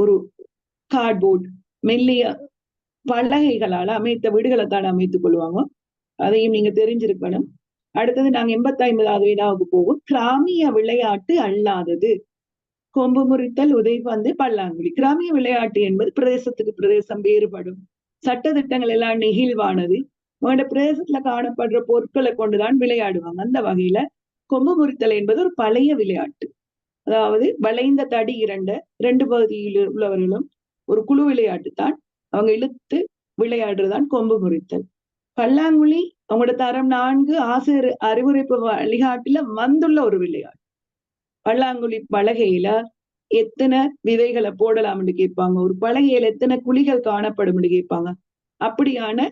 ஒரு கார்ட்போர்ட் மெல்லிய பலகைகளால அமைத்த வீடுகளை தான் அமைத்துக் கொள்வாங்க. அதையும் நீங்க தெரிஞ்சிருக்கணும். அடுத்தது நாங்க 85வது வினாவுக்கு போவோம். கிராமிய விளையாட்டு அல்லாதது. கொம்பு முறித்தல், உதைபந்து, பல்லாங்குழி. கிராமிய விளையாட்டு என்பது பிரதேசத்துக்கு பிரதேசம் வேறுபடும். சட்டதிட்டங்கள் எல்லாம் நெகிழ்வானது. உங்களோட பிரதேசத்துல காணப்படுற பொருட்களை கொண்டுதான் விளையாடுவாங்க. அந்த வகையில கொம்பு முறித்தல் என்பது ஒரு பழைய விளையாட்டு. அதாவது வளைந்த தடி 2 பகுதியில் உள்ளவர்களும் ஒரு குழு விளையாட்டு தான். அவங்க இழுத்து விளையாடுறதுதான் கொம்பு முறித்தல். பல்லாங்குழி அவங்களோட தரம் 4 ஆசிரியர் அறிவுரைப்பு வழிகாட்டில வந்துள்ள ஒரு விளையாட்டு. பல்லாங்குழி பலகையில எத்தனை விதைகளை போடலாம்னு கேட்பாங்க. ஒரு பலகையில எத்தனை குழிகள் காணப்படும் கேட்பாங்க. அப்படியான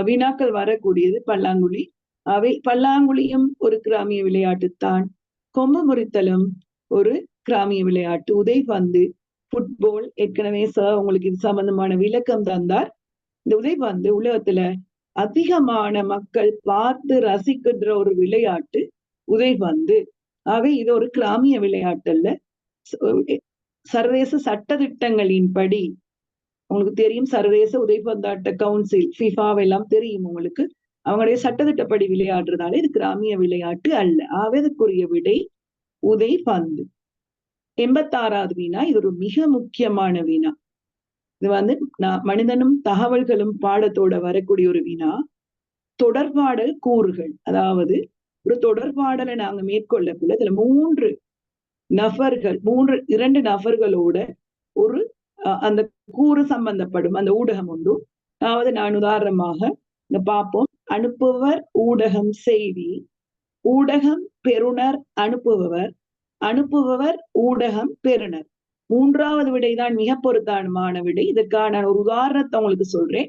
வினாக்கள் வரக்கூடியது பல்லாங்குழி. அவை பல்லாங்குழியும் ஒரு கிராமிய விளையாட்டு தான். கொம்பு முறித்தலும் ஒரு கிராமிய விளையாட்டு. உதைபந்து, ஃபுட்பால், ஏற்கனவே சார் உங்களுக்கு இது சம்பந்தமான விளக்கம் தந்தார். இந்த உதைபந்து உலகத்துல அதிகமான மக்கள் பார்த்து ரசிக்கின்ற ஒரு விளையாட்டு உதைபந்து. ஆக இது ஒரு கிராமிய விளையாட்டு அல்ல. சர்வதேச சட்டதிட்டங்களின்படி உங்களுக்கு தெரியும், சர்வதேச உதைபந்தாட்ட கவுன்சில் ஃபிஃபாவெல்லாம் தெரியும் உங்களுக்கு. அவங்களுடைய சட்டத்திட்டப்படி விளையாடுறதால இது கிராமிய விளையாட்டு அல்ல. ஆக இதுக்குரிய விடை உதைபந்து. 86வது வினா, இது ஒரு மிக முக்கியமான வினா. இது வந்து மனிதனும் தகவல்களும் பாடத்தோட வரக்கூடிய ஒரு வினா. தொடர்பாடல் கூறுகள். அதாவது ஒரு தொடர்பாடலை நாங்க மேற்கொள்ளக்குள்ள இதுல இரண்டு நபர்களோட ஒரு அந்த கூறு சம்பந்தப்படும் அந்த ஊடகம் உண்டு. அதாவது நான் உதாரணமாக இங்க பார்ப்போம். அனுப்புவர், ஊடகம், செய்தி, ஊடகம், பெறுநர், அனுப்புபவர், ஊடகம், பெறுநர். 3வது விடைதான் மிக பொருத்தமான விடை. இதற்கான நான் ஒரு உதாரணத்தை உங்களுக்கு சொல்றேன்.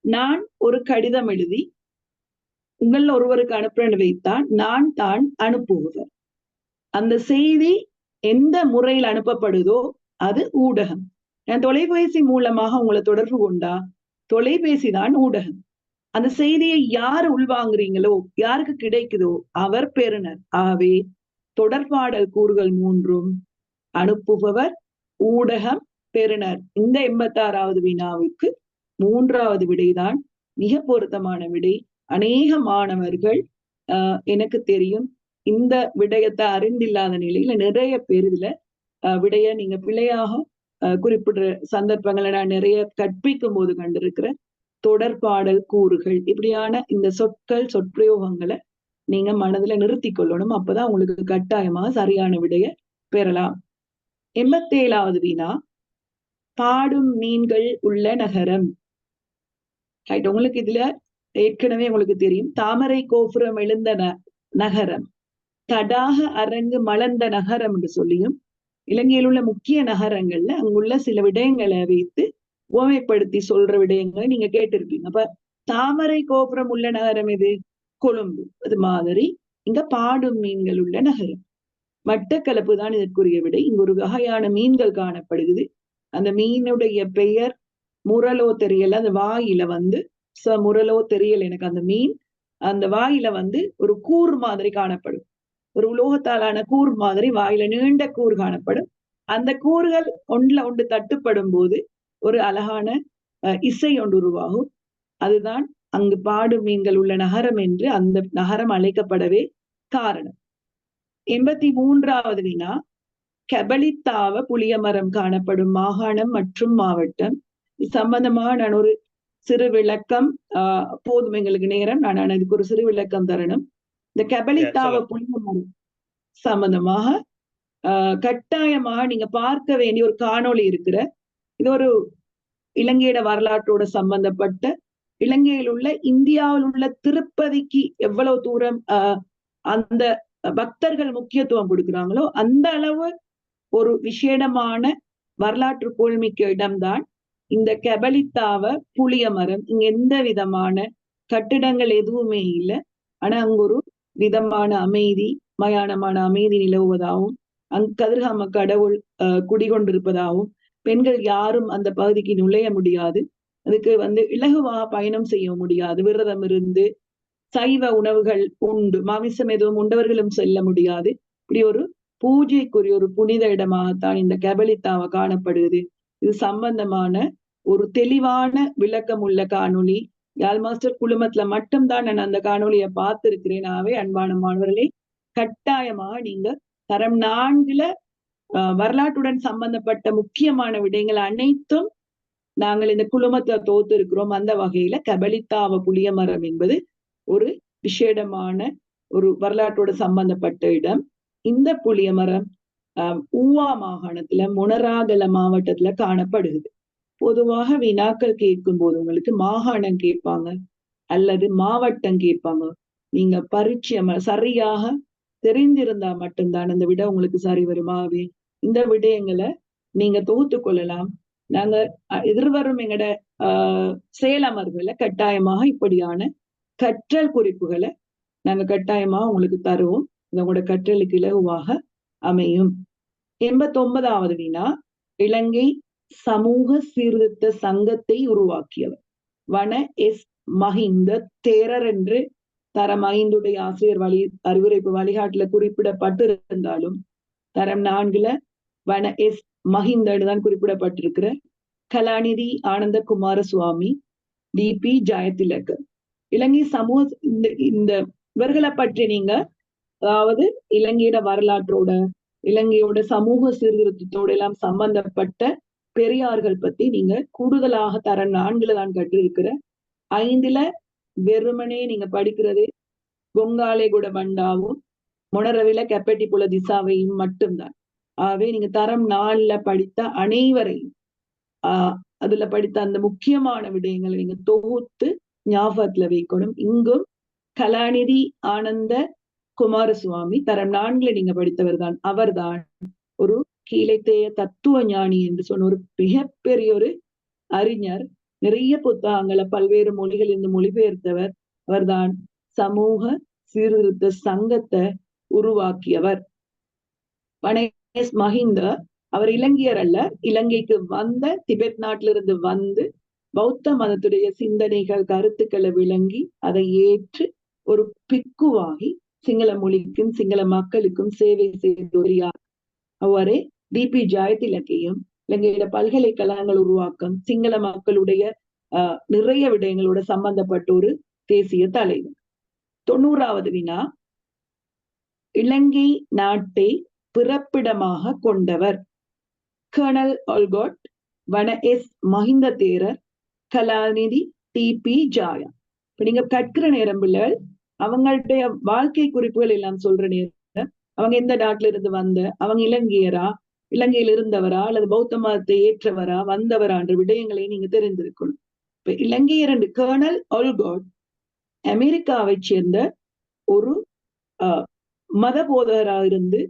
நான் ஒரு கடிதம் எழுதி உங்கள் ஒருவருக்கு அனுப்புறேன்னு வைத்தான், நான் தான் அனுப்புபவர். அந்த செய்தி எந்த முறையில் அனுப்பப்படுதோ அது ஊடகம். நான் தொலைபேசி மூலமாக உங்களை தொடர்பு கொண்டா தொலைபேசி தான் ஊடகம். அந்த செய்தியை யார் உள்வாங்குறீங்களோ, யாருக்கு கிடைக்குதோ அவர் பெறுநர். ஆகவே தொடர்பாடல் கூறுகள் 3ம் அனுப்புபவர், ஊடகம், பெறுநர். இந்த 86வது வினாவுக்கு 3வது விடைதான் மிக பொருத்தமான விடை. அநேக மாணவர்கள் எனக்கு தெரியும் இந்த விடயத்தை அறிந்தில்லாத நிலையில நிறைய பேர் இதுல விடைய நீங்க பிழையாக குறிப்பிடுற சந்தர்ப்பங்களை நான் நிறைய கற்பிக்கும் போது கண்டிருக்கிற தொடர்பாடல் கூறுகள். இப்படியான இந்த சொற்பிரயோகங்களை நீங்க மனதுல நிறுத்தி கொள்ளணும். அப்பதான் உங்களுக்கு கட்டாயமாக சரியான விடைய பெறலாம். 87வது வினா, பாடும் மீன்கள் உள்ள நகரம். உங்களுக்கு இதுல ஏற்கனவே உங்களுக்கு தெரியும், தாமரை கோபுரம் எழுந்த நகரம், தடாக அரங்கு மலர்ந்த நகரம் என்று சொல்லியும் இலங்கையில் உள்ள முக்கிய நகரங்கள்ல அங்குள்ள சில விடயங்களை வைத்து உவமைப்படுத்தி சொல்ற விடயங்களை நீங்க கேட்டிருப்பீங்க. அப்ப தாமரை கோபுரம் உள்ள நகரம் எது? கொழும்பு. அது மாதிரி இங்க பாடும் மீன்கள் உள்ள நகரம் மட்டக்களப்பு தான் இதற்குரிய விடை. இங்க ஒரு வகையான மீன்கள் காணப்படுகிறது. அந்த மீனுடைய பெயர் முரலோ தெரியல. அந்த வாயில வந்து முரலோ தெரியல எனக்கு. அந்த மீன் அந்த வாயில வந்து ஒரு கூர் மாதிரி காணப்படும். ஒரு உலோகத்தாலான கூர் மாதிரி வாயில நீண்ட கூர் காணப்படும். அந்த கூறுகள் ஒன்று தட்டுப்படும் போது ஒரு அழகான இசை ஒன்று உருவாகும். அதுதான் அங்கு பாடும் மீன்கள் உள்ள நகரம் என்று அந்த நகரம் அழைக்கப்படவே காரணம். 83வது வினா, கெபலித்தாவ புளியமரம் காணப்படும் மாகாணம் மற்றும் மாவட்டம். இது சம்பந்தமாக நான் ஒரு சிறு விளக்கம் போதும், எங்களுக்கு நேரம். நான் இதுக்கு ஒரு சிறு விளக்கம் தரணும். இந்த கெபலித்தாவ புளியமரம் சம்பந்தமாக கட்டாயமாக நீங்க பார்க்க வேண்டிய ஒரு காணொளி இருக்கிற. இது ஒரு இலங்கையோட வரலாற்றோட சம்பந்தப்பட்ட, இலங்கையில் உள்ள இந்தியாவில் உள்ள திருப்பதிக்கு எவ்வளவு தூரம் அந்த பக்தர்கள் முக்கியத்துவம் கொடுக்கிறாங்களோ அந்த அளவு ஒரு விசேடமான வரலாற்று புகழ்மிக்க இடம்தான் இந்த கெபலித்தாவ புளியமரம். இங்க எந்த விதமான கட்டிடங்கள் எதுவுமே இல்லை. ஆனா அங்க ஒரு விதமான அமைதி, மயானமான அமைதி நிலவுவதாகவும் கதிர்காம கடவுள் குடிகொண்டிருப்பதாகவும் பெண்கள் யாரும் அந்த பகுதிக்கு நுழைய முடியாது. அதுக்கு இலகுவாக பயணம் செய்ய முடியாது. விரதம் இருந்து சைவ உணவுகள் உண்டு, மாமிசம் எதுவும் உண்டவர்களும் செல்ல முடியாது. இப்படி ஒரு பூஜைக்குரிய ஒரு புனித இடமாகத்தான் இந்த கெபலித்தாவ காணப்படுகிறது. இது சம்பந்தமான ஒரு தெளிவான விளக்கம் உள்ள காணொளி யாழ் மாஸ்டர் குழுமத்துல மட்டும்தான் நான் அந்த காணொலியை பார்த்திருக்கிறேன். அன்பான மாணவர்களே, கட்டாயமாக நீங்க தரம் 4ல வரலாற்றுடன் சம்பந்தப்பட்ட முக்கியமான விடயங்கள் அனைத்தும் நாங்கள் இந்த குழுமத்தை தோத்து இருக்கிறோம். அந்த வகையில கெபலித்தாவ புளியமரம் என்பது ஒரு விசேடமான ஒரு வரலாற்றோட சம்பந்தப்பட்ட இடம். இந்த புளியமரம் ஊவா மாகாணத்துல மொனராகல மாவட்டத்துல காணப்படுகிறது. பொதுவாக வினாக்கள் கேட்கும் போது உங்களுக்கு மாகாணம் கேட்பாங்க அல்லது மாவட்டம் கேட்பாங்க. நீங்க பரிச்சயம் சரியாக தெரிந்திருந்தா மட்டும்தான் அந்த விட உங்களுக்கு சரி வருமாவே. இந்த விடயங்களை நீங்க தொகுத்து கொள்ளலாம். நாங்க எதிர்வரும் எங்கட செயலமர்வுல கட்டாயமாக இப்படியான கற்றல் குறிப்புகளை நாங்க கட்டாயமாக உங்களுக்கு தருவோம். உங்களோட கற்றலுக்கு இலகுவாக அமையும். 89வது வினா, இலங்கை சமூக சீர்திருத்த சங்கத்தை உருவாக்கியவர். வன எஸ் மஹிந்த தேரர் என்று தரம் 5 ஆசிரியர் அறிவுரைப்பு வழிகாட்டுல குறிப்பிடப்பட்டிருந்தாலும் தரம் 4 வன எஸ் மஹிந்தன்னு தான் குறிப்பிடப்பட்டிருக்கிற கலாநிதி ஆனந்த குமாரசுவாமி, டிபி ஜெயதிலக. இலங்கை சமூக இந்த இவர்களை பற்றி நீங்க, அதாவது இலங்கையோட வரலாற்றோட, இலங்கையோட சமூக சீர்திருத்தத்தோட எல்லாம் சம்பந்தப்பட்ட பெரியார்கள் பத்தி நீங்க கூடுதலாக தரம் 4 தான் கற்றிருக்கிற. 5 வெறுமனே நீங்க படிக்கிறது கொங்காலே கூட பண்டாவும் மொனரவில கெப்பட்டி புல திசாவையும் மட்டும்தான். ஆகவே நீங்க தரம் 4 படித்த அனைவரையும் அதுல படித்த அந்த முக்கியமான விடயங்களை நீங்க தொகுத்து ஞாபகத்துல வைக்கணும். இங்கும் கலாநிதி ஆனந்த குமாரசுவாமி தரம் 4 நீங்க படித்தவர் தான். அவர்தான் ஒரு கீழைத்தேய தத்துவ ஞானி என்று சொன்ன ஒரு மிகப்பெரிய ஒரு அறிஞர். நிறைய புத்தகங்களை பல்வேறு மொழிகளிலிருந்து மொழிபெயர்த்தவர். அவர்தான் சமூக சீர்திருத்த சங்கத்தை உருவாக்கியவர். வனேஸ் மஹிந்த அவர் இலங்கையர் அல்ல, இலங்கைக்கு வந்த திபெத் நாட்டிலிருந்து வந்து பௌத்த மதத்துடைய சிந்தனைகள் கருத்துக்களை விளங்கி அதை ஏற்று ஒரு பிக்குவாகி சிங்கள மொழிக்கும் சிங்கள மக்களுக்கும் சேவை செய்தோரியார். அவரே டிபி ஜெயதிலகையும் இலங்கையில பல்கலைக்கழகங்கள் உருவாக்கம் சிங்கள மக்களுடைய நிறைய விடயங்களோட சம்பந்தப்பட்ட ஒரு தேசிய தலைவர். 90வது வினா, இலங்கை நாட்டை பிறப்பிடமாக கொண்டவர். கர்னல் ஒல்கோட், வன எஸ் மஹிந்த தேரர், கலாநிதி டிபி ஜாயா. இப்ப நீங்க கற்கிற நேரம் பிள்ளைகள் அவங்களுடைய வாழ்க்கை குறிப்புகள் எல்லாம் சொல்ற நேரம் அவங்க எந்த நாட்டுல இருந்து வந்த, அவங்க இலங்கையரா, இலங்கையில் இருந்தவரா அல்லது பௌத்த மதத்தை ஏற்றவரா வந்தவரா என்ற விடயங்களை நீங்க தெரிந்திருக்கணும். இப்ப இலங்கையர் என்று கர்னல் ஒல்கோட் அமெரிக்காவை சேர்ந்த ஒரு மத போதகராக இருந்து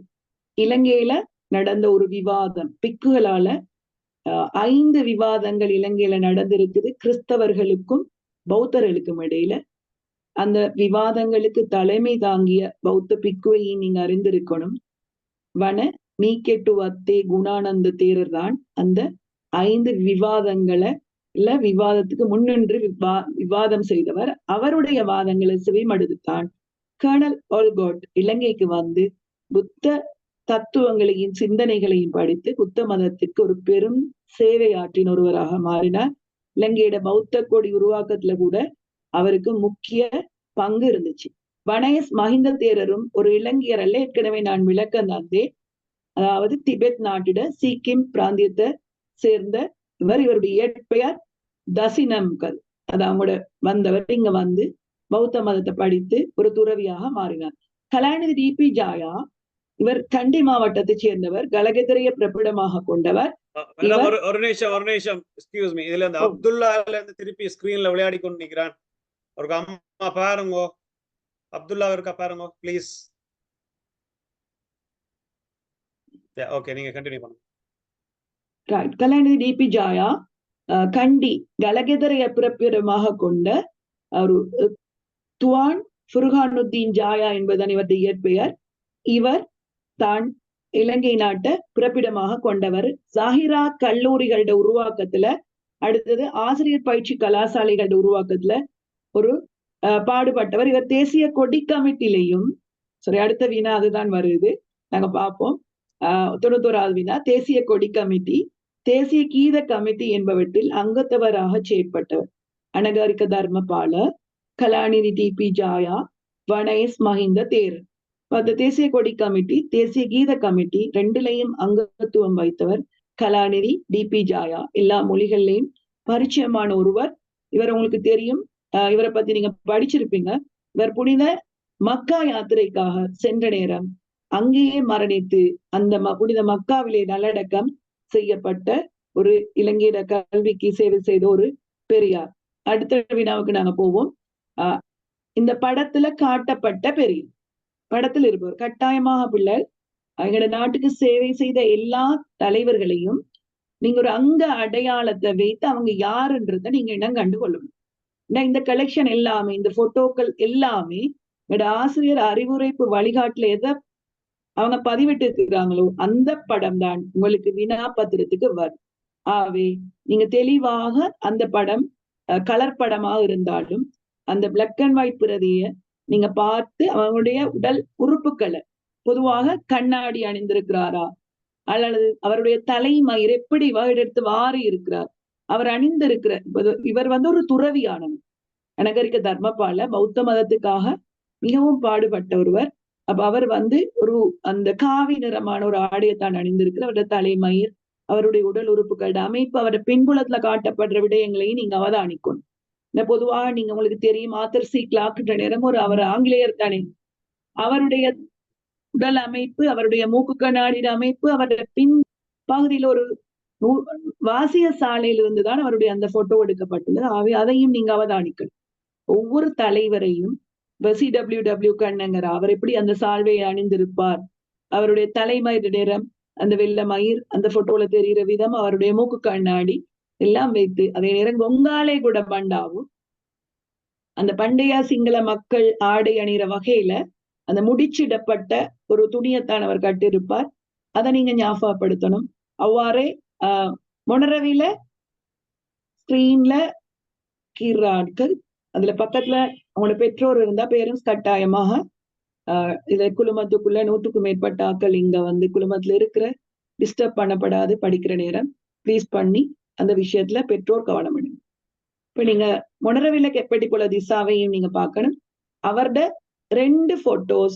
இலங்கையில நடந்த ஒரு விவாதம், பிக்குகளால 5 விவாதங்கள் இலங்கையில நடந்திருக்குது கிறிஸ்தவர்களுக்கும் பௌத்தர்களுக்கும் இடையில. அந்த விவாதங்களுக்கு தலைமை தாங்கிய பௌத்த பிக்குவை நீங்க அறிந்திருக்கணும். வன மீக்கெட்டுவத்தே குணானந்த தேரர் தான் அந்த 5 விவாதங்களை விவாதத்துக்கு முன்னின்று விவாதம் செய்தவர். அவருடைய வாதங்களை செவிமடுத்தான் கர்னல் ஒல்கோட் இலங்கைக்கு வந்து புத்த தத்துவங்களையும் சிந்தனைகளையும் படித்து புத்த மதத்திற்கு ஒரு பெரும் சேவை ஆற்றின ஒருவராக மாறினார். இலங்கையோட பௌத்த கொடி உருவாக்கத்துல கூட அவருக்கு முக்கிய பங்கு இருந்துச்சு. வனேஸ் மஹிந்த தேரரும் ஒரு இலங்கையர் அல்ல, ஏற்கனவே நான் விளக்கம் தந்தேன். அதாவது திபெத் நாட்டிட சிக்கிம் பிராந்தியத்தை சேர்ந்த இவர். இவருடைய இயற்பெயர் தசினம்கல். அது அவங்களோட வந்தவர் இங்க வந்து பௌத்த மதத்தை படித்து ஒரு துறவியாக மாறினார். கலாநிதி டிபி ஜாயா இவர் கண்டி மாவட்டத்தை சேர்ந்தவர், கலகெதிரைய பிறப்பிடமாக கொண்டவர். ஒரு நிமிஷம் எக்ஸ்கியூஸ் மீ, இதுல இந்த அப்துல்லால இருந்து திருப்பி ஸ்கிரீன்ல விளையாடி கொண்டு நிக்கிறான். ஒரு அம்மா பாருங்க, அப்துல்லா இருக்கா பாருங்க ப்ளீஸ். ஓகே, நீங்க கண்டினியூ பண்ணுங்க. ரைட். கலாநிதி டிபி ஜாயா கண்டி கலகெதிரைய பிறப்பிடமாக கொண்ட ஒரு துவான் ஃபுர்ஹானுத்தீன் ஜாயா என்பதுதான் இவருடைய இயற்பெயர். இவர் தான் இலங்கை நாட்டை பிறப்பிடமாக கொண்டவர். ஜாகிரா கல்லூரிகளோட உருவாக்கத்துல, அடுத்தது ஆசிரியர் பயிற்சி கலாசாலைகளோட உருவாக்கத்துல ஒரு பாடுபட்டவர். இவர் தேசிய கொடி கமிட்டிலையும், சரி அடுத்த வினா அதுதான் வருது, நாங்க பார்ப்போம். 91வது வினா, தேசிய கொடி கமிட்டி, தேசிய கீத கமிட்டி என்பவற்றில் அங்கத்தவராக செயற்பட்டவர். அனகாரிக தர்மபால, கலாநிதி டிபி ஜாயா, வனேஸ் மஹிந்த தேரர். அந்த தேசிய கொடி கமிட்டி தேசிய கீத கமிட்டி ரெண்டுலையும் அங்கத்துவம் வைத்தவர் கலாநிதி டிபி ஜாயா. எல்லா மொழிகள்லையும் பரிச்சயமான ஒருவர். இவர் உங்களுக்கு தெரியும், இவரை பத்தி நீங்க படிச்சிருப்பீங்க. இவர் புனித மக்கா யாத்திரைக்காக சென்ற நேரம் அங்கேயே மரணித்து அந்த புனித மக்காவிலே நல்லடக்கம் செய்யப்பட்ட ஒரு இலங்கையில கல்விக்கு சேவை செய்த ஒரு பெரியார். அடுத்த வினாவுக்கு நாங்க போவோம். இந்த படத்துல காட்டப்பட்ட பெரியார், படத்தில் இருப்பவர் கட்டாயமாக பிள்ளை எங்களோட நாட்டுக்கு சேவை செய்த எல்லா தலைவர்களையும் நீங்க ஒரு அங்க அடையாளத்தை வைத்து அவங்க யாருன்றத நீங்க இனம் கண்டு கொள்ளணும். இந்த கலெக்ஷன் எல்லாமே, இந்த போட்டோக்கள் எல்லாமே என்னோட ஆசிரியர் அறிவுரைப்பு வழிகாட்டுல எதை அவங்க பதிவிட்டு இருக்கிறாங்களோ அந்த படம் தான் உங்களுக்கு வினா பத்திரத்துக்கு வரும். ஆகவே நீங்க தெளிவாக அந்த படம் கலர் படமாக இருந்தாலும் அந்த பிளாக் அண்ட் ஒயிட் பிரதிய நீங்க பார்த்து அவங்களுடைய உடல் உறுப்புகளை, பொதுவாக கண்ணாடி அணிந்திருக்கிறாரா அல்லது அவருடைய தலைமயிர் எப்படி எடுத்து வாரி இருக்கிறார், அவர் அணிந்திருக்கிற இவர் ஒரு துறவியானவர். அனகரிக தர்மபால பௌத்த மதத்துக்காக மிகவும் பாடுபட்ட ஒருவர். அப்ப அவர் ஒரு அந்த காவி நிறமான ஒரு ஆடையத்தான் அணிந்திருக்கிற. அவருடைய தலைமயிர், அவருடைய உடல் உறுப்புகளோட அமைப்பு, அவருடைய பின்புலத்துல காட்டப்படுற விடயங்களையும் நீங்க அவதானிக்கணும். இந்த பொதுவாக நீங்க உங்களுக்கு தெரியும், ஆத்தர் சி கிளார்க் நேரம் அவர் ஆங்கிலேயர் தானே. அவருடைய உடல் அமைப்பு, அவருடைய மூக்கு கண்ணாடியின் அமைப்பு, அவருடைய பின் பகுதியில் ஒரு வாசிய சாலையில் இருந்துதான் அவருடைய அந்த போட்டோ எடுக்கப்பட்டுள்ளது. ஆகவே அதையும் நீங்க அவதானிக்கணும். ஒவ்வொரு தலைவரையும் CW கண்ணங்கர் அவர் எப்படி அந்த சால்வையை அணிந்திருப்பார், அவருடைய தலைமயிர் நிறம், அந்த வெள்ளை மயிர் அந்த போட்டோல தெரிகிற விதம், அவருடைய மூக்கு கண்ணாடி எல்லாம் வைத்து, அதே நேரம் கொங்காலை கூட பண்டாவும் அந்த பண்டைய சிங்கள மக்கள் ஆடை அணிகிற வகையில அந்த முடிச்சிடப்பட்ட ஒரு துணியத்தான் அவர் கட்டிருப்பார். அதை நீங்க ஞாபகப்படுத்தணும். அவ்வாறே மொனரவில ஸ்கிரீன்ல கீராட்கள், அதுல பக்கத்துல அவங்களோட பெற்றோர் இருந்தா பேரண்ட்ஸ் கட்டாயமாக இதுல குழுமத்துக்குள்ள 100க்கும் மேற்பட்ட ஆக்கள் இங்க குழுமத்துல இருக்கிற டிஸ்டர்ப் பண்ணப்படாது படிக்கிற நேரம் ப்ளீஸ் பண்ணி அந்த விஷயத்துல பெற்றோர் கவனம் எடுங்க. இப்ப நீங்க மொனரவில கெப்பட்டிக்குள்ள திசாவையும் நீங்க பார்க்கணும். அவரோட 2 போட்டோஸ்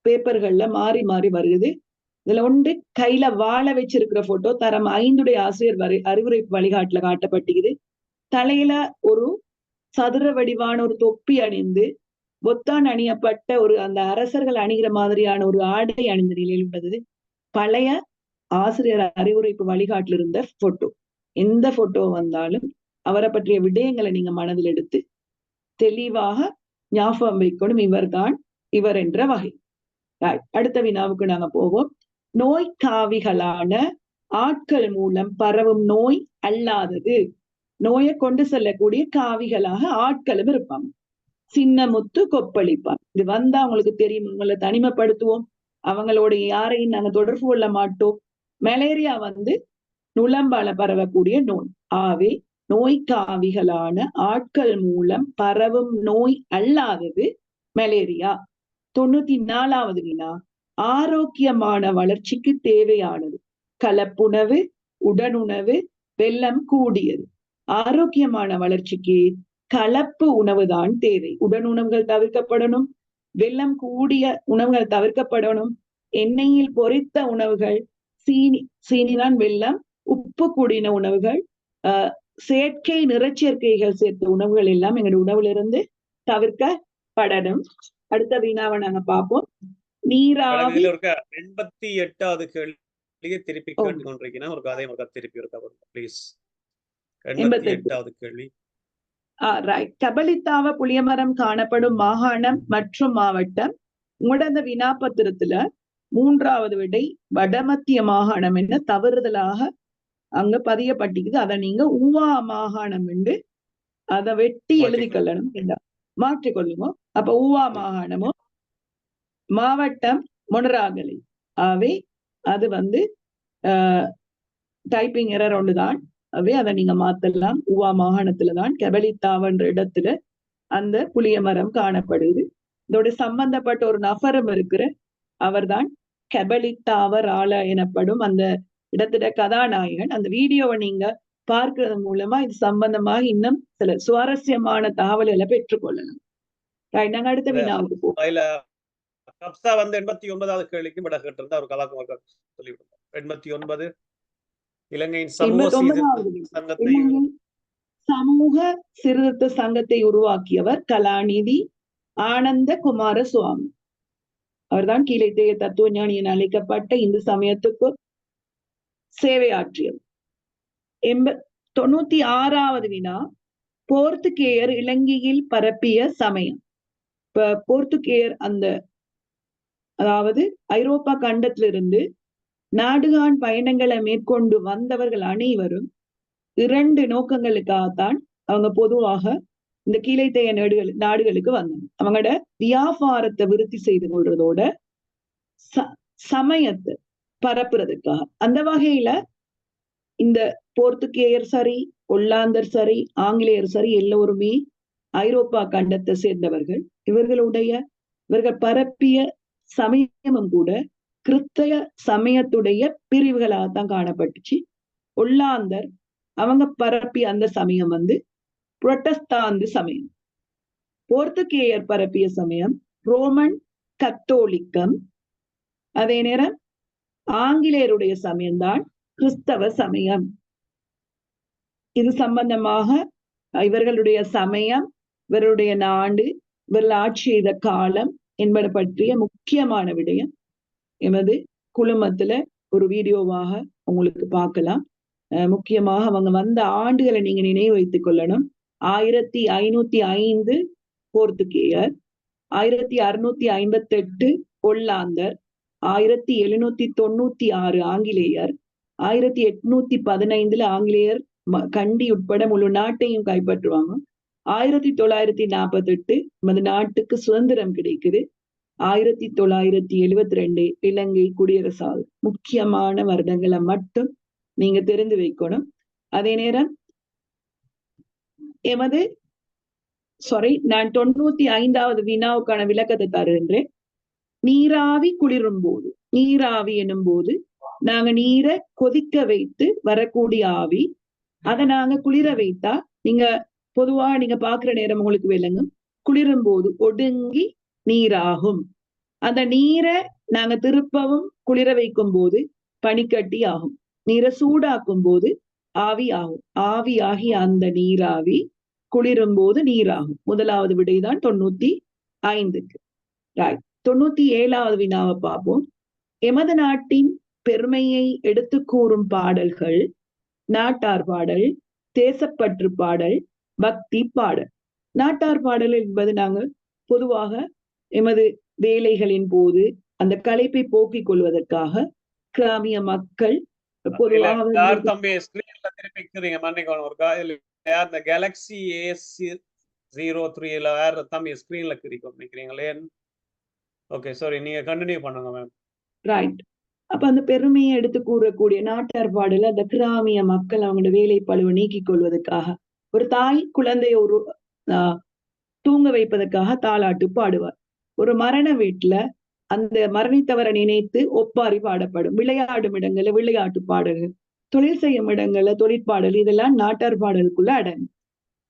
பேப்பர்கள்ல மாறி மாறி வருது. இதுல ஒன்று கையில வாழ வச்சிருக்கிற போட்டோ தரம் 5 ஆசிரியர் அறிவுரை வழிகாட்டுல காட்டப்பட்டிருக்குது. தலையில ஒரு சதுர வடிவான ஒரு தொப்பி அணிந்து பொத்தான் அணியப்பட்ட அந்த அரசர்கள் அணிகிற மாதிரியான ஒரு ஆடை அணிந்த நிலையில் உள்ளது. பழைய ஆசிரியர் அறிவுரைப்பு வழிகாட்டில் இருந்த போட்டோ. எந்த போட்டோ வந்தாலும் அவரை பற்றிய விடயங்களை நீங்க மனதில் எடுத்து தெளிவாக ஞாபகம் வைக்கணும். இவர் என்ற வகை. அடுத்த வினாவுக்கு நாங்க போவோம். நோய் காவிகளான ஆட்கள் மூலம் பரவும் நோய் அல்லாதது. நோயை கொண்டு செல்லக்கூடிய காவிகளாக ஆட்களும் இருப்பாங்க. சின்ன முத்து கொப்பளிப்பான். இது வந்தா அவங்களுக்கு தெரியும், உங்களை தனிமைப்படுத்துவோம், அவங்களோட யாரையும் நாங்க தொடர்பு கொள்ள மாட்டோம். மலேரியா நுளம்பால பரவக்கூடிய நோய். ஆவே நோய் காவிகளான ஆட்கள் மூலம் பரவும் நோய் அல்லாதது மலேரியா. 94வது வினா. ஆரோக்கியமான வளர்ச்சிக்கு தேவையானது கலப்புணவு, உடனுணவு, வெல்லம் கூடியது. ஆரோக்கியமான வளர்ச்சிக்கு கலப்பு உணவுதான் தேவை. உடனுணவுகள் தவிர்க்கப்படணும், வெல்லம் கூடிய உணவுகள் தவிர்க்கப்படணும், எண்ணெயில் பொரித்த உணவுகள், சீனிதான் வெல்லம், உப்பு கூடின உணவுகள், செயற்கை நிறச்சேர்க்கைகள் சேர்த்த உணவுகள் எல்லாம் எங்களுடைய உணவுல இருந்து தவிர்க்கப்படணும். அடுத்த வினாவை நாங்க பார்ப்போம். நீராவி 88வது கேள்வியை திருப்பி கேட்டுக்கொண்டிருக்கிறேன். ஒரு கதை திருப்பி இருக்கா ப்ளீஸ். 88வது கேள்வி. கபலித்தாவ புளியமரம் காணப்படும் மாகாணம் மற்றும் மாவட்டம். உங்களோட அந்த வினாபத்திரத்துல 3வது விடை வடமத்திய மாகாணம் என்ன தவறுதலாக அங்க பதியப்பட்டிக்குது. அதை நீங்க ஊவா மாகாணம் என்று அதை வெட்டி எழுதி கொள்ளணும், மாற்றிக்கொள்ளுங்க. அப்ப ஊவா மாகாணமும் மாவட்டம் மொனராகலை. ஆவே அது டைப்பிங் எரர் ஒன்றுதான். அவே அதை நீங்க மாத்தலாம். ஊவா மாகாணத்துலதான் கெபலித்தாவன்ற இடத்துல அந்த புளிய மரம் காணப்படுது. இதோட சம்பந்தப்பட்ட ஒரு நபரும் இருக்கிற அவர்தான் கெபலித்தாவர் ஆள எனப்படும் அந்த இடத்துல கதாநாயகன். அந்த வீடியோவை நீங்க பார்க்கிறது மூலமா இது சம்பந்தமாக இன்னும் சில சுவாரஸ்யமான தகவல்களை பெற்றுக்கொள்ளலாம். நாங்க அடுத்த வினாவுக்கு போவோம். 89வது கேள்விக்கு விட கேட்டிருந்தா ஒரு கலாக்குமார் சொல்லிவிடுவோம். 89 இலங்கையின் சமூக சீர்திருத்த சங்கத்தை உருவாக்கியவர் கலாநிதி ஆனந்த குமார சுவாமி. அவர்தான் கீழைத்தேய தத்துவ ஞானி என அழைக்கப்பட்ட இந்து சமயத்துக்கு சேவையாற்றியவர். 96வது வினா. போர்த்துகேயர் இலங்கையில் பரப்பிய சமயம். இப்ப போர்த்துகேயர் அதாவது ஐரோப்பா கண்டத்திலிருந்து நாடுகான் பயணங்களை மேற்கொண்டு வந்தவர்கள் அனைவரும் 2 நோக்கங்களுக்காகத்தான் அவங்க பொதுவாக இந்த கீழைத்தேய நாடுகளுக்கு வந்தாங்க. அவங்களோட வியாபாரத்தை விருத்தி செய்து கொள்றதோட சமயத்தை பரப்புறதுக்காக. அந்த வகையில இந்த போர்த்துகேயர் சரி, ஒல்லாந்தர் சரி, ஆங்கிலேயர் சரி, எல்லோருமே ஐரோப்பா கண்டத்தை சேர்ந்தவர்கள். இவர்கள் பரப்பிய சமயமும் கூட கிறிஸ்தவ சமயத்துடைய பிரிவுகளாகத்தான் காணப்பட்டுச்சு. ஒல்லாந்தர் அவங்க பரப்பிய அந்த சமயம் புரொட்டஸ்தாந்து சமயம். போர்த்துகேயர் பரப்பிய சமயம் ரோமன் கத்தோலிக்கம். அதே நேரம் ஆங்கிலேயருடைய சமயம்தான் கிறிஸ்தவ சமயம். இது சம்பந்தமாக இவர்களுடைய சமயம், இவருடைய நாடு, இவர்கள் ஆட்சி செய்த காலம் என்பது பற்றிய முக்கியமான விடயம் எமது குழுமத்துல ஒரு வீடியோவாக உங்களுக்கு பார்க்கலாம். முக்கியமாக அவங்க வந்த ஆண்டுகளை நீங்க நினைவு வைத்துக் கொள்ளணும். 1505 போர்த்துகேயர், 1658 ஒல்லாந்தர், 1796 ஆங்கிலேயர், 1815 ஆங்கிலேயர் கண்டி உட்பட முழு நாட்டையும் கைப்பற்றுவாங்க. 1948 நமது நாட்டுக்கு சுதந்திரம் கிடைக்குது. 1972 இலங்கை குடியரசாகும். முக்கியமான வருடங்களை மட்டும் நீங்க தெரிந்து வைக்கணும். அதே நேரம் நான் 95வது வினாவுக்கான விளக்கத்தை தருகின்றேன். நீராவி குளிரும் போது, நீராவி எனும் போது நாங்க நீரை கொதிக்க வைத்து வரக்கூடிய ஆவி, அதை நாங்க குளிர வைத்தா பொதுவா நீங்க பாக்குற நேரம் உங்களுக்கு விளங்கும். குளிரும் போது ஒடுங்கி நீராகும். அந்த நீரை நாங்க திருப்பவும் குளிர வைக்கும் போது பனிக்கட்டி ஆகும். நீரை சூடாக்கும் போது ஆவி ஆகும். ஆவியாகி அந்த நீராவி குளிரும் போது நீராகும். முதலாவது விடைதான் 95க்கு. 97வது வினாவை பார்ப்போம். எமது நாட்டின் பெருமையை எடுத்து கூறும் பாடல்கள் நாட்டார் பாடல், தேசப்பற்று பாடல், பக்தி பாடல். நாட்டார் பாடல் என்பது நாங்க பொதுவாக எமது வேலைகளின் போது அந்த களைப்பை போக்கிக் கொள்வதற்காக கிராமிய மக்கள் பொதுவாக கேலக்ஸி A03 தம்பி ஸ்கிரீன்ல கிரிக்கும் நினைக்கிறீங்களே. ஓகே, சாரி, நீங்க கண்டினியூ பண்ணுங்க மேம். ரைட். அப்ப அந்த பெருமையை எடுத்து கூறக்கூடிய நாட்டார் பாடல அந்த கிராமிய மக்கள் அவங்களோட வேலை பழுவை நீக்கிக் கொள்வதற்காக, ஒரு தாய் குழந்தைய ஒரு தூங்க வைப்பதற்காக தாலாட்டு பாடுவார். ஒரு மரண வீட்டுல அந்த மரணித்தவரை நினைத்து ஒப்பாரி பாடப்படும். விளையாடும் இடங்கள்ல விளையாட்டு பாடல்கள், தொழில் செய்யும் இடங்கள்ல தொழிற்பாடல், இதெல்லாம் நாட்டார் பாடலுக்குள்ள அடங்கும்.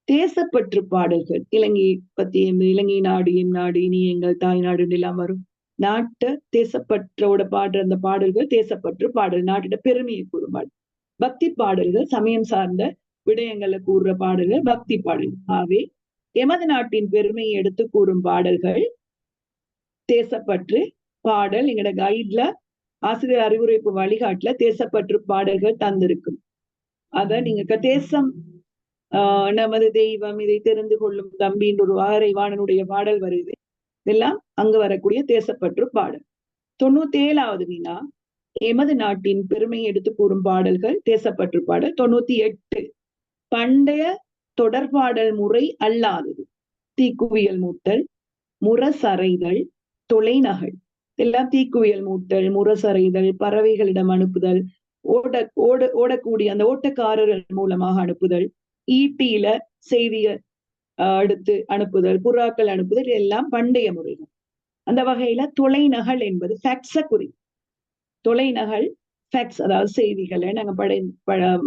தேசப்பற்று பாடல்கள் இலங்கை பத்தி, இலங்கை நாடு எம் நாடு இனி எங்கள் தாய் நாடு எல்லாம் வரும். நாட்டை தேசப்பற்றோட பாடுற அந்த பாடல்கள் தேசப்பற்று பாடல், நாட்டோட பெருமையை கூறும் பாடல். பக்தி பாடல்கள் சமயம் சார்ந்த விடயங்களை கூறுற பாடல்கள் பக்தி பாடல்கள். ஆகவே எமது நாட்டின் பெருமையை எடுத்து கூறும் பாடல்கள் தேசப்பற்று பாடல். எங்களோட கைட்ல ஆசிரியர் அறிவுரைப்பு வழிகாட்டுல தேசப்பற்று பாடல்கள் தந்திருக்கும். அத நீங்க தேசம் நமது தெய்வம் இதை தெரிந்து கொள்ளும் தம்பின்ற ஒரு வாரனுடைய பாடல் வருது. இதெல்லாம் அங்கு வரக்கூடிய தேசப்பற்று பாடல். 97வது வினா எமது நாட்டின் பெருமையை எடுத்து கூறும் பாடல்கள் தேசப்பற்று பாடல். 98 பண்டைய தொடர்பாடல் முறை அல்லாதது. தீக்குவியல் மூட்டல், முரசறைதல், தொலைநகல். எல்லாம் தீக்குவியல் மூட்டல், முரசறைதல், பறவைகளிடம் அனுப்புதல், ஓடக்கூடிய அந்த ஓட்டக்காரர்கள் மூலமாக அனுப்புதல், ஈட்டியில செய்திய அடுத்து அனுப்புதல், புறாக்கள் அனுப்புதல், எல்லாம் பண்டைய முறைகள். அந்த வகையில தொலைநகல் என்பது ஃபேக்ஸ குறி. தொலைநகல் ஃபேக்ஸ், அதாவது செய்திகளை நாங்க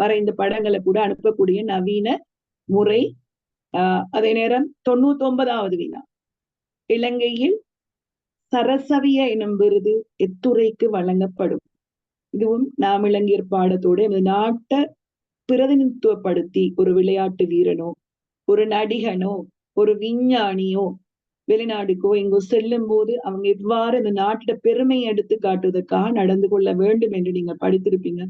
வரைந்த படங்களை கூட அனுப்பக்கூடிய நவீன முறை. அதே நேரம் 99வது வினா இலங்கையில் சரசவிய எனும் விருது எத்துறைக்கு வழங்கப்படும். இதுவும் நாம் இலங்கையர் பாடத்தோடு நாட்டை பிரதிநிதித்துவப்படுத்தி ஒரு விளையாட்டு வீரனோ, ஒரு நடிகனோ, ஒரு விஞ்ஞானியோ வெளிநாடுக்கோ எங்கோ செல்லும் போது அவங்க எவ்வாறு இந்த நாட்டோட பெருமையை எடுத்து காட்டுவதற்காக நடந்து கொள்ள வேண்டும் என்று நீங்க படித்திருப்பீங்க.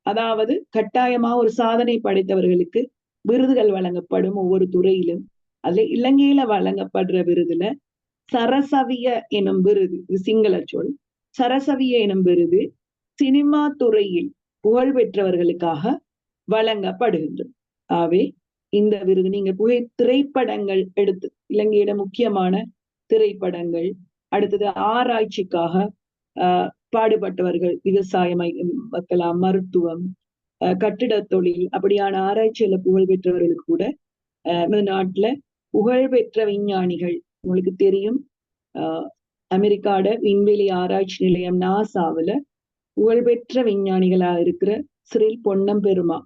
அதாவது கட்டாயமா ஒரு சாதனை படைத்தவர்களுக்கு விருதுகள் வழங்கப்படும் ஒவ்வொரு துறையிலும். அதுல இலங்கையில வழங்கப்படுற விருதுல சரசவிய எனும் விருது, இது சிங்கள சொல். சரசவிய எனும் விருது சினிமா துறையில் புகழ் பெற்றவர்களுக்காக வழங்கப்படுகின்றது. ஆகவே இந்த விருது நீங்க திரைப்படங்கள் எடுத்து, இலங்கையிட முக்கியமான திரைப்படங்கள், அடுத்தது ஆராய்ச்சிக்காக பாடுபட்டவர்கள், விவசாயம் வைக்கலாம், மருத்துவம், கட்டிட தொழில் அப்படியான ஆராய்ச்சியில புகழ் பெற்றவர்களுக்கு கூட நமது நாட்டுல புகழ்பெற்ற விஞ்ஞானிகள் உங்களுக்கு தெரியும். அமெரிக்காவோட விண்வெளி ஆராய்ச்சி நிலையம் நாசாவுல புகழ்பெற்ற விஞ்ஞானிகளா இருக்கிற சிறில் பொன்னம்பெருமா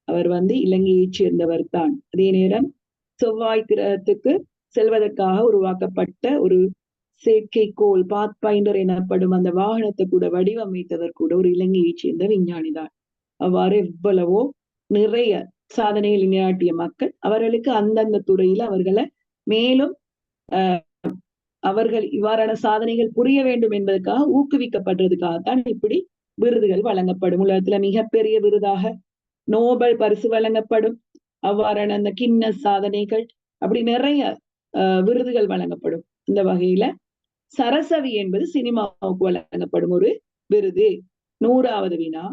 அவர் இலங்கையைச் சேர்ந்தவர் தான். அதே நேரம் செவ்வாய் கிரகத்துக்கு செல்வதற்காக உருவாக்கப்பட்ட ஒரு செயற்கைக்கோள் பாத்ஃபைண்டர் எனப்படும் அந்த வாகனத்தை கூட வடிவமைத்தவர் கூட ஒரு இலங்கையைச் சேர்ந்த விஞ்ஞானி தான். அவ்வாறு எவ்வளவோ நிறைய சாதனைகள் நிலைநாட்டிய மக்கள் அவர்களுக்கு அந்தந்த துறையில அவர்களை மேலும் அவர்கள் இவ்வாறான சாதனைகள் புரிய வேண்டும் என்பதற்காக ஊக்குவிக்கப்படுறதுக்காகத்தான் இப்படி விருதுகள் வழங்கப்படும். உலகத்துல மிகப்பெரிய விருதாக நோபல் பரிசு வழங்கப்படும். அவ்வாறான அந்த கின்னஸ் சாதனைகள் அப்படி நிறைய விருதுகள் வழங்கப்படும். இந்த வகையில சரசவி என்பது சினிமாவுக்கு வழங்கப்படும் ஒரு விருது. 100வது வினா,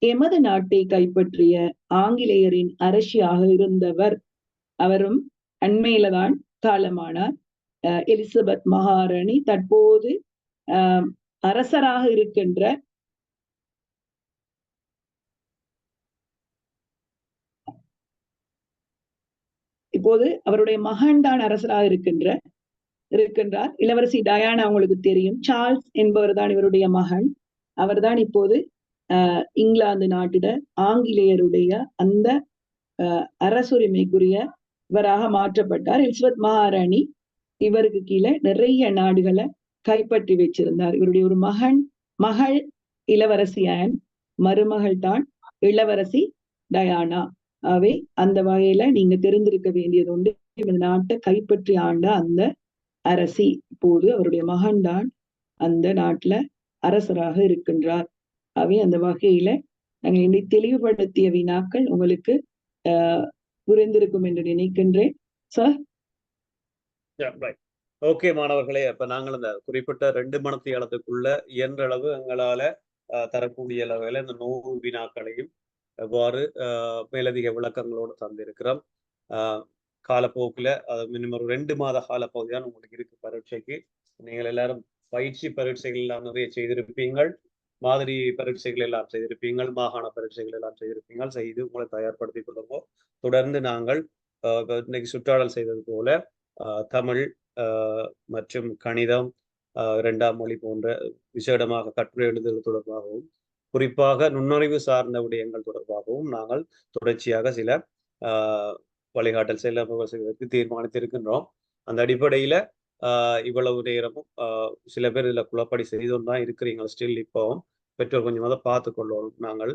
எமது நாட்டை கைப்பற்றிய ஆங்கிலேயரின் அரசியாக இருந்தவர், அவரும் அண்மையில தான் காலமானார். எலிசபெத் மகாராணி தற்போது அரசராக இருக்கின்ற இப்போது அவருடைய மகன் தான் அரசராக இருக்கின்றார். இளவரசி டயானா உங்களுக்கு தெரியும். சார்ல்ஸ் என்பவர் தான் இவருடைய மகன். அவர் தான் இப்போது இங்கிலாந்து நாட்டிட ஆங்கிலேயருடைய அந்த அரசுரிமைக்குரிய இவராக மாற்றப்பட்டார். எலிசபெத் மகாராணி இவருக்கு கீழே நிறைய நாடுகளை கைப்பற்றி வச்சிருந்தார். இவருடைய ஒரு மகள் இளவரசி ஆன், மருமகள் தான் இளவரசி டயானா. அவை அந்த வகையில நீங்க தெரிந்திருக்க வேண்டியது உண்டு. இந்த நாட்டை கைப்பற்றி ஆண்ட அந்த அரசி இப்போது அவருடைய மகன் தான் அந்த நாட்டுல அரசராக இருக்கின்றார். அவை அந்த வகையில நாங்கள் என்னை தெளிவுபடுத்திய வினாக்கள் உங்களுக்கு புரிந்திருக்கும் என்று நினைக்கின்றேன். சார் ஓகே மாணவர்களே, அப்ப நாங்கள் அந்த குறிப்பிட்ட 2 மணித்தியாலத்துக்குள்ள இயன்ற அளவு எங்களால தரக்கூடிய அளவில் இந்த 100 வினாக்களையும் எவ்வாறு மேலதிக விளக்கங்களோடு தந்திருக்கிறோம். காலப்போக்கில் மினிமம் 2 மாத காலப்பகுதி தான் உங்களுக்கு இருக்கு பரீட்சைக்கு. நீங்கள் எல்லாரும் பயிற்சி பரீட்சைகள் எல்லாம் நிறைய செய்திருப்பீங்கள், மாதிரி பரீட்சைகள் எல்லாம் செய்திருப்பீங்கள், மாகாண பரீட்சைகள் எல்லாம் செய்திருப்பீங்கள். செய்து உங்களை தயார்படுத்திக் கொள்ளுங்க. தொடர்ந்து நாங்கள் இன்னைக்கு சுற்றாடல் செய்தது போல தமிழ் மற்றும் கணிதம், 2ஆம் மொழி போன்ற விசேடமாக கட்டுரை எழுதுதல் தொடர்பாகவும், குறிப்பாக நுண்ணறிவு சார்ந்த விடயங்கள் தொடர்பாகவும் நாங்கள் தொடர்ச்சியாக சில வழிகாட்டல் செய்வதற்கு தீர்மானித்திருக்கின்றோம். அந்த அடிப்படையில இவ்வளவு நேரமும் சில பேர் இதுல குழப்படி செய்துதான் இருக்கிறீங்க. ஸ்டில் இப்போவும் பெற்றோர் கொஞ்சம் அதை பார்த்து கொள்ளணும். நாங்கள்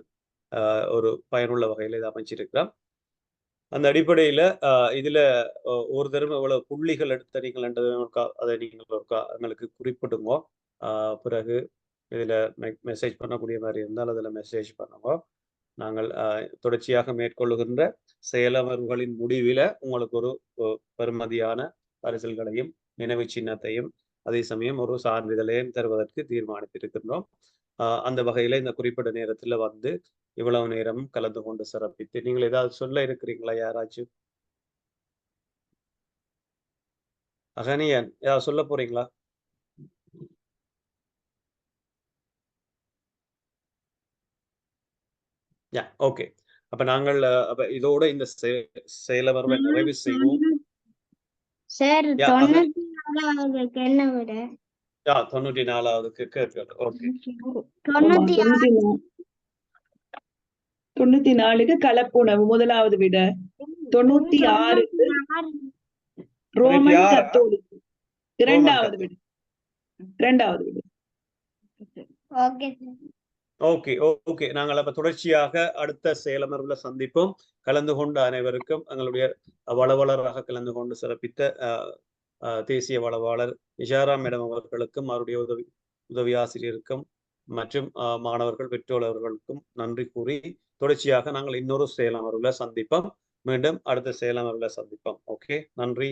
ஒரு பயனுள்ள வகையில் இதை அமைச்சிருக்கிறோம். அந்த அடிப்படையில இதுல ஒரு தடவை எவ்வளவு புள்ளிகள் எடுத்தீங்கள் அதை நீங்கள் எங்களுக்கு குறிப்பிடுங்க. பிறகு இதுல மெசேஜ் பண்ணக்கூடிய மாதிரி இருந்தால் அதுல மெசேஜ் பண்ணுங்க. நாங்கள் தொடர்ச்சியாக மேற்கொள்ளுகின்ற செயலமர்வுகளின் முடிவில உங்களுக்கு ஒரு பெறுமதியான பரிசல்களையும் நினைவு சின்னத்தையும் அதே சமயம் ஒரு சான்றிதழையும் தருவதற்கு தீர்மானித்திருக்கின்றோம். அந்த வகையில இந்த குறிப்பிட்ட நேரத்துல இவ்வளவு நேரம் கலந்து கொண்டு சிறப்பித்து நீங்கள் ஏதாவது சொல்ல இருக்கிறீங்களா? யாராச்சும் அகனியன் ஏதாவது சொல்ல போறீங்களா? ஓகே. அப்ப நாங்கள் இதோட இந்த செயலமர்வை நிறைவு செய்வோம். சார் 94வது என்ன விட 94வதுக்கு கேட்கட்டும். ஓகே. 94க்கு கலப்புணவு முதலாவது விட, 96க்கு ரோமன் கத்தோலிக் இரண்டாவது விட. ஓகே. நாங்கள் அப்ப தொடர்ச்சியாக அடுத்த செயலமர்வுல சந்திப்போம். கலந்து கொண்ட அனைவருக்கும் எங்களுடைய வளவலராக கலந்து கொண்டு சிறப்பித்த தேசிய வளவாளர் இஷாரா மேடம் அவர்களுக்கும் அவருடைய உதவி ஆசிரியருக்கும் மற்றும் மாணவர்கள் பெற்றோர்களுக்கும் நன்றி கூறி தொடர்ச்சியாக நாங்கள் இன்னொரு செயலமர்வுல சந்திப்போம். மீண்டும் அடுத்த செயலமர்வுல சந்திப்போம். ஓகே, நன்றி.